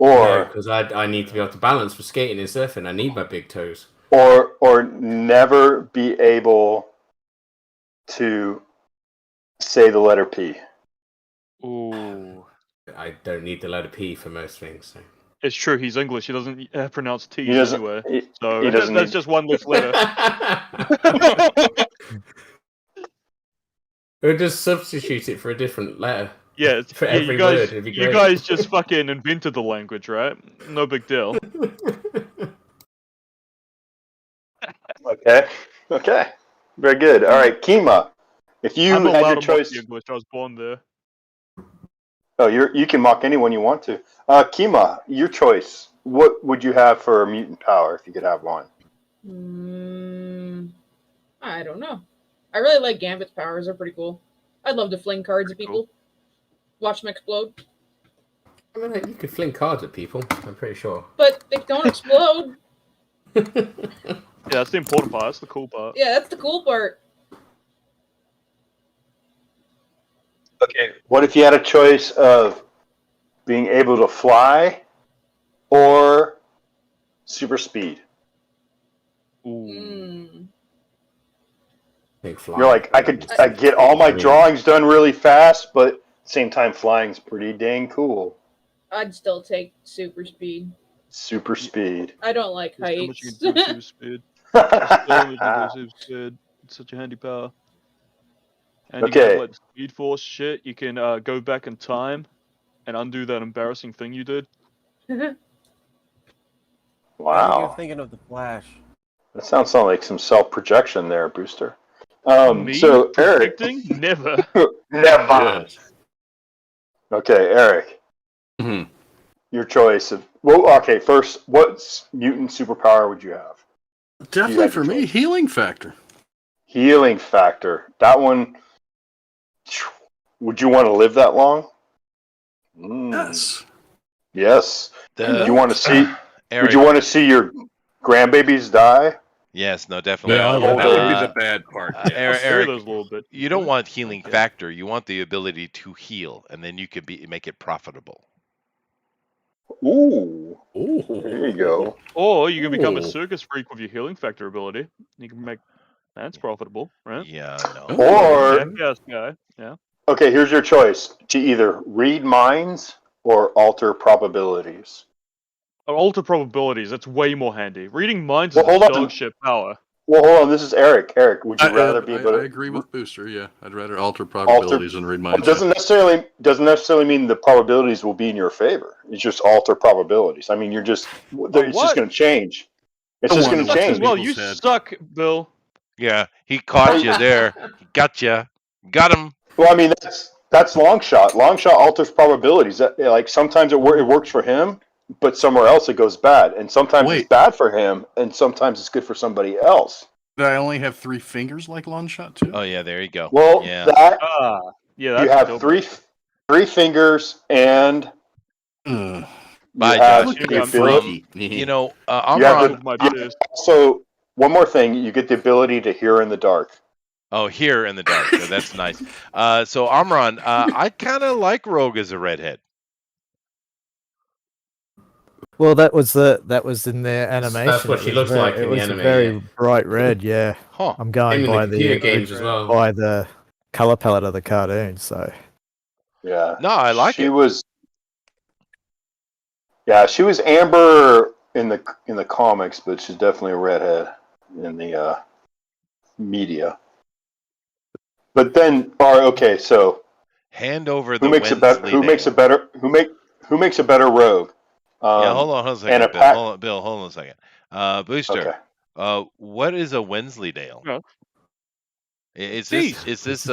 Or because I need to be able to balance for skating and surfing. I need my big toes. Or never be able to say the letter P. Ooh. I don't need the letter P for most things. So. It's true, he's English. He doesn't pronounce T anywhere. So that's just one less letter. Or just substitute it for a different letter. Yeah, for every word. It'd be great. You guys just fucking invented the language, right? No big deal. Okay. Very good. All right, Keema. If you I'm had allowed your to choice, mock the English. I was born there. Oh, you can mock anyone you want to. Keema, your choice. What would you have for a mutant power if you could have one? I don't know. I really like Gambit's powers. They're pretty cool. I'd love to fling cards at people. Watch them explode. I mean, you could fling cards at people, I'm pretty sure. But they don't explode. Yeah, that's the important part. That's the cool part. Yeah, that's the cool part. Okay. What if you had a choice of being able to fly or super speed? Ooh. You're like, I get all my drawings done really fast, but at the same time, flying's pretty dang cool. I'd still take super speed. Super speed. I don't like heights. Super speed. It's such a handy power. And you got like Speed Force shit. You can go back in time and undo that embarrassing thing you did. Wow. You're thinking of the Flash. That sounds like some self-projection there, Booster. Me so Eric, never. Never. Okay, Eric. Mm-hmm. Your choice of okay. First, what mutant superpower would you have? Definitely for me, healing factor. Healing factor. That one. Would you want to live that long? Yes. Yes. Would you want to see? Would you want to see your grandbabies die? Yes, no, definitely. Yeah, that would be the bad part. Eric, a little bit. You don't want healing factor. You want the ability to heal, and then you can make it profitable. Ooh. There you go. Or you can become a circus freak with your healing factor ability. You can make that's profitable, right? Yeah, no. Or yes, guy. Yeah. Okay, here's your choice: to either read minds or alter probabilities. Alter probabilities. That's way more handy. Reading minds is a dog shit power. Well, hold on. This is Eric. Eric, would you rather be able to? I agree with Booster. Yeah, I'd rather alter probabilities and read minds. Well, doesn't necessarily mean the probabilities will be in your favor. It's just alter probabilities. I mean, it's just going to change. It's just going to change. Well, you suck, Bill. Yeah, he caught you there. He got you. Got him. Well, I mean, that's long shot. Long shot alters probabilities. Like sometimes it works for him, but somewhere else it goes bad, and sometimes it's bad for him, and sometimes it's good for somebody else. Did I only have 3 fingers like long shot too? Oh yeah, there you go. Well, yeah. You have three fingers and. Freaky. You know, so one more thing, you get the ability to hear in the dark. Oh, hear in the dark. So that's nice. So Amron, I kind of like Rogue as a redhead. Well, that was in their animation. That's what she looks like in the anime. It was very bright red. Yeah, I'm going by the games as well. By the color palette of the cartoon. So yeah, no, I like it. She was amber in the comics, but she's definitely a redhead in the media. But then, so hand over the who makes a better Rogue? Hold on a second, Bill. Hold on a second. Booster. Okay. What is a Wensleydale? No. Is this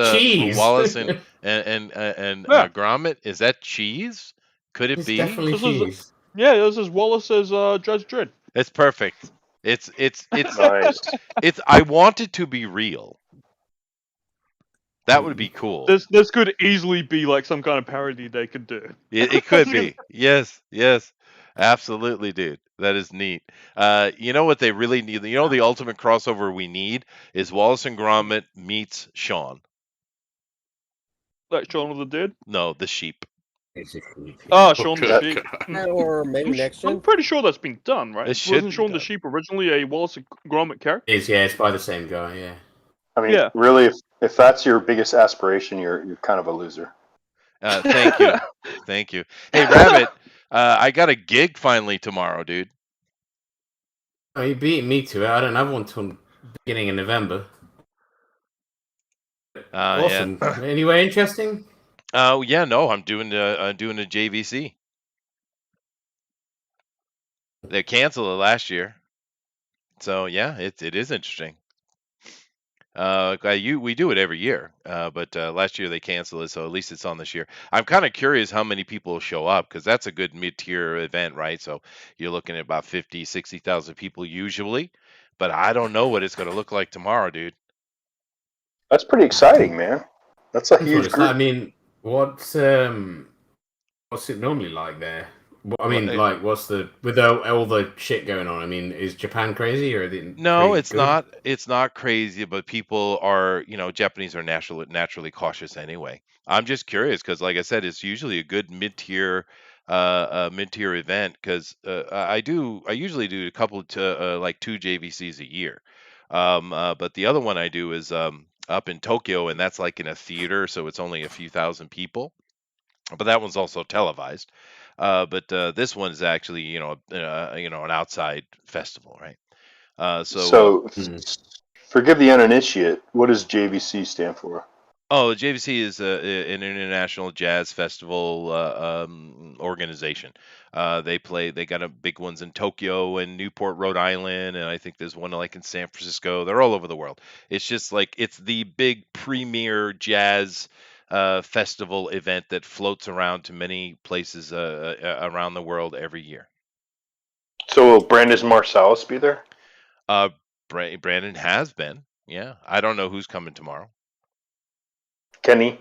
Wallace and Gromit? Is that cheese? Could it be? Definitely cheese. This is Wallace as Judge Dredd. It's perfect. It's nice. I want it to be real. That would be cool. This could easily be like some kind of parody they could do. It could be. Yes. Absolutely, dude. That is neat. You know what they really need? You know the ultimate crossover we need is Wallace and Gromit meets Shaun. Like Shaun of the Dead? No, the sheep. Oh, Shaun the Sheep. Or maybe next gen. I'm pretty sure that's been done, right? Wasn't Shaun the Sheep originally a Wallace and Gromit character? It's by the same guy, yeah. I mean, really, if that's your biggest aspiration, you're kind of a loser. Thank you. Thank you. Hey, Rabbit, I got a gig finally tomorrow, dude. Oh, you beat me to it. I don't have one till beginning of November. Awesome. Yeah. Anywhere interesting? I'm doing a JVC. They canceled it last year, so yeah, it is interesting. We do it every year, but last year they canceled it, so at least it's on this year. I'm kind of curious how many people will show up because that's a good mid-tier event, right? So you're looking at about 50, 60,000 people usually, but I don't know what it's going to look like tomorrow, dude. That's pretty exciting, man. That's a huge group. I mean, what's it normally like there? I mean, what's with all the shit going on? I mean, is Japan crazy or? No, it's not. It's not crazy, but people are, Japanese are naturally cautious anyway. I'm just curious because, like I said, it's usually a good mid-tier event because I usually do a couple to like 2 JVCs a year, but the other one I do is up in Tokyo, and that's like in a theater, so it's only a few thousand people, but that one's also televised. But this one's actually, an outside festival, right? Forgive the uninitiate. What does JVC stand for? Oh, JVC is an international jazz festival organization. They got a big ones in Tokyo and Newport, Rhode Island, and I think there's one like in San Francisco. They're all over the world. It's just like it's the big premier jazz festival event that floats around to many places around the world every year. So will Brandon Marsalis be there? Brandon has been. Yeah, I don't know who's coming tomorrow. Kenny.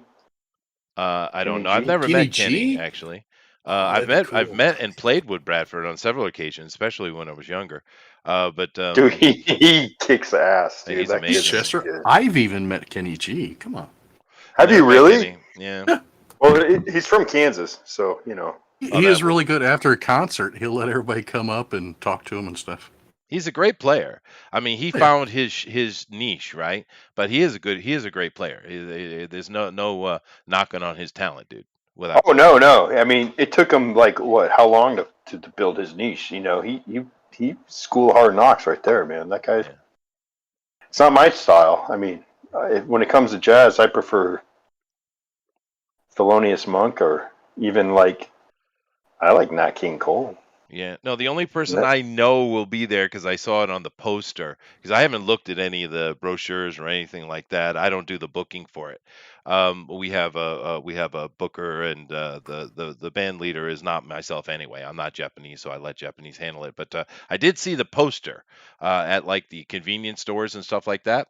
I don't know. I've never met Kenny actually. I've met and played with Bradford on several occasions, especially when I was younger. But dude, he kicks ass. Dude. He's amazing. Chester. I've even met Kenny G. Come on. Have you really? Yeah. Well, he's from Kansas, so He is really good. After a concert, he'll let everybody come up and talk to him and stuff. He's a great player. I mean, he found his niche, right? But he is a great player. There's no knocking on his talent, dude. No. I mean, it took him how long to build his niche? He school hard knocks right there, man. That guy. Yeah. It's not my style. I mean, when it comes to jazz, I prefer Thelonious Monk or even I like Nat King Cole. Yeah, no, the only person I know will be there because I saw it on the poster. Because I haven't looked at any of the brochures or anything like that. I don't do the booking for it. We have a booker, and the band leader is not myself anyway. I'm not Japanese, so I let Japanese handle it. But I did see the poster at like the convenience stores and stuff like that.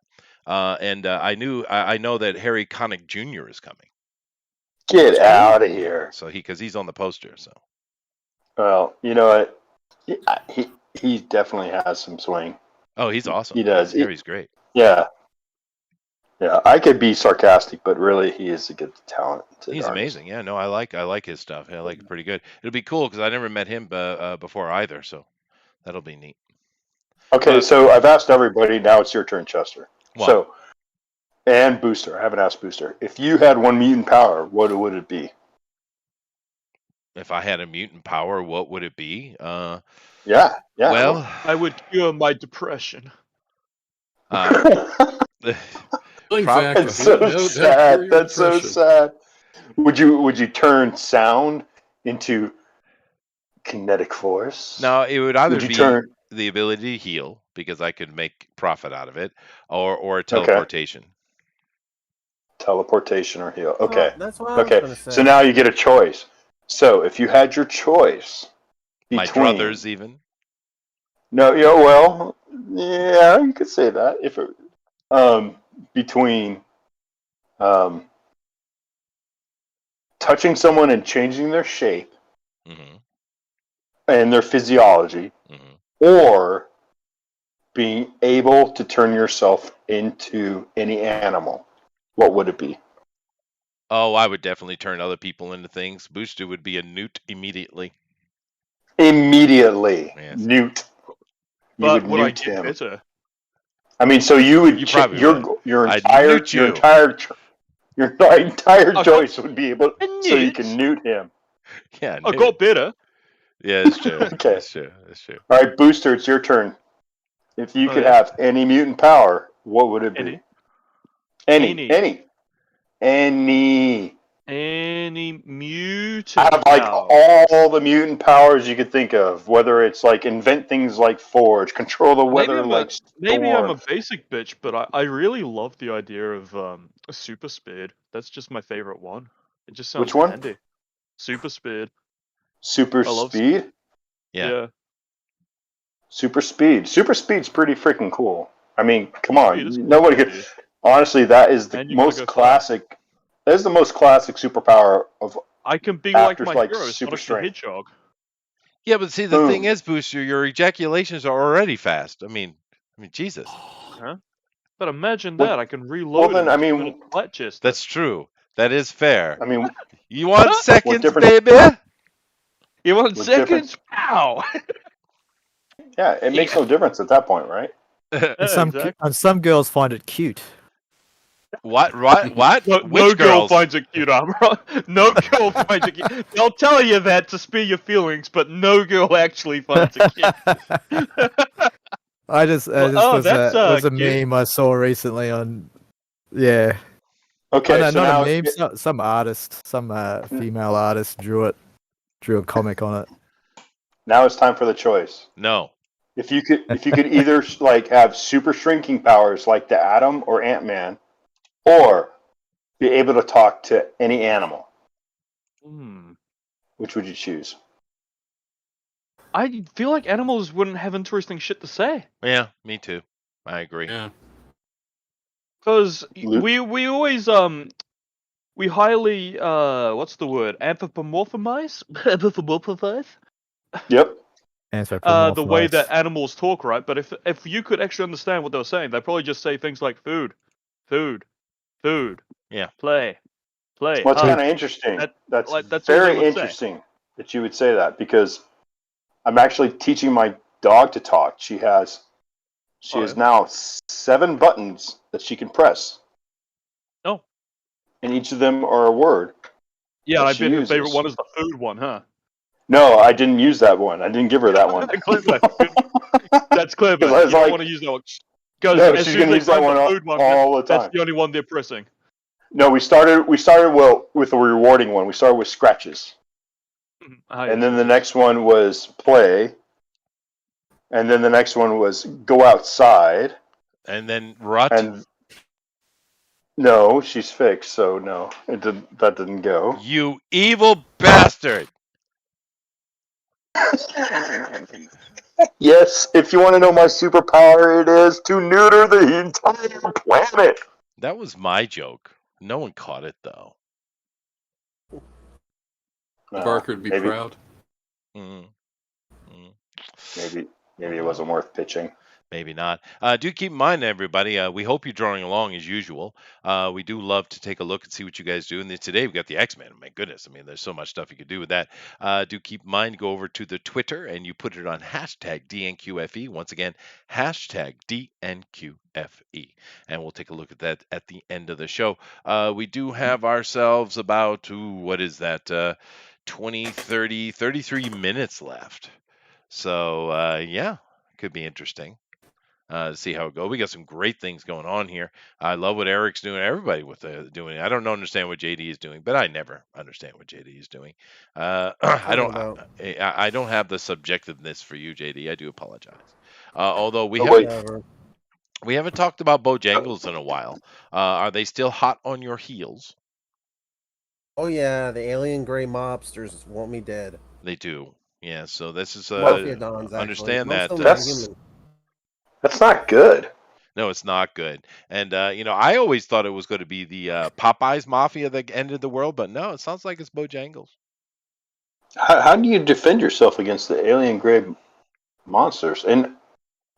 And I know that Harry Connick Jr. is coming. Get out of here! So because he's on the poster, so. Well, you know what? He definitely has some swing. Oh, he's awesome. He does. He's great. Yeah. Yeah, I could be sarcastic, but really, he is a good talent. He's amazing. Yeah, no, I like his stuff. I like it pretty good. It'll be cool because I never met him before either, so that'll be neat. Okay, so I've asked everybody. Now it's your turn, Chester. Wow. So, and Booster. I haven't asked Booster. If you had one mutant power, what would it be? If I had a mutant power, what would it be? Yeah. Well, I would cure my depression. That's so sad. That's so sad. Would you turn sound into kinetic force? No, it would either be the ability to heal because I could make profit out of it, or teleportation. Okay. Teleportation or heal. Okay. That's what I was gonna say. So now you get a choice. So if you had your choice between my brothers, even. No, well, yeah, you could say that if it between touching someone and changing their shape and their physiology, or being able to turn yourself into any animal, what would it be? Oh, I would definitely turn other people into things. Booster would be a newt immediately. Immediately, yes. Newt. You but would would newt I get him. better? I mean, so you would your entire choice would be able so you can newt him. Yeah, I got better. Yeah, it's true. Okay, it's true. All right, Booster, it's your turn. If you could have any mutant power, what would it be? Any mutant out of like all the mutant powers you could think of, whether it's like invent things like Forge, control the weather like Storm. Maybe I'm a basic bitch, but I really love the idea of super speed. That's just my favorite one. It just sounds handy. Super speed. Super speed? Yeah. Super speed. Super speed's pretty freaking cool. I mean, come on. Nobody could. Honestly, that is the most classic. That is the most classic superpower of. I can be like my hero, super Sonic the Hedgehog. Yeah, but see, the thing is, Booster, your ejaculations are already fast. I mean, Jesus. Huh? But imagine that I can reload. Well, then, I mean, that's true. That is fair. I mean, you want seconds, baby? You want seconds? Ow! Yeah, it makes no difference at that point, right? And some girls find it cute. What? No girl finds it cute, Amra. No girl finds it cute. They'll tell you that to spare your feelings, but no girl actually finds it cute. There's a meme I saw recently on. Yeah. Okay, no, so not a meme. Some artist, some female artist drew a comic on it. Now it's time for the choice. No. If you could either like have super shrinking powers like the Atom or Ant-Man, or be able to talk to any animal, which would you choose? I feel like animals wouldn't have interesting shit to say. Yeah, me too. I agree. Yeah. Because we always we highly what's the word? Anthropomorphize? Anthropomorphize? Yep. The way that animals talk, right? But if you could actually understand what they were saying, they'd probably just say things like food. Yeah. Play. Well, it's kind of interesting. That's very interesting that you would say that, because I'm actually teaching my dog to talk. She has now 7 buttons that she can press. Oh. And each of them are a word. Yeah, I bet her favorite one is the food one, huh? No, I didn't use that one. I didn't give her that one. That's clever. You don't want to use that one. No, she's going to use that one all the time. That's the only one they're pressing. No, we started with a rewarding one. We started with scratches. And then the next one was play. And then the next one was go outside. And then rut. And no, she's fixed, so no, that didn't go. You evil bastard! Yes, if you want to know my superpower, it is to neuter the entire planet. That was my joke. No one caught it though. Barker would be proud. Maybe it wasn't worth pitching. Maybe not. Do keep in mind, everybody, we hope you're drawing along as usual. We do love to take a look and see what you guys do. And today we've got the X-Men. My goodness, I mean, there's so much stuff you could do with that. Do keep in mind, go over to the Twitter and you put it on hashtag DNQFE. Once again, hashtag DNQFE. And we'll take a look at that at the end of the show. We do have ourselves about, what is that, 20, 30, 33 minutes left. So, yeah, could be interesting. See how it goes. We got some great things going on here. I love what Eric's doing. Everybody doing. I don't understand what JD is doing, but I never understand what JD is doing. I don't have the subjectiveness for you, JD. I do apologize. Although we haven't talked about Bojangles in a while. Are they still hot on your heels? Oh yeah, the alien gray mobsters want me dead. They do. Yeah. So this is understand that. That's not good. No, it's not good. And, I always thought it was going to be the Popeyes Mafia that ended the world, but no, it sounds like it's Bojangles. How do you defend yourself against the alien gray monsters? And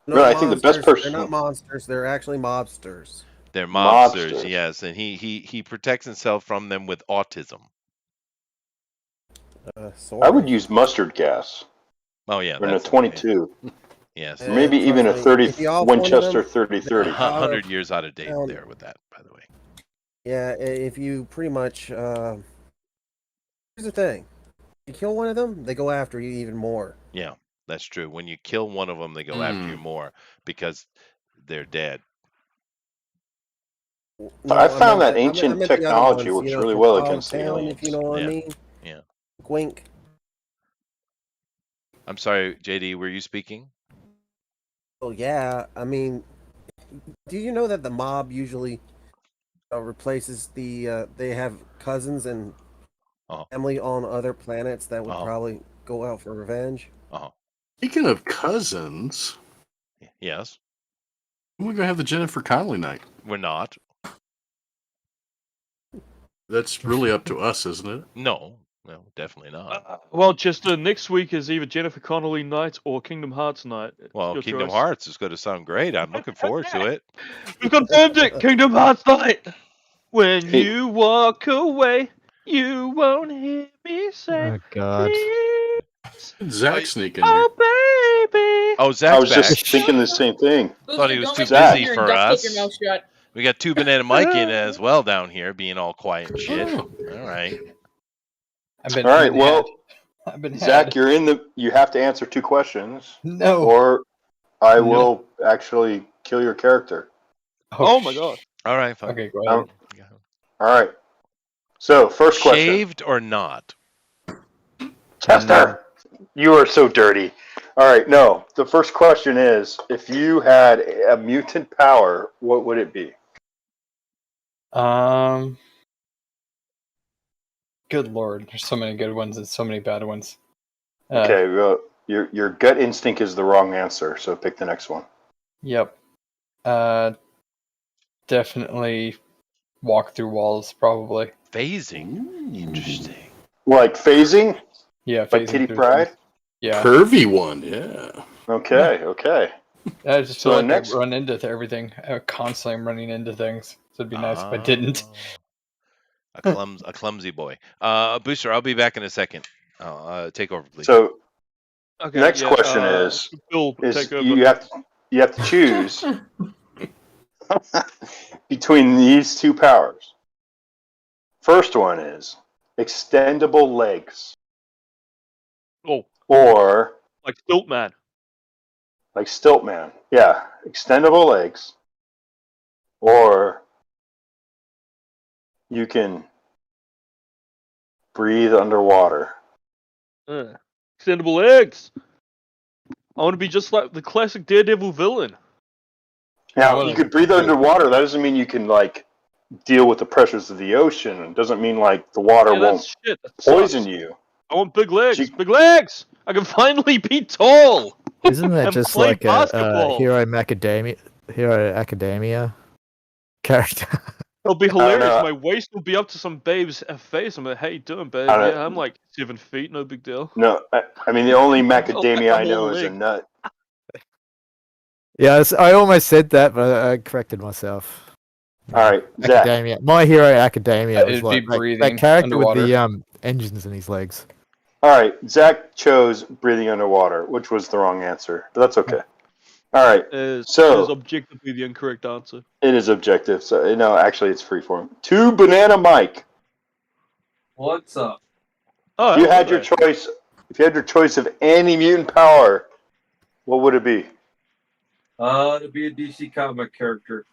really, I think the best person... They're not monsters. They're actually mobsters. They're mobsters, yes. And he protects himself from them with autism. I would use mustard gas. Oh, yeah. Or in a 22. Yes. Maybe even a 30 Winchester 30-30. 100 years out of date there with that, by the way. Yeah, if you pretty much... here's the thing. You kill one of them, they go after you even more. Yeah, that's true. When you kill one of them, they go after you more because they're dead. No, I found that ancient technology works really well against the aliens. If you know what I mean. Yeah. Wink. I'm sorry, JD, were you speaking? Oh, yeah. I mean, do you know that the mob usually replaces they have cousins and family on other planets that would probably go out for revenge? Speaking of cousins. Yes. We're going to have the Jennifer Connelly night. We're not. That's really up to us, isn't it? No, definitely not. Well, Chester, next week is either Jennifer Connelly night or Kingdom Hearts night. Well, Kingdom Hearts is going to sound great. I'm looking forward to it. We've confirmed it! Kingdom Hearts night! When you walk away, you won't hear me say, oh, God. Zach sneaking oh, baby! Oh, Zach's I was back. just thinking the same thing. Thought he was too busy for us. We got 2 Banana Mike in as well down here, being all quiet and shit. All right. Zach, you have to answer 2 questions. No. Or I will actually kill your character. Oh my god. All right, fine. Okay, go ahead. All right. So, first question. Shaved or not? Chester, you are so dirty. All right, no. The first question is, if you had a mutant power, what would it be? Good lord, there's so many good ones and so many bad ones. Okay, well, your gut instinct is the wrong answer, so pick the next one. Yep. Definitely walk through walls, probably. Phasing? Interesting. Like phasing? Yeah, like Kitty Pryde? Yeah. Curvy one, yeah. Okay. I just feel like I run into everything. Constantly I'm running into things. So it'd be nice if I didn't. A clumsy boy. Booster, I'll be back in a second. Take over, please. So, next question is you have to choose between these 2 powers. First one is extendable legs. Oh. Or like Stiltman. Like Stiltman. Yeah, extendable legs. Or you can breathe underwater. Extendable legs. I want to be just like the classic Daredevil villain. Now, you could breathe underwater. That doesn't mean you can, like, deal with the pressures of the ocean. It doesn't mean, like, the water won't poison you. I want big legs. Big legs! I can finally be tall! Isn't that just like basketball. a Hero Academia character? It'll be hilarious. My waist will be up to some babe's face. I'm like, "Hey, you doing, babe?" Yeah, I'm like 7 feet, no big deal. No, I mean, the only macadamia I know is a nut. Yeah, I almost said that, but I corrected myself. All right, Academia. My Hero Academia was It'd like that character with the engines in his legs. All right, Zach chose breathing underwater, which was the wrong answer, but that's okay. All right, so it is objectively the incorrect answer. It is objective, so no, actually, it's freeform. 2 Banana Mike. What's up? Oh, if you had your choice, of any mutant power, what would it be? To be a DC comic character.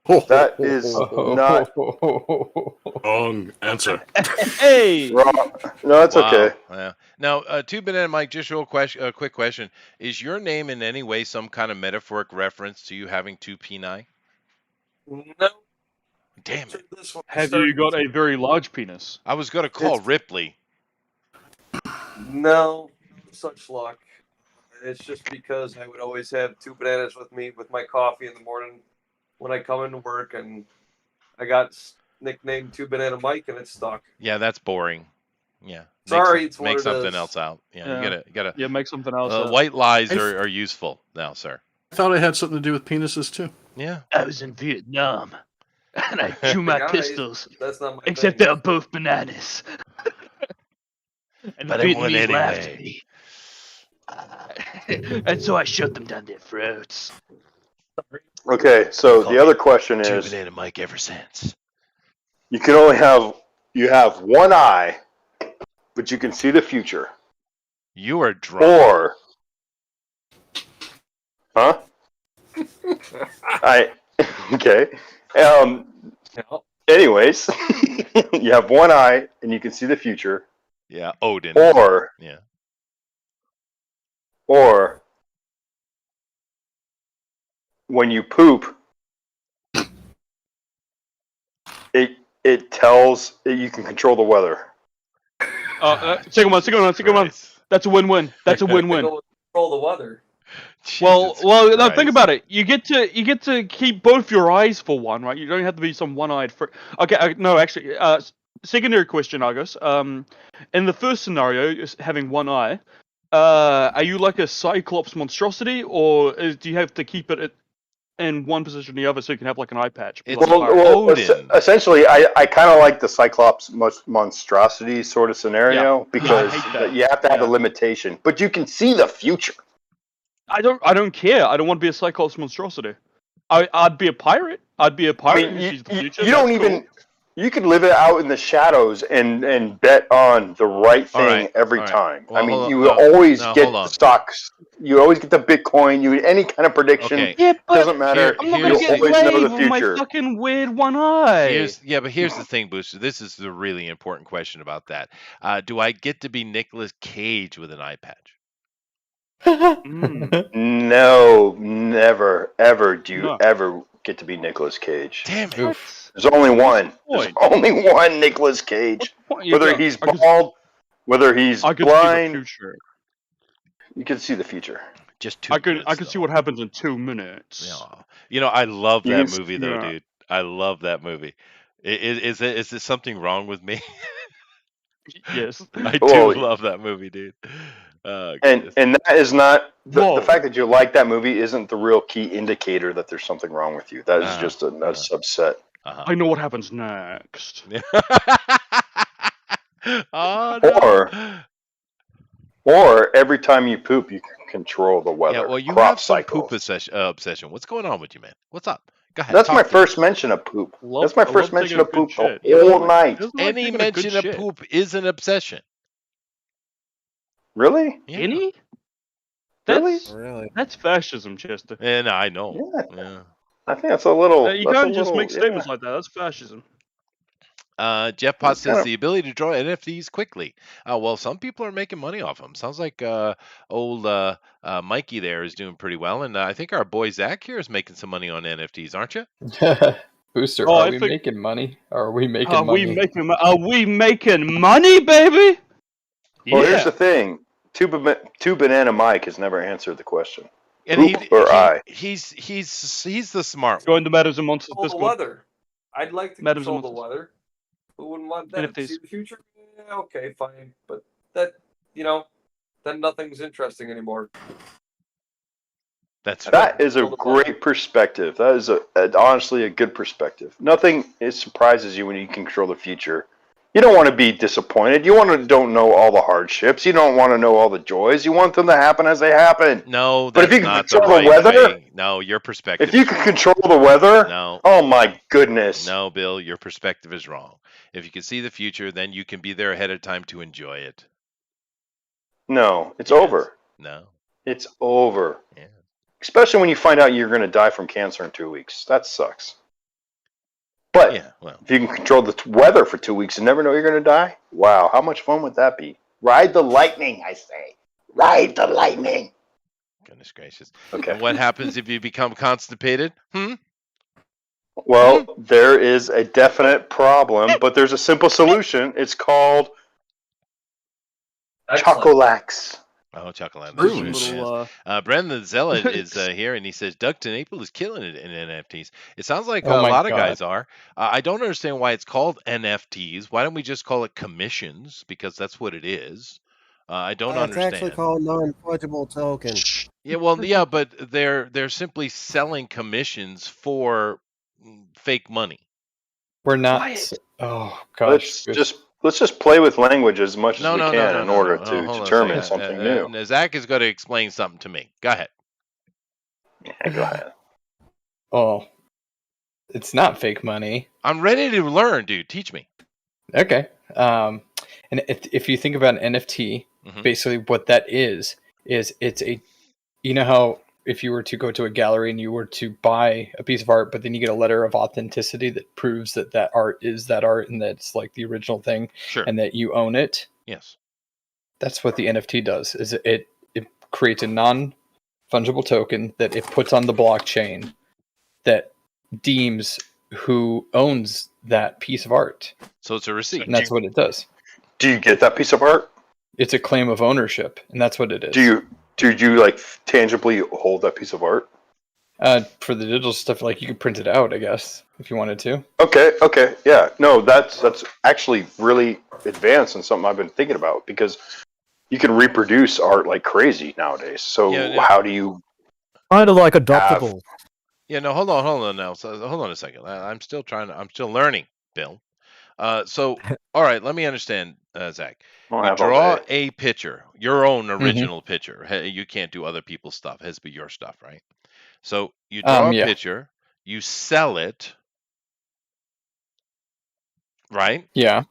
That is not wrong answer. Hey, wrong. No, it's okay. Yeah. Now, 2 Banana Mike, just real quick question: is your name in any way some kind of metaphoric reference to you having 2 peni? No. Damn it! Have you got a very large penis? I was going to call Ripley. No, such luck. It's just because I would always have 2 bananas with me with my coffee in the morning when I come into work, and I got nicknamed 2 Banana Mike, and it's stuck. Yeah, that's boring. Yeah. Sorry, make something else out. Yeah, you gotta. Yeah, make something else out. White lies are useful now, sir. I thought it had something to do with penises too. Yeah. I was in Vietnam, and I drew my pistols. That's not my except thing. they were both bananas. And But the I won Vietnamese laughed anyway. at me. And so I shoved them down their throats. Okay, so the other question 2 is, Banana Mike ever since. you can only have one eye, but you can see the future. You are drunk. Or, okay. Anyways, you have one eye and you can see the future. Yeah, Odin. Or, yeah. Or, when you poop, it tells you can control the weather. Second one. That's a win-win. That's a win-win. Control the weather. Well, now think about it. You get to keep both your eyes for one, right? You don't have to be some one-eyed. Okay, no, actually, secondary question, Argos. In the first scenario, having one eye, are you like a Cyclops monstrosity, or do you have to keep it in one position or the other so you can have like an eye patch? Essentially, I kind of like the Cyclops monstrosity sort of scenario because you have to have a limitation, but you can see the future. I don't care. I don't want to be a Cyclops monstrosity. I'd be a pirate. I'd be a pirate who sees the future. You don't even. You could live it out in the shadows and bet on the right thing every time. Well, I mean, you always get the stocks. You always get the Bitcoin. Any kind of prediction. Okay. Yeah, but doesn't matter. I'm not You gonna get always know the laid with my future. fucking weird one eye. But here's the thing, Booster. This is the really important question about that. Do I get to be Nicolas Cage with an eye patch? No, never, ever do you ever get to be Nicolas Cage. Damn it. There's only one. There's only one Nicolas Cage. Whether he's bald, whether he's blind, you can see the future. Just 2 I can see what happens in 2 minutes. Yeah. You know, I love that movie though, dude. I love that movie. Is there something wrong with me? Yes. I do love that movie, dude. And that is not the fact that you like that movie isn't the real key indicator that there's something wrong with you. That is just a subset. I know what happens next. Oh, no. Or every time you poop, you can control the weather. Yeah, well, you crop have some cycles. poop obsession. What's going on with you, man? What's up? Go ahead. That's my first mention of poop. That's my first mention of poop all night. Any mention of poop is an obsession. Really? Yeah. Any? Really? That's fascism, Chester. And I know. Yeah. I think that's a little. You can't just make statements like that. That's fascism. Jeff Potts says the ability to draw NFTs quickly. Well, some people are making money off them. Sounds like old Mikey there is doing pretty well, and I think our boy Zach here is making some money on NFTs, aren't you? Booster, are we making money? Are we making money? Are we making money, baby? Well, here's the thing: Two Banana Mike has never answered the question. And he's the smart one. Going to Madams and Monsters. The weather. I'd like to control the weather. Who wouldn't want that? See the future? Yeah, okay, fine. But that, then nothing's interesting anymore. That is a great perspective. That is honestly a good perspective. Nothing surprises you when you can control the future. You don't want to be disappointed. You don't know all the hardships. You don't want to know all the joys. You want them to happen as they happen. No, but if you can control the weather, no, your perspective. If you can control the weather, no. Oh my goodness. No, Bill, your perspective is wrong. If you can see the future, then you can be there ahead of time to enjoy it. No, it's over. No, it's over. Yeah. Especially when you find out you're going to die from cancer in 2 weeks. That sucks. But if you can control the weather for 2 weeks and never know you're going to die, wow, how much fun would that be? Ride the lightning, I say. Ride the lightning. Goodness gracious. Okay. And what happens if you become constipated? Well, there is a definite problem, but there's a simple solution. It's called Chocolax. Oh, Chocolax. Brendan Zella is here, and he says Duckton April is killing it in NFTs. It sounds like a lot of guys are. I don't understand why it's called NFTs. Why don't we just call it commissions? Because that's what it is. I don't understand. It's actually called non-fungible token. Yeah, well, yeah, but they're simply selling commissions for fake money. We're not. Oh gosh. Let's just play with language as much as we can in order to determine something new. Zach is going to explain something to me. Go ahead. Yeah, go ahead. Oh, it's not fake money. I'm ready to learn, dude. Teach me. Okay. And if you think about an NFT, basically what that is it's a, how if you were to go to a gallery and you were to buy a piece of art, but then you get a letter of authenticity that proves that art is that art and that's like the original thing, and that you own it. Yes. That's what the NFT does. Is it creates a non-fungible token that it puts on the blockchain that deems who owns that piece of art. So it's a receipt. And that's what it does. Do you get that piece of art? It's a claim of ownership, and that's what it is. Do you like tangibly hold that piece of art? For the digital stuff, like you could print it out, I guess, if you wanted to. Okay, yeah. No, that's actually really advanced and something I've been thinking about, because you can reproduce art like crazy nowadays. So how do you kind of like adoptable? Yeah, no, hold on now. So, hold on a second. I'm still learning, Bill. So, all right, let me understand, Zach. You draw a picture, your own original picture. You can't do other people's stuff. It has to be your stuff, right? So you draw a picture, you sell it, right? Yeah.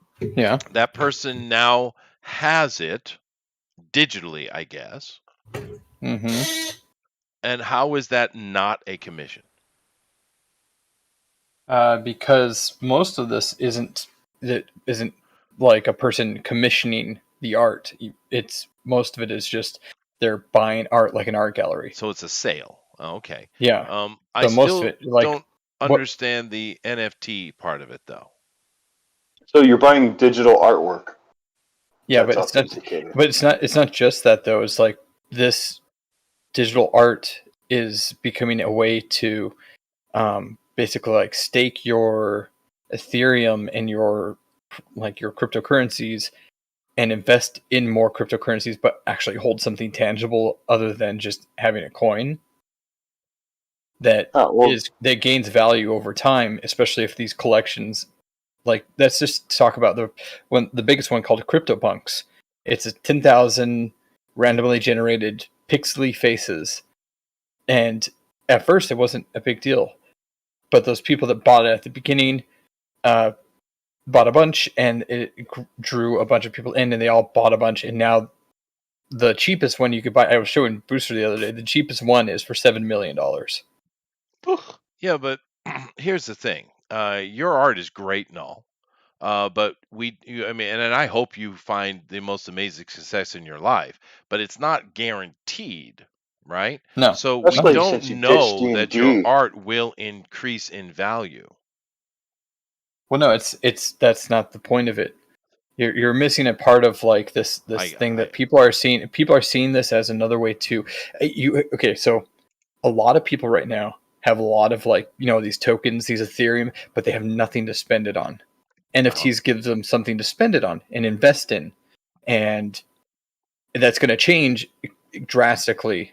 That person now has it digitally, I guess. Mm-hmm. And how is that not a commission? Because most of this isn't like a person commissioning the art. It's most of it is just they're buying art like an art gallery. So it's a sale. Oh, okay. Yeah. I still don't understand the NFT part of it, though. So you're buying digital artwork. Yeah, but it's not just that though. It's like this digital art is becoming a way to basically like stake your Ethereum and your cryptocurrencies and invest in more cryptocurrencies, but actually hold something tangible other than just having a coin that that gains value over time, especially if these collections, like, let's just talk about the biggest one called CryptoPunks. It's a 10,000 randomly generated pixely faces, and at first it wasn't a big deal, but those people that bought it at the beginning bought a bunch, and it drew a bunch of people in, and they all bought a bunch, and now the cheapest one you could buy, I was showing Booster the other day, the cheapest one is for $7 million. Yeah, but here's the thing. Your art is great and all, But and I hope you find the most amazing success in your life, but it's not guaranteed, right? No. So we Especially don't since you ditched know that your D&D. art will increase in value. Well, no, it's that's not the point of it. You're missing a part of like this thing that people are seeing. People are seeing this as another way to okay. So a lot of people right now have a lot of like these tokens, these Ethereum, but they have nothing to spend it on. NFTs gives them something to spend it on and invest in, and that's going to change drastically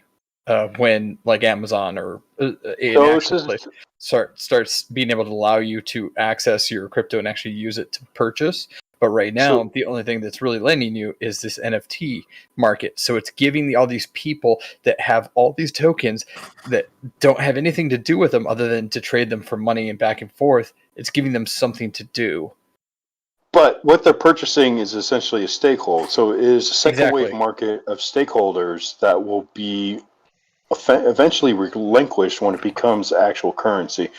when like Amazon or an actual place starts being able to allow you to access your crypto and actually use it to purchase. But right now, the only thing that's really lending you is this NFT market. So it's giving all these people that have all these tokens that don't have anything to do with them other than to trade them for money and back and forth. It's giving them something to do. But what they're purchasing is essentially a stakeholder. So it is a second wave market of stakeholders that will be eventually relinquished when it becomes actual currency.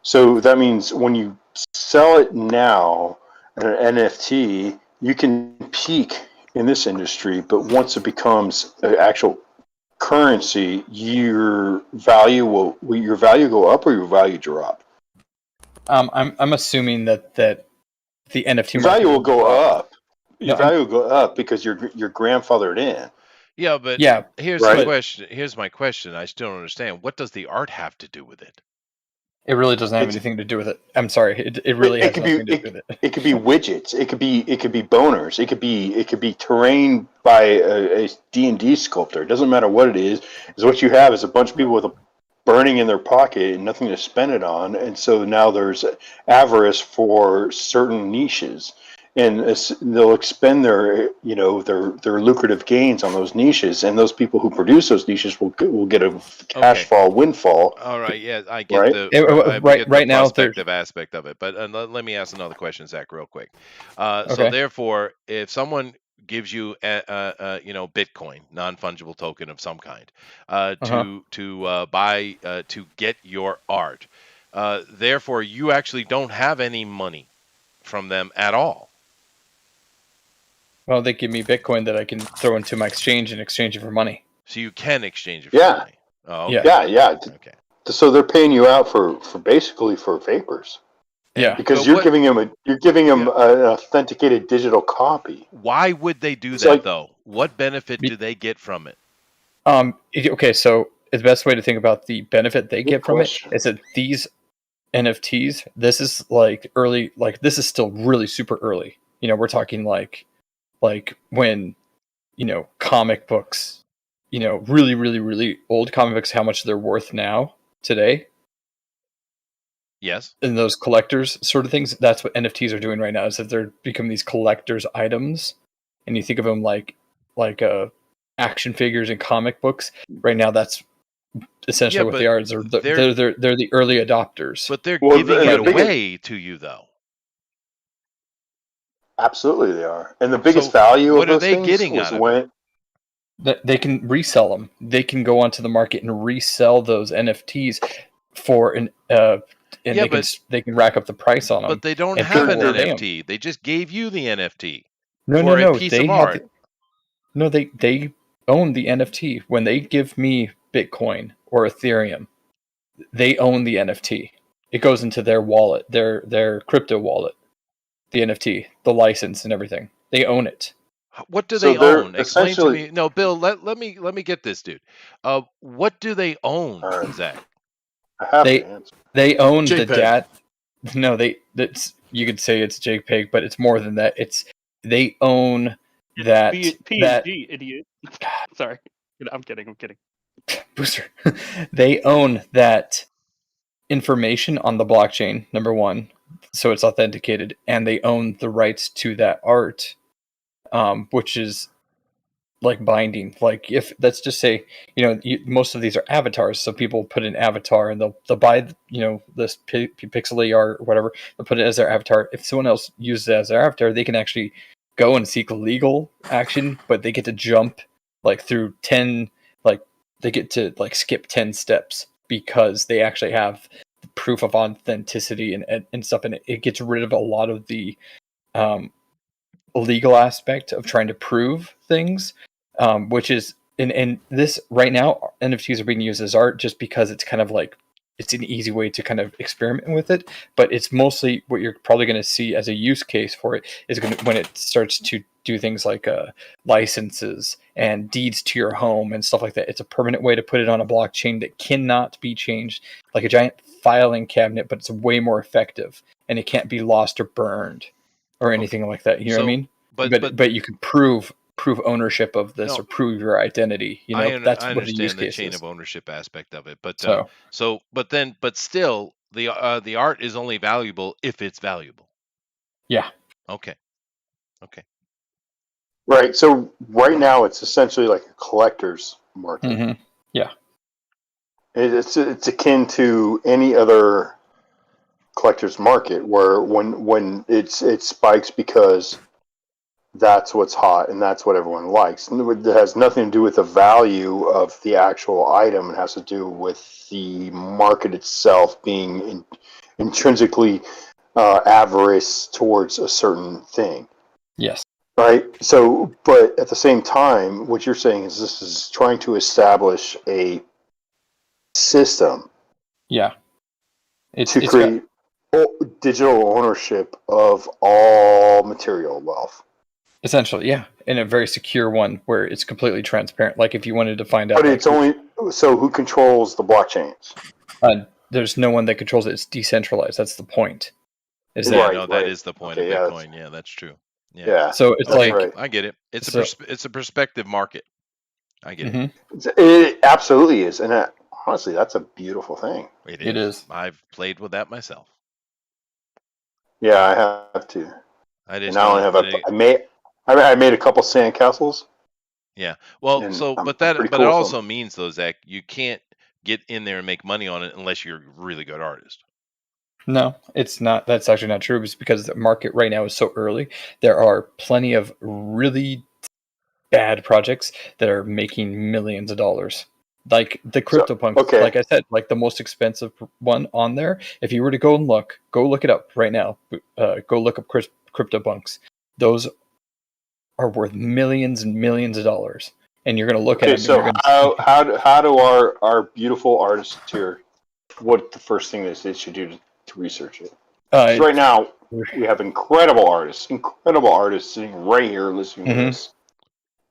So that means when you sell it now, an NFT, you can peak in this industry, but once it becomes an actual currency, your value go up or your value drop. I'm assuming that the NFT value will go up. Your value will go up because you're grandfathered in. Yeah, but here's right? the question. Here's my question. I still don't understand. What does the art have to do with it? It really doesn't have anything to do with it. I'm sorry. It really has nothing to do with it. It could be widgets. It could be boners. It could be terrain by a D&D sculptor. It doesn't matter what it is. Is what you have is a bunch of people with a burning in their pocket and nothing to spend it on, and so now there's avarice for certain niches, and they'll expend their lucrative gains on those niches, and those people who produce those niches will get a cash fall windfall. All right, yeah, I get the prospective aspect of it, but let me ask another question, Zach, real quick. So therefore, if someone gives you a Bitcoin, non-fungible token of some kind, to buy to get your art, therefore you actually don't have any money from them at all. Well, they give me Bitcoin that I can throw into my exchange and exchange it for money. So you can exchange it for money. Oh, okay. Yeah. Okay. So they're paying you out for basically for vapors. Yeah. Because you're giving them an authenticated digital copy. Why would they do that though? What benefit do they get from it? Okay, so the best way to think about the benefit they get from it is that these NFTs, this is like early, like this is still really super early. We're talking like when, comic books, really, really, really old comic books, how much they're worth now today. Yes. And those collectors sort of things, that's what NFTs are doing right now, is that they're becoming these collectors items. And you think of them like action figures and comic books. Right now, that's essentially what they are. They're the early adopters. But they're giving it away to you, though. Absolutely, they are. And the biggest value of those things is when they can resell them. They can go onto the market and resell those NFTs for an they can rack up the price on them. But they don't have an NFT. They just gave you the NFT. No. A piece of art. They own the NFT. When they give me Bitcoin or Ethereum, they own the NFT. It goes into their wallet, their crypto wallet. The NFT, the license, and everything. They own it. What do they own? Explain to me. No, Bill. Let me get this, dude. What do they own, Zach? They own the data. No, that's you could say it's JPEG, but it's more than that. They own that PNG, idiot. Sorry, I'm kidding. Booster. They own that information on the blockchain. Number one. So it's authenticated, and they own the rights to that art, which is like binding. Like if let's just say, most of these are avatars, so people put an avatar and they'll buy, this pixely art or whatever. They'll put it as their avatar. If someone else uses it as their avatar, they can actually go and seek legal action, but they get to jump like through 10, like they get to like skip 10 steps because they actually have proof of authenticity and stuff, and it gets rid of a lot of the legal aspect of trying to prove things, which is and this right now NFTs are being used as art just because it's kind of like it's an easy way to kind of experiment with it, but it's mostly what you're probably going to see as a use case for it is going to when it starts to do things like licenses and deeds to your home and stuff like that. It's a permanent way to put it on a blockchain that cannot be changed, like a giant filing cabinet, but it's way more effective and it can't be lost or burned or anything like that. You know what I mean? But you can prove ownership of this or prove your identity. You know, that's I what the use understand the case chain is. of ownership aspect of it, but but still, the art is only valuable if it's valuable. Yeah. Okay. Right. So right now, it's essentially like a collector's market. Mm-hmm. Yeah. It's akin to any other collector's market where when it spikes because that's what's hot and that's what everyone likes. And it has nothing to do with the value of the actual item. It has to do with the market itself being intrinsically avarice towards a certain thing. Yes. Right. So, but at the same time, what you're saying is this is trying to establish a system. Yeah. To create digital ownership of all material wealth. Essentially, yeah, in a very secure one where it's completely transparent. Like if you wanted to find out, but it's only so who controls the blockchains? There's no one that controls it. It's decentralized. That's the point. That is the point of Bitcoin. Yeah, that's true. Yeah. So it's like I get it. It's a perspective market. I get it. It absolutely is, and honestly, that's a beautiful thing. It is. I've played with that myself. Yeah, I have to. I just only have I made a couple sandcastles. Yeah. Well, but it also means though, Zach, you can't get in there and make money on it unless you're a really good artist. No, it's not. That's actually not true. It's because the market right now is so early. There are plenty of really bad projects that are making millions of dollars. Like the CryptoPunks, like I said, like the most expensive one on there. If you were to go look it up right now. Go look up CryptoPunks. Those are worth millions and millions of dollars, and you're going to look at it. So how do our beautiful artists here? What the first thing they should do to research it? Right now, we have incredible artists sitting right here listening to this.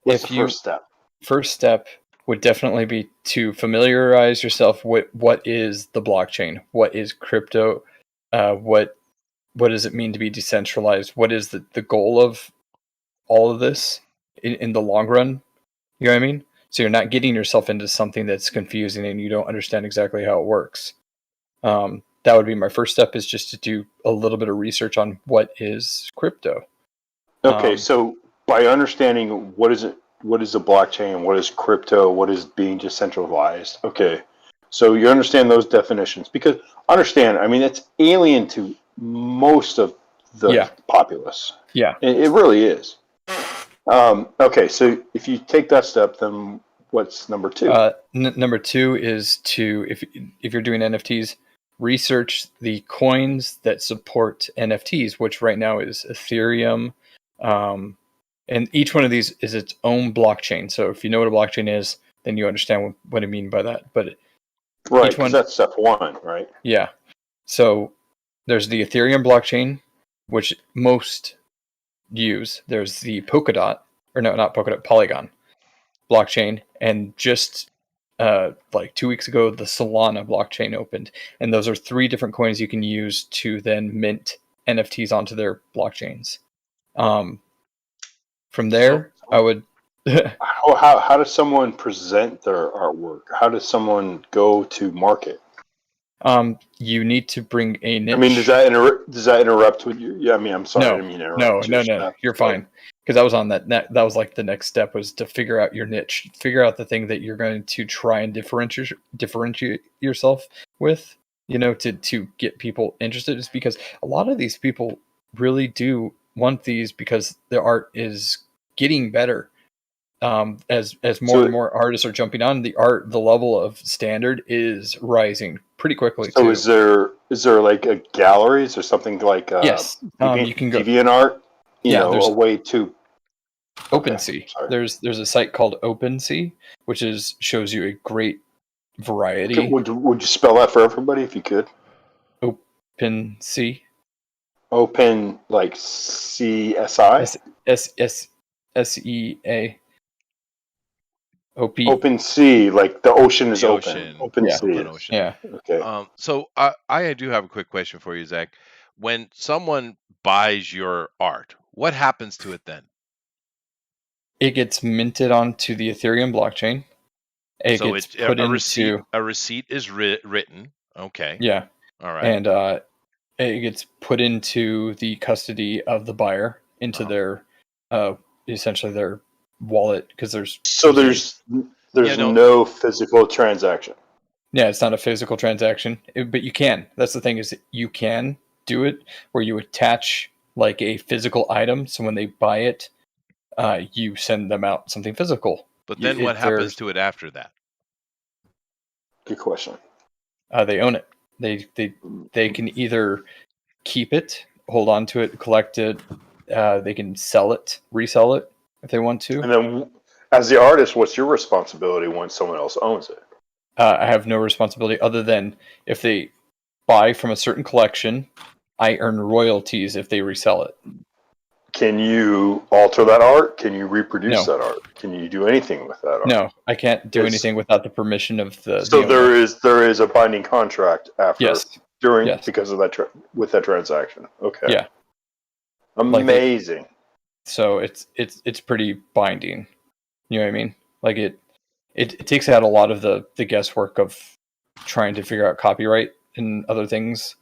What's the first step? First step would definitely be to familiarize yourself with what is the blockchain, what is crypto, what does it mean to be decentralized, what is the goal of all of this in the long run. You know what I mean? So you're not getting yourself into something that's confusing and you don't understand exactly how it works. That would be my first step, is just to do a little bit of research on what is crypto. Okay, so by understanding what is a blockchain, what is crypto, what is being decentralized. Okay, so you understand those definitions, because I mean, it's alien to most of the populace. Yeah, it really is. Okay, so if you take that step, then what's number two? Number two is to, if you're doing NFTs, research the coins that support NFTs, which right now is Ethereum. And each one of these is its own blockchain. So if you know what a blockchain is, then you understand what I mean by that. But right, because that's step one, right? Yeah. So there's the Ethereum blockchain, which most use. There's the Polygon blockchain, and just like 2 weeks ago, the Solana blockchain opened, and those are 3 different coins you can use to then mint NFTs onto their blockchains. From there, I would. How does someone present their artwork? How does someone go to market? You need to bring a niche. I mean, does that interrupt with you? Yeah, I mean, I'm sorry, I didn't mean to interrupt. No, you're fine. Because I was on that. That was like the next step, was to figure out your niche, figure out the thing that you're going to try and differentiate yourself with. You know, to get people interested, is because a lot of these people really do want these, because the art is getting better. As more and more artists are jumping on, the level of standard is rising pretty quickly. So is there like a gallery? Is there something like yes, you can go DeviantArt? a way to OpenSea. Okay, there's a site called OpenSea, which shows you a great variety. Would you spell that for everybody if you could? OpenSea. Open like CSI? SEA. Open sea, like the ocean is open. Open sea. Open ocean. Yeah. Okay. So I do have a quick question for you, Zach. When someone buys your art, what happens to it then? It gets minted onto the Ethereum blockchain. A receipt is written. Okay. Yeah. All right. And it gets put into the custody of the buyer, into their essentially their wallet, because there's no physical transaction. Yeah, it's not a physical transaction, but you can. That's the thing, is you can do it where you attach like a physical item, so when they buy it, you send them out something physical. But then what happens to it after that? Good question. They own it. They can either keep it, hold on to it, collect it. They can sell it, resell it if they want to. And then, as the artist, what's your responsibility when someone else owns it? I have no responsibility other than if they buy from a certain collection, I earn royalties if they resell it. Can you alter that art? Can you reproduce that art? Can you do anything with that art? No, I can't do anything without the permission of the. So there is a binding contract after during because of that with that transaction. Okay. Yeah. Amazing. So it's pretty binding. You know what I mean? Like it takes out a lot of the guesswork of trying to figure out copyright and other things.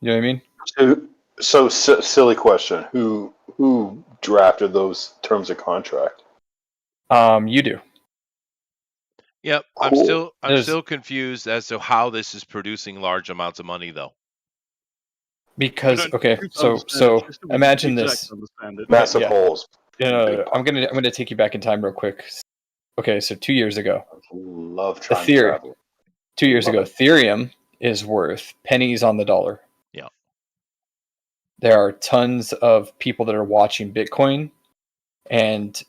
You know what I mean? So silly question. Who drafted those terms of contract? You do. Yep. Cool. I'm still confused as to how this is producing large amounts of money, though. Because so imagine this massive holes. I'm gonna take you back in time real quick. Okay, so 2 years ago, love trying to travel. 2 years ago, Ethereum is worth pennies on the dollar. Yeah. There are tons of people that are watching Bitcoin, and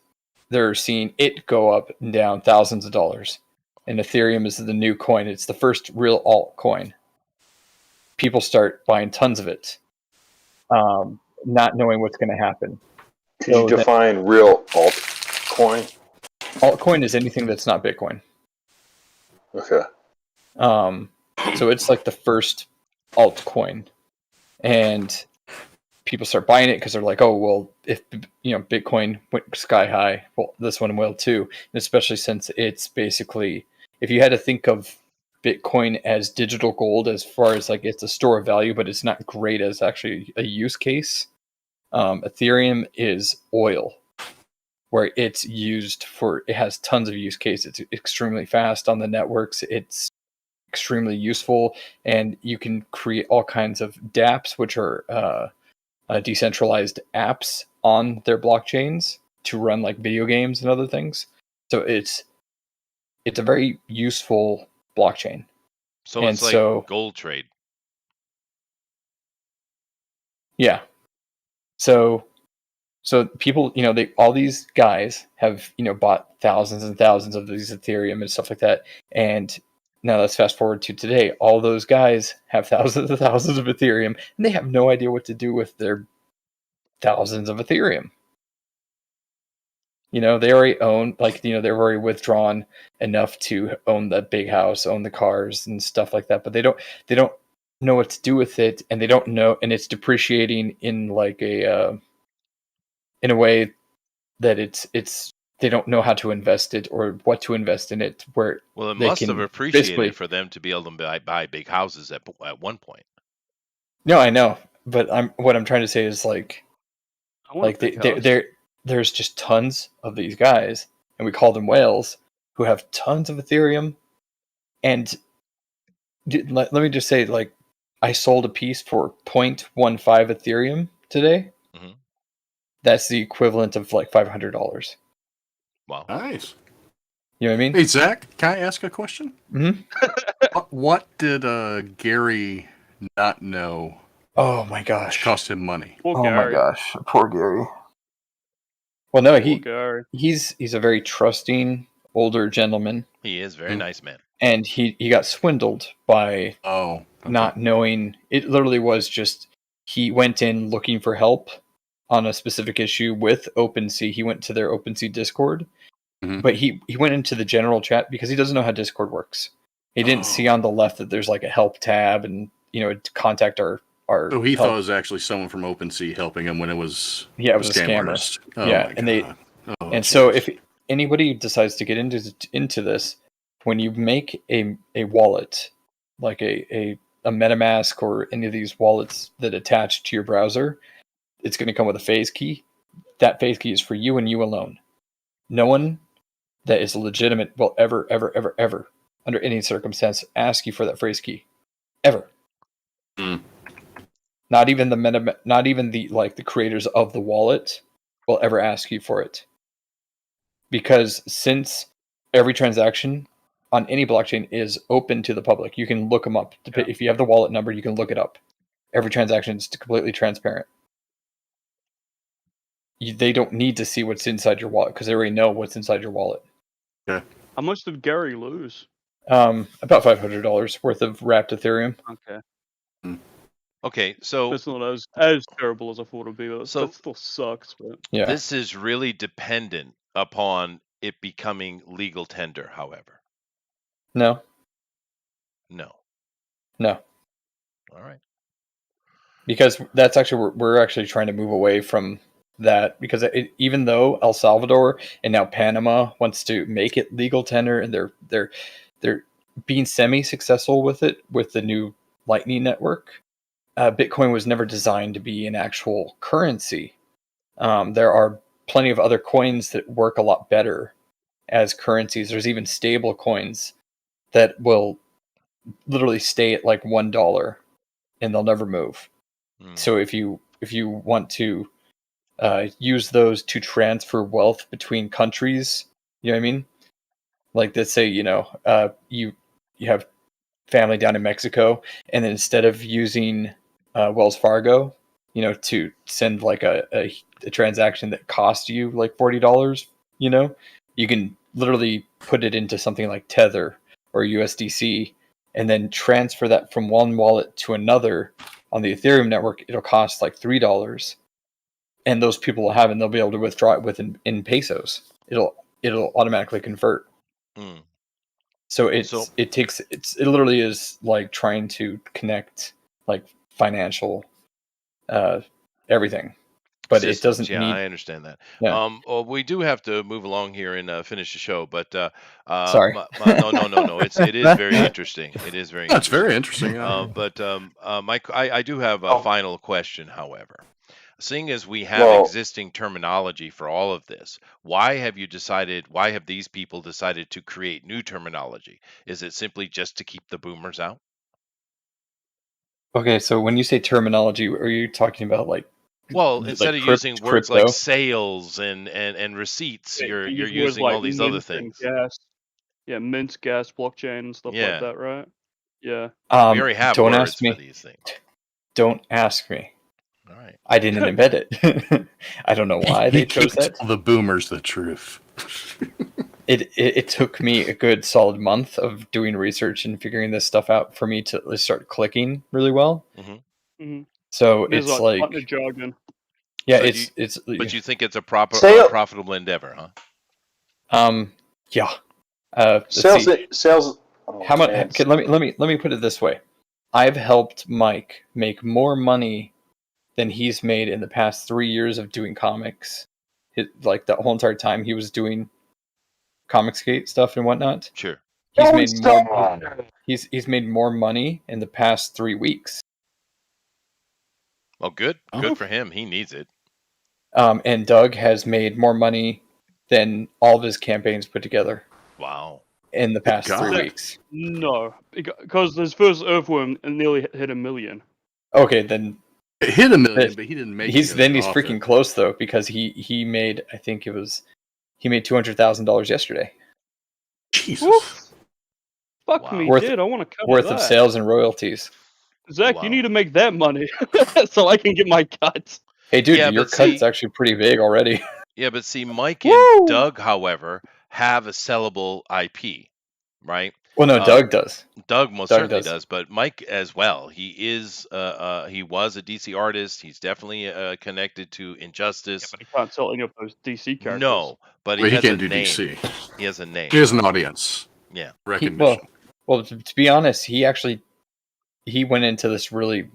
they're seeing it go up and down thousands of dollars. And Ethereum is the new coin. It's the first real altcoin. People start buying tons of it, not knowing what's going to happen. Can you define real altcoin? Altcoin is anything that's not Bitcoin. Okay. So it's like the first altcoin, and people start buying it because they're like, oh, well, if Bitcoin went sky high, well, this one will too. And especially since it's basically, if you had to think of Bitcoin as digital gold, as far as like it's a store of value, but it's not great as actually a use case. Ethereum is oil, where it's used for, it has tons of use cases. It's extremely fast on the networks. It's extremely useful, and you can create all kinds of dApps, which are decentralized apps on their blockchains to run like video games and other things. So it's a very useful blockchain. So it's like gold trade. Yeah. So people, all these guys have, bought thousands and thousands of these Ethereum and stuff like that. And now let's fast forward to today. All those guys have thousands and thousands of Ethereum, and they have no idea what to do with their thousands of Ethereum. They already own, they've already withdrawn enough to own the big house, own the cars and stuff like that. But they don't know what to do with it, and they don't know, and it's depreciating in like in a way that it's they don't know how to invest it or what to invest in it. Where it must have appreciated for them to be able to buy big houses at one point. No, I know, but what I'm trying to say is there's just tons of these guys, and we call them whales, who have tons of Ethereum. And let me just say, I sold a piece for 0.15 Ethereum today. Mm-hmm. That's the equivalent of like $500. Wow. Nice. You know what I mean? Hey, Zach, can I ask a question? Mm-hmm. What did Gary not know? Oh my gosh. Cost him money. My gosh. Poor Gary. Well, no, he's a very trusting older gentleman. He is very nice man. And he got swindled by not knowing. It literally was just he went in looking for help on a specific issue with OpenSea. He went to their OpenSea Discord, but he went into the general chat because he doesn't know how Discord works. He didn't see on the left that there's like a help tab and contact our. So he thought it was actually someone from OpenSea helping him when it was it was a scammer. Oh, yeah, and so if anybody decides to get into this, when you make a wallet, like a MetaMask or any of these wallets that attach to your browser, it's going to come with a phase key. That phase key is for you and you alone. No one that is legitimate will ever, under any circumstance, ask you for that phrase key, ever. Not even the creators of the wallet will ever ask you for it, because since every transaction on any blockchain is open to the public, you can look them up. If you have the wallet number, you can look it up. Every transaction is completely transparent. They don't need to see what's inside your wallet because they already know what's inside your wallet. Okay. How much did Gary lose? About $500 worth of wrapped Ethereum. Okay. Okay, so that's not as terrible as I thought it would be. That still sucks. But this is really dependent upon it becoming legal tender. However, no. All right. Because that's actually we're actually trying to move away from that, because even though El Salvador and now Panama wants to make it legal tender, and they're being semi-successful with it with the new Lightning Network. Bitcoin was never designed to be an actual currency. There are plenty of other coins that work a lot better as currencies. There's even stable coins that will literally stay at like $1 and they'll never move. So if you want to use those to transfer wealth between countries, you know what I mean? Like, let's say, you have family down in Mexico, and then instead of using Wells Fargo, to send like a transaction that cost you like $40, you can literally put it into something like Tether or USDC, and then transfer that from one wallet to another on the Ethereum network. It'll cost like $3, and those people will have it, and they'll be able to withdraw it in pesos. It'll automatically convert. So it literally is like trying to connect like financial everything, but systems. It doesn't need... I understand that. Yeah. Well, we do have to move along here and finish the show, but sorry. No. It is very interesting. It is very. That's very interesting. But Mike, I do have a final question. However, seeing as we have existing terminology for all of this, why have these people decided to create new terminology? Is it simply just to keep the boomers out? Okay, so when you say terminology, are you talking about like? Well, instead of using words like sales and receipts, you're using all these other things. Gas. Yeah, mint, gas, blockchain, and stuff like that, right? Yeah. We already have words for these things. Don't ask me. All right. I didn't embed it. I don't know why they chose that. Tell the boomers the truth. It took me a good solid month of doing research and figuring this stuff out for me to start clicking really well. So it's like jargon. Yeah, so it's. But you think it's a profitable endeavor, huh? Yeah. Sales. How much? Okay, let me put it this way. I've helped Mike make more money than he's made in the past 3 years of doing comics. Like the whole entire time he was doing Comicsgate stuff and whatnot. Sure. He's made more money in the past 3 weeks. Well, good for him. He needs it. And Doug has made more money than all of his campaigns put together. Wow. In the past 3 weeks. No, because his first Earthworm nearly hit 1 million. Okay, then it hit 1 million, but he didn't make. He's freaking close though, because he made, I think he made $200,000 yesterday. Jesus. Oof. Fuck me, dude! I want to cover worth that. Of sales and royalties. Zach, you need to make that money so I can get my cut. Hey, dude, your cut's actually pretty big already. Yeah, but see, Mike and Doug, however, have a sellable IP, right? Well, no, Doug does. Doug most certainly does, but Mike as well. He is he was a DC artist. He's definitely connected to Injustice. Yeah, but he can't sell any of those DC characters. No, but he has can't a do name. DC. He has a name. He has an audience. Yeah, recognition. Well, to be honest, he went into this really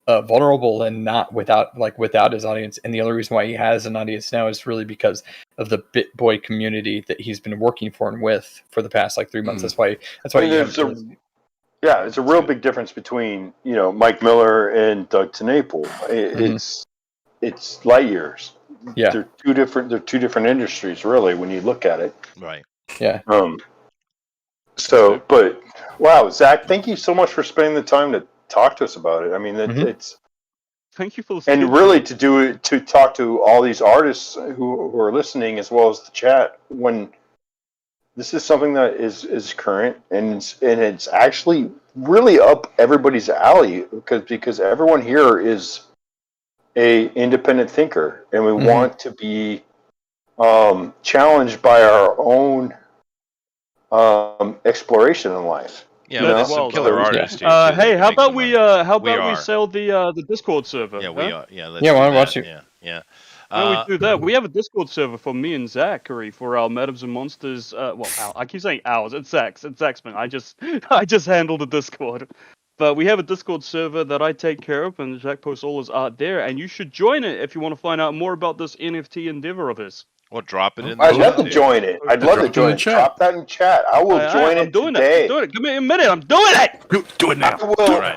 vulnerable and not without his audience, and the only reason why he has an audience now is really because of the BitBoy community that he's been working for and with for the past 3 months. That's why there's a real big difference between Mike Miller and Doug TenNapel. It's light years. Yeah, they're two different industries really when you look at it. Right. Yeah. So, but wow, Zach, thank you so much for spending the time to talk to us about it. I mean, it's thank you for and really to talk to all these artists who are listening as well as the chat when this is something that is current and it's actually really up everybody's alley because everyone here is a independent thinker and we want to be challenged by our own exploration in life. Yeah, there's some killer artists. Hey, how about we sell the Discord server? Yeah, we are. Yeah, let's why do don't that. you? Yeah. Why don't we do that? We have a Discord server for me and Zachary for our Madams and Monsters. I keep saying ours. It's Zach's. It's Zach's, man. I just handle the Discord. But we have a Discord server that I take care of, and Zach posts all his art there. And you should join it if you want to find out more about this NFT endeavor of his. Well, drop it in the I'd love to join it. I'd love to join it. Drop that in chat. I will join it today. I'm doing it. Give me a minute. I'm doing it. Do it now. All right.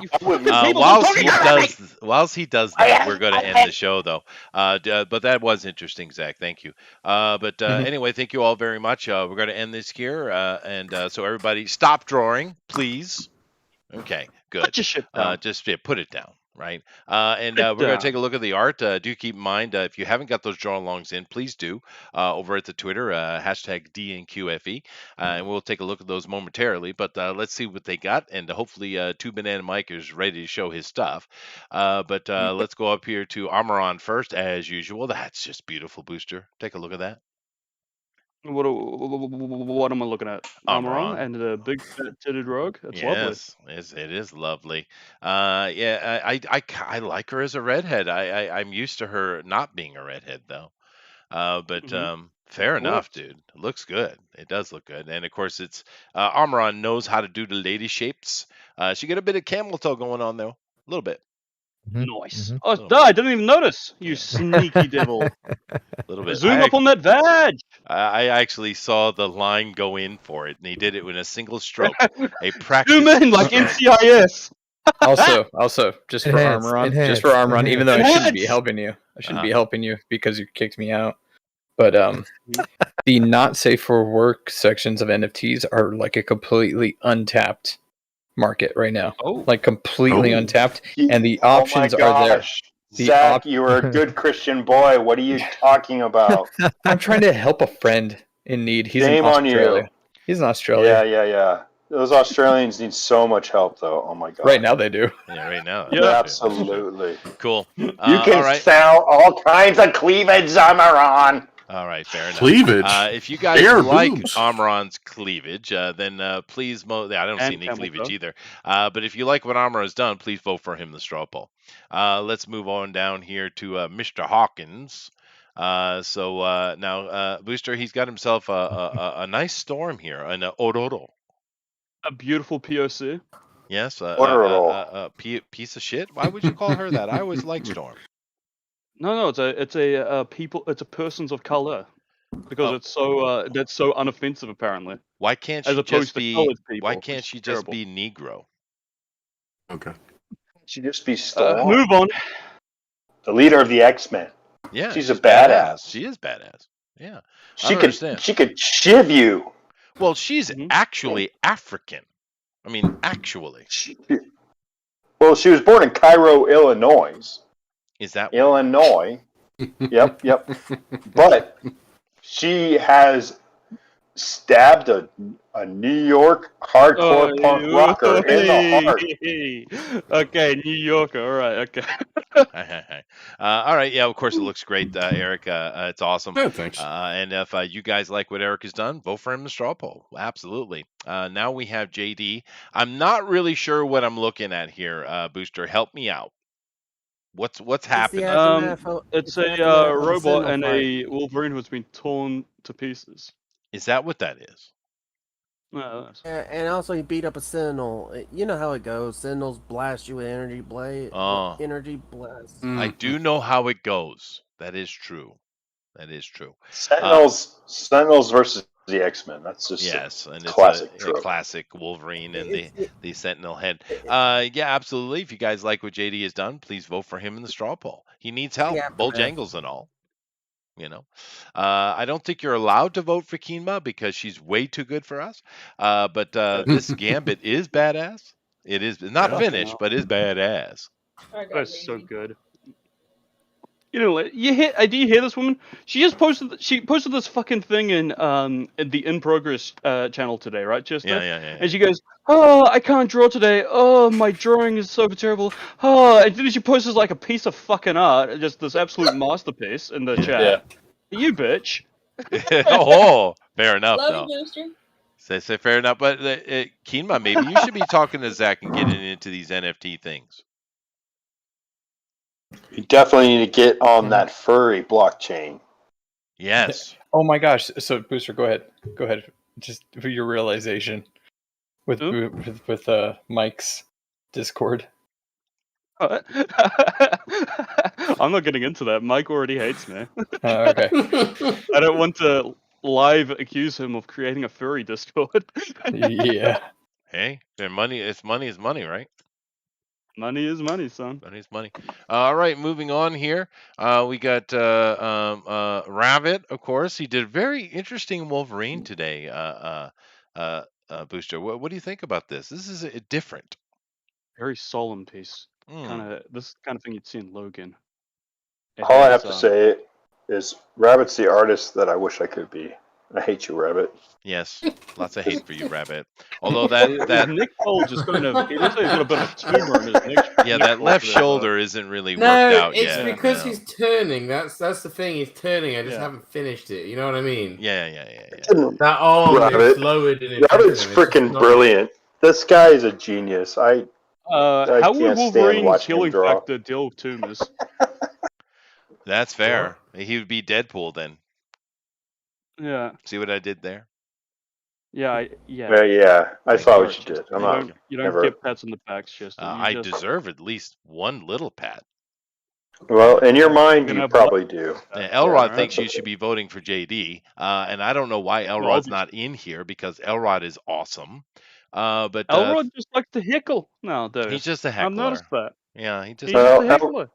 Whilst he does that, we're going to end the show, though. But that was interesting, Zach. Thank you. Anyway, thank you all very much. We're going to end this here. So everybody, stop drawing, please. Okay, good. Put your shit down. Put it down. Right. We're going to take a look at the art. Do keep in mind, if you haven't got those draw-alongs in, please do over at the Twitter, hashtag DNQFE. And we'll take a look at those momentarily. But let's see what they got. And hopefully, Two Banana Mike is ready to show his stuff. Let's go up here to Armoron first, as usual. That's just beautiful, Booster. Take a look at that. What am I looking at? Armoron and the big titted rogue. It's lovely. Yes, it is lovely. I like her as a redhead. I'm used to her not being a redhead though. Fair enough, dude. It looks good. It does look good. And of course, it's Armoron knows how to do the lady shapes. She got a bit of camel toe going on though, a little bit. Nice. Oh, I didn't even notice. You sneaky devil. A little bit. Zoom up on that vag. I actually saw the line go in for it, and he did it with a single stroke. A practice. Zoom in like NCIS. Also, just for Armoron, even though I shouldn't be helping you. I shouldn't be helping you because you kicked me out. But the not safe for work sections of NFTs are like a completely untapped market right now. Completely untapped, and the options are there. Zach, you are a good Christian boy. What are you talking about? I'm trying to help a friend in need. He's Shame in Australia. on you. He's in Australia. Yeah. Those Australians need so much help, though. Oh my god. Right now they do. Yeah, right now. Yeah, absolutely. Cool. You can sell all kinds of cleavage, Armoron. All right, fair enough. Cleavage. If you guys like Armoron's cleavage, then please I don't see any cleavage either. But if you like what Armoron's done, please vote for him, the straw poll. Let's move on down here to Mr. Hawkins. Now, Booster, he's got himself a nice storm here, an Ororo. A beautiful POC. Yes, a piece of shit. Why would you call her that? I always like Storm. No, it's a persons of color because it's so that's so unoffensive apparently. Why can't she just be? Why can't she just be Negro? Okay. She just be Storm. Move on. The leader of the X-Men. Yeah, she's a badass. She is badass. Yeah, she could shiv you. Well, she's actually African. I mean, actually. She was born in Cairo, Illinois. Is that Illinois? Yep. But she has stabbed a New York hardcore punk rocker in the heart. Okay, New Yorker. All right. Okay. All right. Yeah, of course, it looks great, Eric. It's awesome. Oh, thanks. And if you guys like what Eric has done, vote for him in the straw poll. Absolutely. Now we have JD. I'm not really sure what I'm looking at here. Booster, help me out. What's happening? It's a robot and a Wolverine who's been torn to pieces. Is that what that is? No, and also he beat up a Sentinel. You know how it goes. Sentinels blast you with energy blade. Oh. Energy blast. I do know how it goes. That is true. That is true. Sentinels versus the X-Men. That's just and classic it's a classic Wolverine and the Sentinel head. Yeah, absolutely. If you guys like what JD has done, please vote for him in the straw poll. He needs help, Bojangles and all. You know, I don't think you're allowed to vote for Keema because she's way too good for us. But this Gambit is badass. It is not finished, but is badass. That's so good. You know, do you hear this woman? She posted this fucking thing in the In Progress channel today, right? Just yeah. And she goes, "Oh, I can't draw today. Oh, my drawing is so terrible. Oh," and then she posts like a piece of fucking art, just this absolute masterpiece in the chat. Yeah. You bitch. Oh, fair enough. Love you, Booster. Say fair enough, but Keema, maybe you should be talking to Zach and getting into these NFT things. You definitely need to get on that furry blockchain. Yes. Oh my gosh! So Booster, go ahead. Just for your realization with Mike's Discord. I'm not getting into that. Mike already hates me. Okay. I don't want to live accuse him of creating a furry Discord. Yeah. Hey, money is money, right? Money is money, son. Money is money. All right, moving on here. We got Rabbit, of course. He did a very interesting Wolverine today. Booster, what do you think about this? This is different. Very solemn piece. This kind of thing you'd see in Logan. All I have to say is Rabbit's the artist that I wish I could be. I hate you, Rabbit. Yes, lots of hate for you, Rabbit. Although that Nick Cole just kind of, he looks like he's got a bit of a tumor in his neck. Yeah, that left shoulder isn't really worked out yet. No, it's because he's turning. That's the thing. He's turning. I just haven't finished it. You know what I mean? Yeah. That arm is lowered in it. Rabbit's freaking brilliant. This guy is a genius. How would Wolverine's healing factor deal with tumors? That's fair. He would be Deadpool then. Yeah. See what I did there? Yeah. I saw what you did. You don't get pats on the back, Chester. I deserve at least one little pat. Well, in your mind, you probably do. Elrod thinks you should be voting for JD, and I don't know why Elrod's not in here because Elrod is awesome. But Elrod just likes to heckle nowadays. He's just a heckler. I've noticed that. Yeah, he's just a heckler.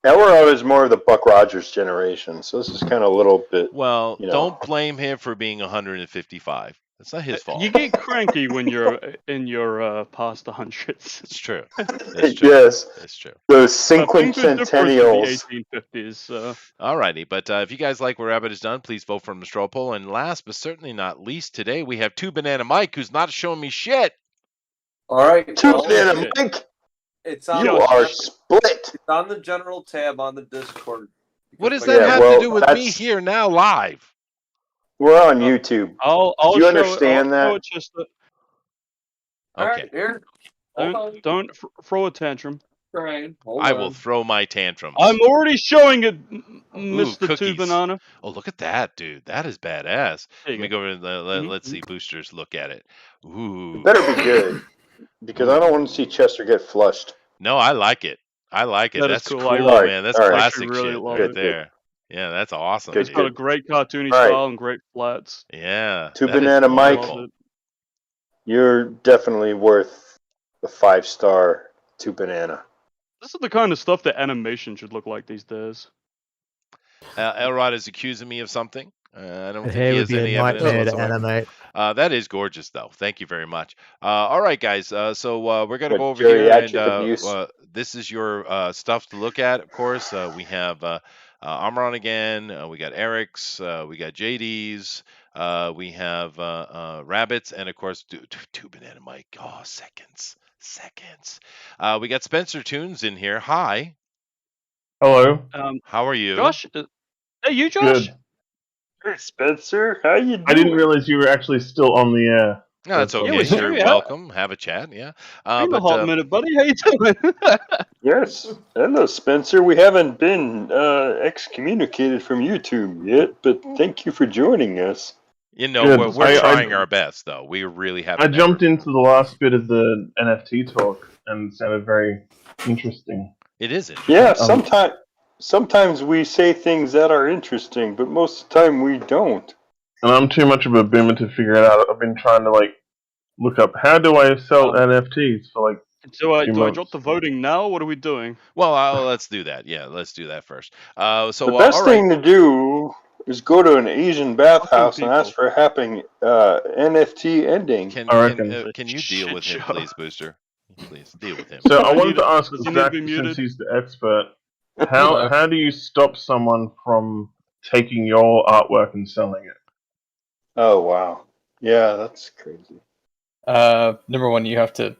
Elrod is more of the Buck Rogers generation, so this is kind of a little bit. Well, don't blame him for being 155. That's not his fault. You get cranky when you're in your past the hundreds. It's true. Yes, it's true. Those cinquentennials. 1850s. Alrighty, but if you guys like what Rabbit has done, please vote for him to straw poll. And last but certainly not least, today we have Two Banana Mike, who's not showing me shit. All right, Two Banana Mike. You are split. It's on the general tab on the Discord. What does that have to do with me here now live? We're on YouTube. Do you understand that? Okay. Here. Don't throw a tantrum. I will throw my tantrums. I'm already showing it, Mr. Two Banana. Oh, look at that, dude. That is badass. Let me go over and let's see Boosters look at it. Ooh. It better be good. Because I don't want to see Chester get flushed. No, I like it. That's cool, man. That's classic shit right there. Yeah, that's awesome. It's got a great cartoony style and great flats. Yeah. Two Banana Mike, you're definitely worth the 5-star Two Banana. This is the kind of stuff that animation should look like these days. Elrod is accusing me of something. I don't think he has any evidence to animate. That is gorgeous, though. Thank you very much. All right, guys. So we're going to go over here, and this is your stuff to look at. Of course, we have Amron again. We got Eric's. We got JD's. We have rabbits, and of course, two Banana Mike. Oh, seconds. We got Spencer Tunes in here. Hi. Hello. How are you? Josh? Hey, you, Josh? Good. Hey, Spencer. How you doing? I didn't realize you were actually still on the air. No, that's okay. You're welcome. Have a chat. Yeah. Been a hot minute, buddy. How you doing? Yes. Hello, Spencer. We haven't been excommunicated from YouTube yet, but thank you for joining us. You know, we're trying our best, though. We really have. I jumped into the last bit of the NFT talk and it sounded very interesting. It is interesting. Yeah, sometimes we say things that are interesting, but most of the time we don't. And I'm too much of a boomer to figure it out. I've been trying to look up how do I sell NFTs for Do I drop the voting now? What are we doing? Well, let's do that. Yeah, let's do that first. The best thing to do is go to an Asian bathhouse and ask for a happy NFT ending. Can you deal with him, please, Booster? Please deal with him. So I wanted to ask Zach, since he's the expert, how do you stop someone from taking your artwork and selling it? Oh wow, yeah, that's crazy. Number one, you have to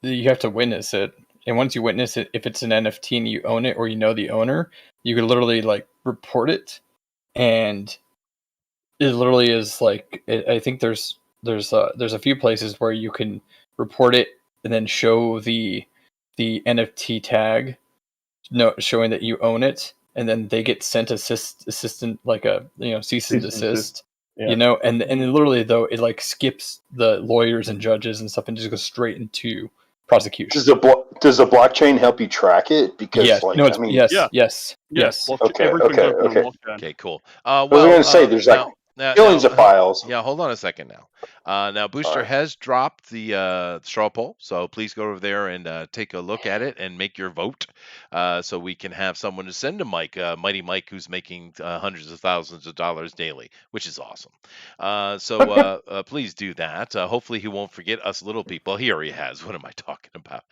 witness it, and once you witness it, if it's an NFT and you own it or you know the owner, you could literally report it, and it literally is I think there's a few places where you can report it and then show the NFT tag, showing that you own it, and then they get sent assistant cease and desist. Yeah. And literally though it skips the lawyers and judges and stuff and just goes straight into prosecution. Does the blockchain help you track it? Because yes. Yes. Okay, cool. I was going to say there's billions of files. Yeah, hold on a second now. Now Booster has dropped the straw poll, so please go over there and take a look at it and make your vote, so we can have someone to send to Mike, Mighty Mike, who's making hundreds of thousands of dollars daily, which is awesome. So please do that. Hopefully he won't forget us little people. He already has. What am I talking about?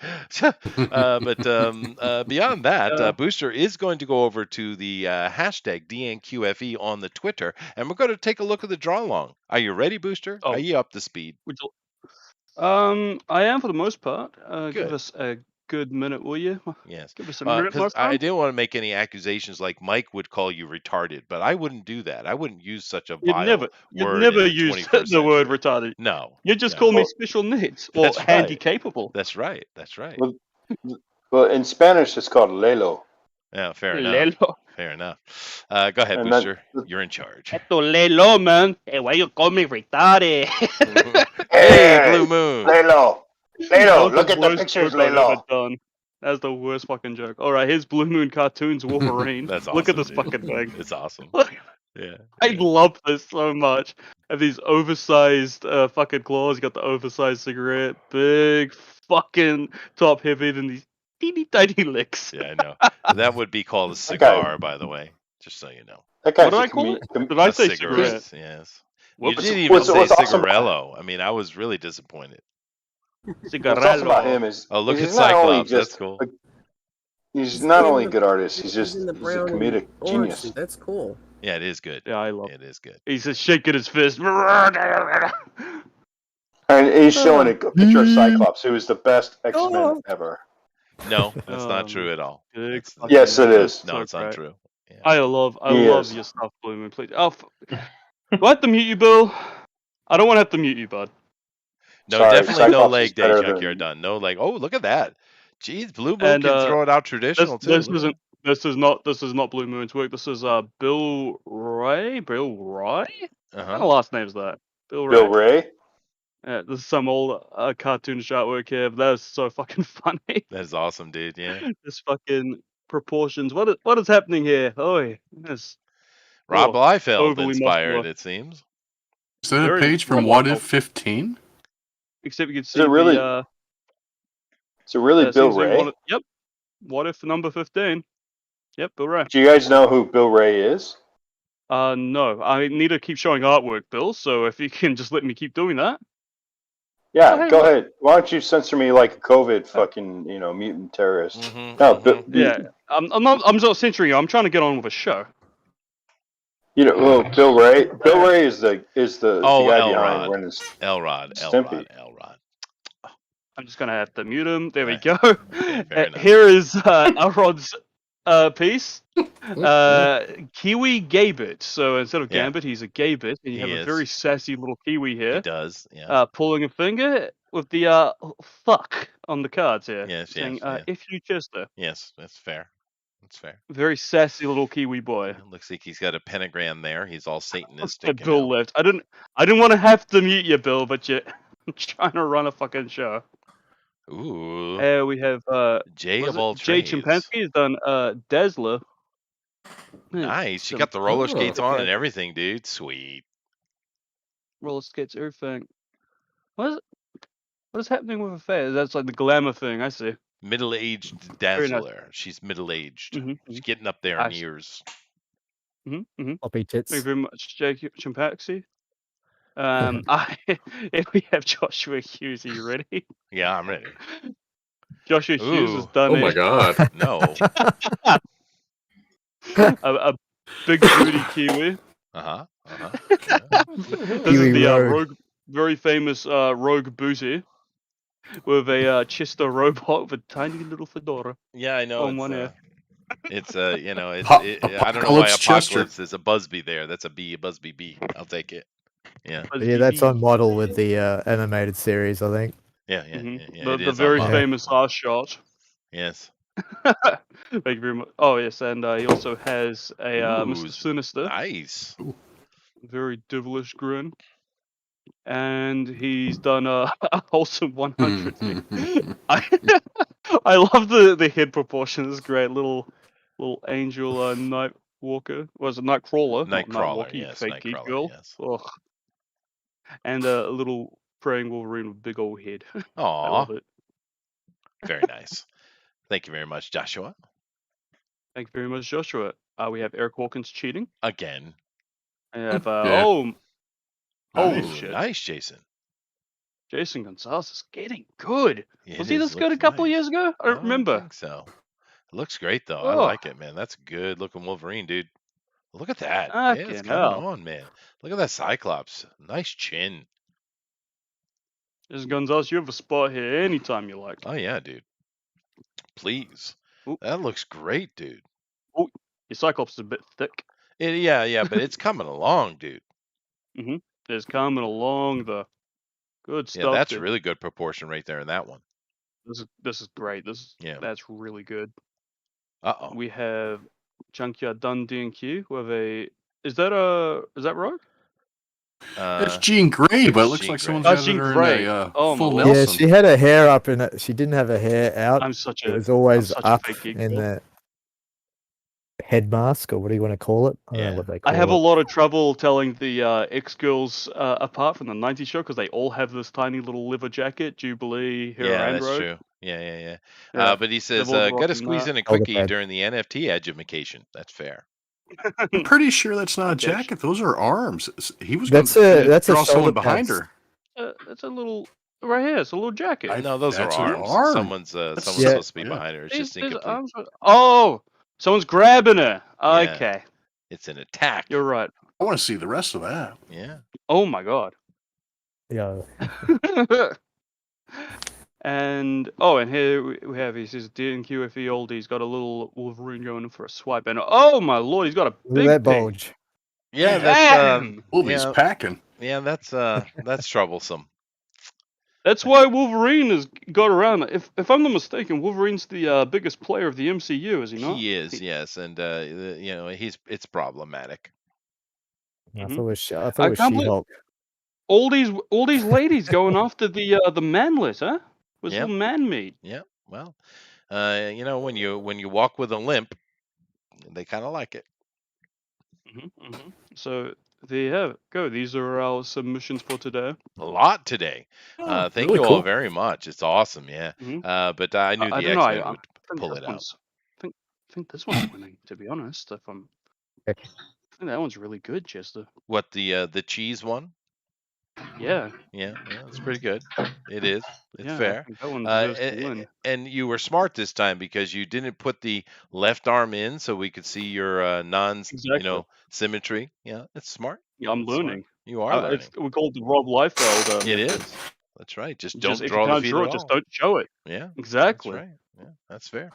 But beyond that, Booster is going to go over to the hashtag DNQFE on the Twitter, and we're going to take a look at the draw along. Are you ready, Booster? Are you up to speed? I am for the most part. Give us a good minute, will you? Yes. Give us a minute. I didn't want to make any accusations like Mike would call you retarded, but I wouldn't do that. I wouldn't use such a vile word. You'd never use the word retarded. No. You just call me special needs or handy capable. That's right. Well, in Spanish it's called lelo. Yeah, fair enough. Fair enough. Go ahead, Booster. You're in charge. Esto lelo, man. Hey, why you call me retarded? Hey, Blue Moon. Lelo, look at the pictures, Lelo. That's the worst fucking joke. All right, here's Blue Moon Cartoons Wolverine. That's awesome. Look at this fucking thing. It's awesome. Yeah. I love this so much. And these oversized fucking claws. You got the oversized cigarette. Big fucking top heavy than these teeny tiny licks. Yeah, I know. That would be called a cigar, by the way. Just so you know. What did I call it? Did I say cigarette? Yes. You didn't even say cigarello. I mean, I was really disappointed. What's awesome about him is look at Cyclops. That's cool. He's not only a good artist. He's a comedic genius. That's cool. Yeah, it is good. Yeah, I love it. It is good. He's just shaking his fist. And he's showing a picture of Cyclops, who is the best X-Men ever. No, that's not true at all. Yes, it is. No, it's not true. Yeah. I love your stuff, Blue Moon. Please. Do I have to mute you, Bill? I don't want to have to mute you, bud. No, definitely no leg day, Junkyard Done. No leg. Oh, look at that. Jeez, Blue Moon can throw it out traditional too. This is not Blue Moon's work. This is Bill Ray. Bill Ray? What kind of last name is that? Bill Ray? Yeah, this is some old cartoonish artwork here, but that is so fucking funny. That's awesome, dude. Yeah. This fucking proportions. What is happening here? Oh, yes. Rob Liefeld inspired, it seems. Is that a page from What If 15? Except you can see Is it really Bill Ray? Yep. What If number 15? Yep, Bill Ray. Do you guys know who Bill Ray is? No. I need to keep showing artwork, Bill, so if you can just let me keep doing that. Yeah, go ahead. Why don't you censor me like a COVID fucking, mutant terrorist? Mm-hmm. No, yeah. I'm not censoring you. I'm trying to get on with a show. You know, well, Bill Ray. Bill Ray is the guy behind Ren and Stimpy. Elrod. I'm just gonna have to mute him. There we go. Nice. Here is Elrod's piece. Kiwi Gambit. So instead of Gambit, he's a Gambit, and you have a very sassy little Kiwi here. He does. Yeah. Pulling a finger with the fuck on the cards here. Yes. Saying, Yes. if you Chester. Yes, that's fair. That's fair. Very sassy little Kiwi boy. It looks like he's got a pentagram there. He's all Satanistic. Bill left. I didn't want to have to mute you, Bill, but you're trying to run a fucking show. Ooh. We have Jay of all trades. Jay Chimpanski has done Dazzler. Nice. You got the roller skates on and everything, dude. Sweet. Roller skates, everything. What is happening with her face? That's like the glamour thing. I see. Middle-aged Dazzler. She's middle-aged. She's getting up there in years. Floppy tits. Thank you very much, Jay Chimpanski. If we have Joshua Hughes, are you ready? Yeah, I'm ready. Joshua Hughes has done Oh my god. No. a big booty Kiwi. This is the very famous rogue booty with a Chester robot with a tiny little fedora. Yeah, I know. On one ear. It's I don't know why Apocalypse is a Busby there. That's a Busby B. I'll take it. Yeah. Yeah, that's on model with the animated series, I think. Yeah. The very famous last shot. Yes. Thank you very much. Oh yes, and he also has a Mr. Sinister. Nice. Very devilish grin. And he's done a wholesome 100 thing. I love the head proportions. Great little angel night walker. Was it Nightcrawler? Nightcrawler, yes. Fake Geek Nightcrawler, girl. yes. Ugh. And a little praying Wolverine with big old head. I love it. Very nice. Thank you very much, Joshua. Thank you very much, Joshua. We have Eric Hawkins cheating again. And have holy shit! Nice, Jason. Jason Gonzalez is getting good. Was he this good a couple years ago? I don't remember. I think so. It looks great though. I like it, man. That's a good looking Wolverine, dude. Look at that. It's coming on, man. Look at that Cyclops. Nice chin. Jason Gonzalez, you have a spot here anytime you like. Oh yeah, dude. Please. Ooh. That looks great, dude. Oh, your Cyclops is a bit thick. Yeah, but it's coming along, dude. It's coming along. The good stuff. Yeah, that's really good proportion right there in that one. This is great. That's really good. Uh-oh. We have Junkyard Dun D&Q with a. Is that Rogue? It's Jean Grey, but it looks like someone's got her in a full Nelson. Yeah, she had her hair up in it. She didn't have her hair out. It was always up in the head mask, or what do you want to call it? I don't know what they call it. I have a lot of trouble telling the X-Girls apart from the 90s show because they all have this tiny little liver jacket, Jubilee, Hero and that's Rogue. true. Yeah. But he says, got to squeeze in a quickie during the NFT education. That's fair. I'm pretty sure that's not a jacket. Those are arms. He was that's a someone behind her. That's a little right here. It's a little jacket. I know those are arms. Someone's supposed to be behind her. It's just incomplete. Someone's grabbing her. Okay. Yeah. It's an attack. You're right. I want to see the rest of that. Yeah. Oh my god. Yeah. And here we have he says D&QFE old. He's got a little Wolverine going in for a swipe, and oh my lord, he's got a big that bulge. Yeah, that's Wolverine's packing. Yeah, that's troublesome. That's why Wolverine has got around. If I'm not mistaken, Wolverine's the biggest player of the MCU, is he not? He is, yes, and it's problematic. I thought it was She-Hulk. All these ladies going after the manlet, huh? Was the man meat? Yeah. Well, when you walk with a limp, they kind of like it. So there you have it. Go. These are our submissions for today. A lot today. Thank really you cool. all very much. It's awesome. Yeah. But I knew the X-Men would pull it out. I think this one's winning. To be honest, I think that one's really good, Chester. What the cheese one? Yeah. Yeah, it's pretty good. It is. It's Yeah, I fair. think that one deserves to win. And you were smart this time because you didn't put the left arm in so we could see your Exactly. symmetry. Yeah, it's smart. Yeah, I'm It's smart. learning. You are learning. We call it the Rob Liefeld It method. is. That's right. Just If don't you draw the can't feet draw at it, just all. don't show it. Yeah, Exactly. that's right. Yeah, that's fair.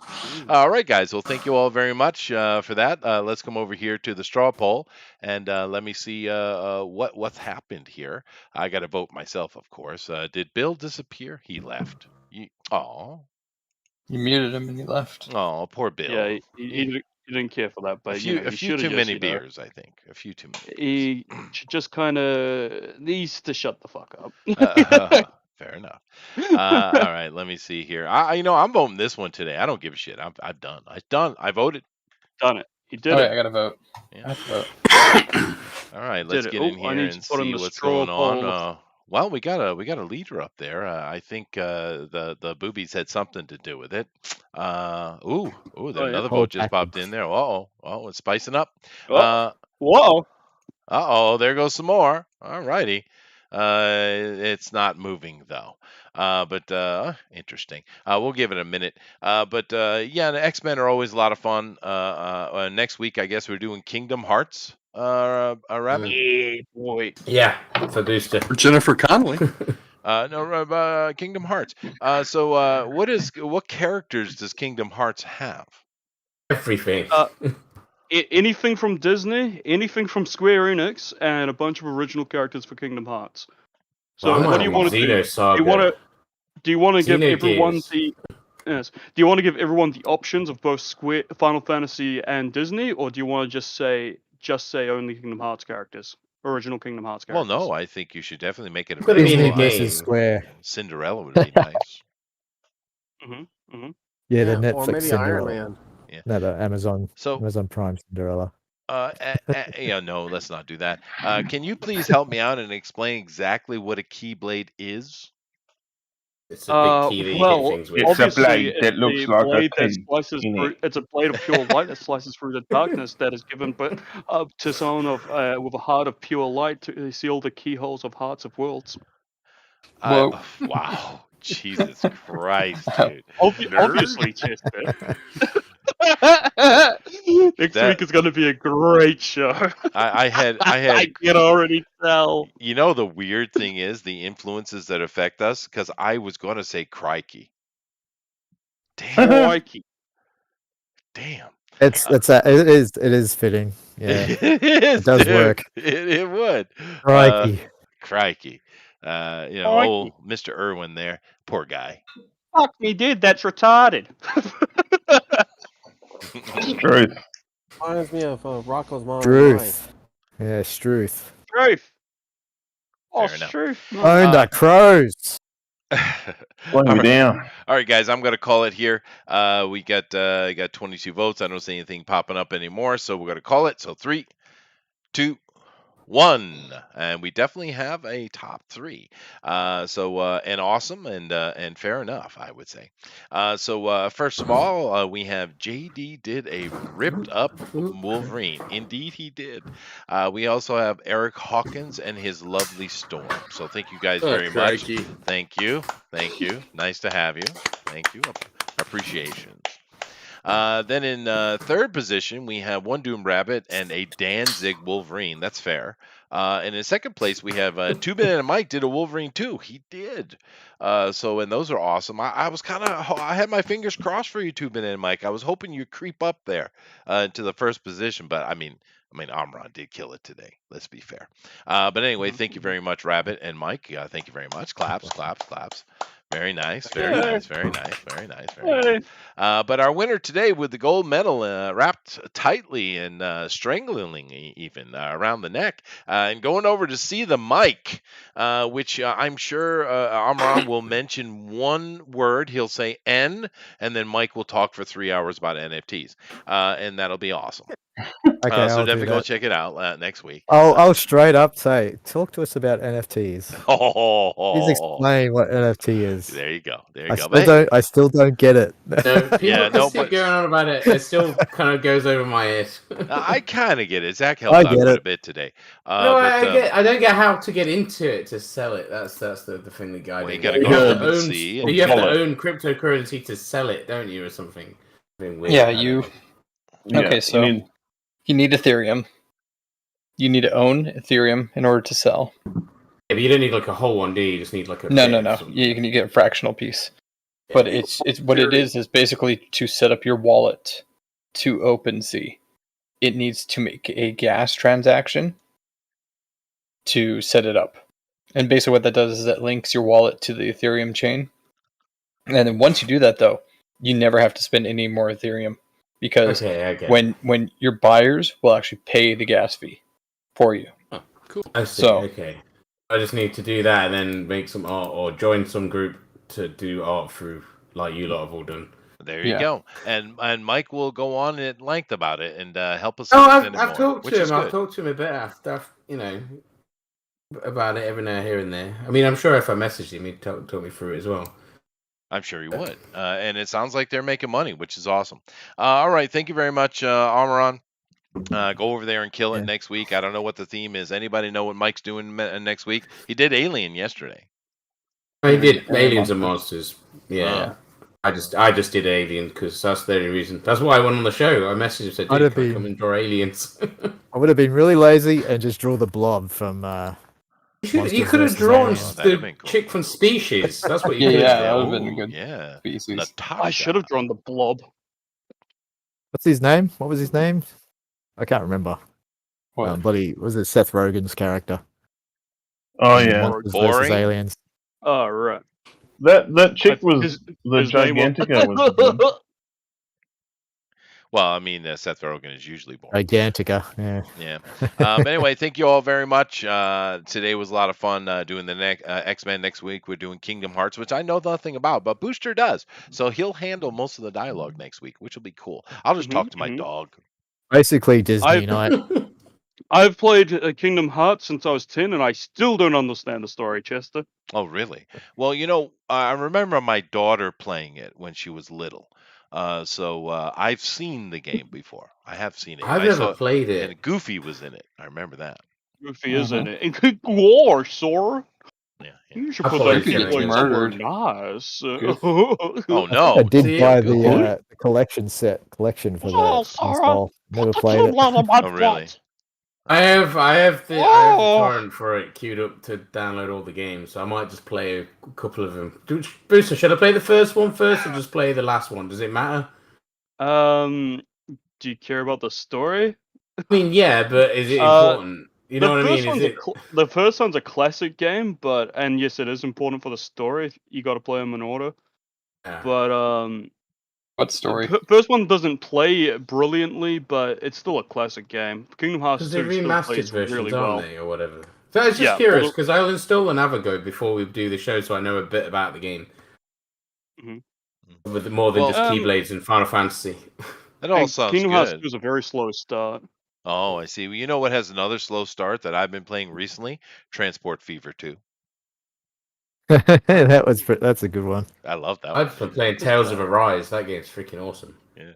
All right, guys. Well, thank you all very much for that. Let's come over here to the straw poll and let me see what's happened here. I got to vote myself, of course. Did Bill disappear? He left. Oh, You muted him and he left. oh, poor Bill. Yeah, he didn't care for that, a but few he should have too just, many beers, I think. A few too many. He should just kind of needs to shut the fuck up. Fair enough. All right, let me see here. I'm voting this one today. I don't give a shit. I've done. I voted. Done it. He did Oh, it. yeah, I gotta vote. Yeah. I have to vote. All right, let's get in here and see what's straw going on. poll. Well, we got a leader up there. I think the boobies had something to do with it. Another vote just popped in there. It's spicing up. Whoa. There goes some more. All righty. It's not moving though. But interesting. We'll give it a minute. The X-Men are always a lot of fun. Next week, I guess we're doing Kingdom Hearts. Rabbit. Yeah, boy. Yeah, so there's For Jennifer Connelly. Kingdom Hearts. What characters does Kingdom Hearts have? Everything. Anything from Disney, anything from Square Enix, and a bunch of original characters for Kingdom Hearts. So what do you want to do? Do you want to give everyone the Do you want to give everyone the options of both Square, Final Fantasy, and Disney, or do you want to just say only Kingdom Hearts characters, original Kingdom Hearts characters? Well, no, I think you should definitely make it available. Disney Square. Cinderella would be nice. Yeah, the Netflix or maybe Cinderella. Iron Man. Yeah. No, the Amazon Prime Cinderella. No, let's not do that. Can you please help me out and explain exactly what a Keyblade is? It's a big key that you hit things with. It's a blade that looks like a key. It's a blade of pure light that slices through the darkness that is given to someone with a heart of pure light to seal the keyholes of hearts of worlds. Wow. Jesus Christ, dude. Obviously, Chester. Next week is going to be a great show. I can already tell. You know, the weird thing is the influences that affect us, because I was going to say crikey. Damn. Crikey. Damn. It is fitting. Yeah. It does work. It would. Crikey. Crikey. Old Mr. Irwin there. Poor guy. Fuck me, dude. That's retarded. Struth. Reminds me of Rocco's mom. Struth. Yeah, Struth. Struth. Oh, Fair enough. Struth. Own the crows. Slow me down. All right, guys, I'm going to call it here. We got 22 votes. I don't see anything popping up anymore, so we're going to call it. So 3, 2, 1, and we definitely have a top 3. And awesome and fair enough, I would say. First of all, we have JD did a ripped up Wolverine. Indeed, he did. We also have Eric Hawkins and his lovely Storm. So thank you guys very much. Thank you. Nice to have you. Thank you. Appreciation. Then in third position, we have one Doom Rabbit and a Danzig Wolverine. That's fair. And in second place, we have Two Banana Mike did a Wolverine too. He did. And those are awesome. I had my fingers crossed for you, Two Banana Mike. I was hoping you'd creep up there to the first position, but I mean, Amron did kill it today. Let's be fair. But anyway, thank you very much, Rabbit and Mike. Thank you very much. Claps. Very nice. But our winner today with the gold medal wrapped tightly and strangling even around the neck and going over to see the mic, which I'm sure Amram will mention one word. He'll say N, and then Mike will talk for 3 hours about NFTs, and that'll be awesome. Okay, so I'll definitely do go that. check it out next week. I'll straight up say, talk to us about NFTs. Please explain what NFT is. There you go. I still don't get it. People keep going on about it. It still kind of goes over my head. I kind of get it. Zach helped out quite a bit today. No, I don't get how to get into it to sell it. That's the thing that guy. You got to go to OpenSea. You have to own cryptocurrency to sell it, don't you, or something? Weird. Yeah, you. Okay, so you need Ethereum. You need to own Ethereum in order to sell. Yeah, but you don't need like a whole one, do you? You just need like a no. You can get a fractional piece. But it's what it is basically to set up your wallet to OpenSea. It needs to make a gas transaction to set it up. And basically what that does is that links your wallet to the Ethereum chain. And then once you do that, though, you never have to spend any more Ethereum. Because when your buyers will actually pay the gas fee for you. Oh, cool. I see. Okay. I just need to do that and then make some art or join some group to do art through, like you lot have all done. There you go. And Mike will go on at length about it and help us. I've talked to him. I've talked to him a bit after, about it every now here and there. I mean, I'm sure if I messaged him, he'd talk me through it as well. I'm sure he would. And it sounds like they're making money, which is awesome. All right. Thank you very much, Amaran. Go over there and kill it next week. I don't know what the theme is. Anybody know what Mike's doing next week? He did Alien yesterday. He did Aliens and Monsters. Yeah. I just did Alien because that's the only reason. That's why I went on the show. I messaged him and said, come and draw aliens. I would have been really lazy and just draw the blob from... you could have drawn the chick from Species. That's what you could have drawn. That would have been good. Yeah. Species. I should have drawn the blob. What's his name? What was his name? I can't remember. But was it Seth Rogen's character? Oh yeah, Boring Aliens. Oh right. That chick was the Gigantica. Was well, I mean, Seth Rogen is usually boring. Gigantica, yeah. But anyway, thank you all very much. Today was a lot of fun doing the X-Men. Next week we're doing Kingdom Hearts, which I know nothing about, but Booster does. So he'll handle most of the dialogue next week, which will be cool. I'll just talk to my dog. Basically Disney night. I've played Kingdom Hearts since I was 10, and I still don't understand the story, Chester. Oh, really? Well, I remember my daughter playing it when she was little. So I've seen the game before. I have seen it. I've never played it. And Goofy was in it. I remember that. Goofy is in it. And good war, sir. Yeah. You should put that kid murdered. Nice. Oh no! I did buy the collection for the install. Never played it. Oh really? I have the torrent for it queued up to download all the games, so I might just play a couple of them. Booster, should I play the first one first or just play the last one? Does it matter? Do you care about the story? I mean, yeah, but is it important? You know what I mean? The first one's a classic game, and yes, it is important for the story. You got to play them in order. Yeah. But what story? The first one doesn't play brilliantly, but it's still a classic game. Kingdom Hearts 2 still plays really well. Aren't they, or whatever? So I was just curious because I'll install the Navigo before we do the show, so I know a bit about the game. With more than just Keyblades and Final Fantasy. That all sounds Kingdom good. Hearts 2 is a very slow start. Oh, I see. Well, you know what has another slow start that I've been playing recently? Transport Fever 2. That's a good one. I love that. I've been playing Tales of Arise. That game's freaking awesome. Yeah.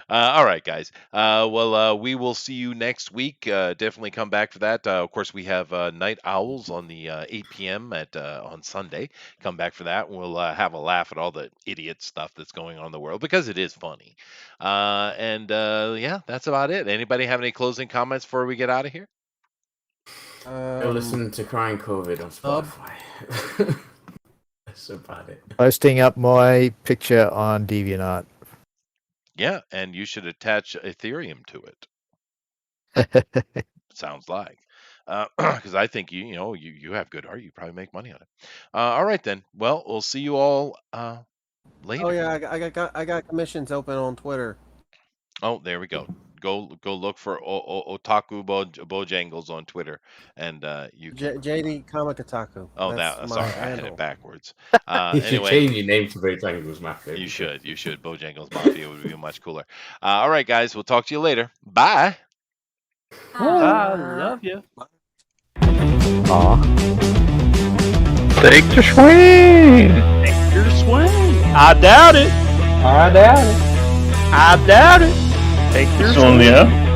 All right, guys. We will see you next week. Definitely come back for that. Of course, we have Night Owls on the 8 p.m. on Sunday. Come back for that. We'll have a laugh at all the idiot stuff that's going on in the world because it is funny. Yeah, that's about it. Anybody have any closing comments before we get out of here? Go listen to Crying COVID on Spotify. That's about it. Posting up my picture on DeviantArt. Yeah, and you should attach Ethereum to it. Sounds like, because I think you have good art. You probably make money on it. All right then. Well, we'll see you all later. Oh yeah, I got commissions open on Twitter. Oh, there we go. go look for Otaku Bojangles on Twitter, and you can JD Comic Otaku. Oh, That's sorry, my I had handle. it backwards. You should Anyway, change your name to Bojangles Mafia. you should. Bojangles Mafia would be much cooler. All right, guys, we'll talk to you later. Bye. I love you. Aw. Take the swing. Take your swing. I doubt it. I doubt it. I doubt it. Take your It's on the air.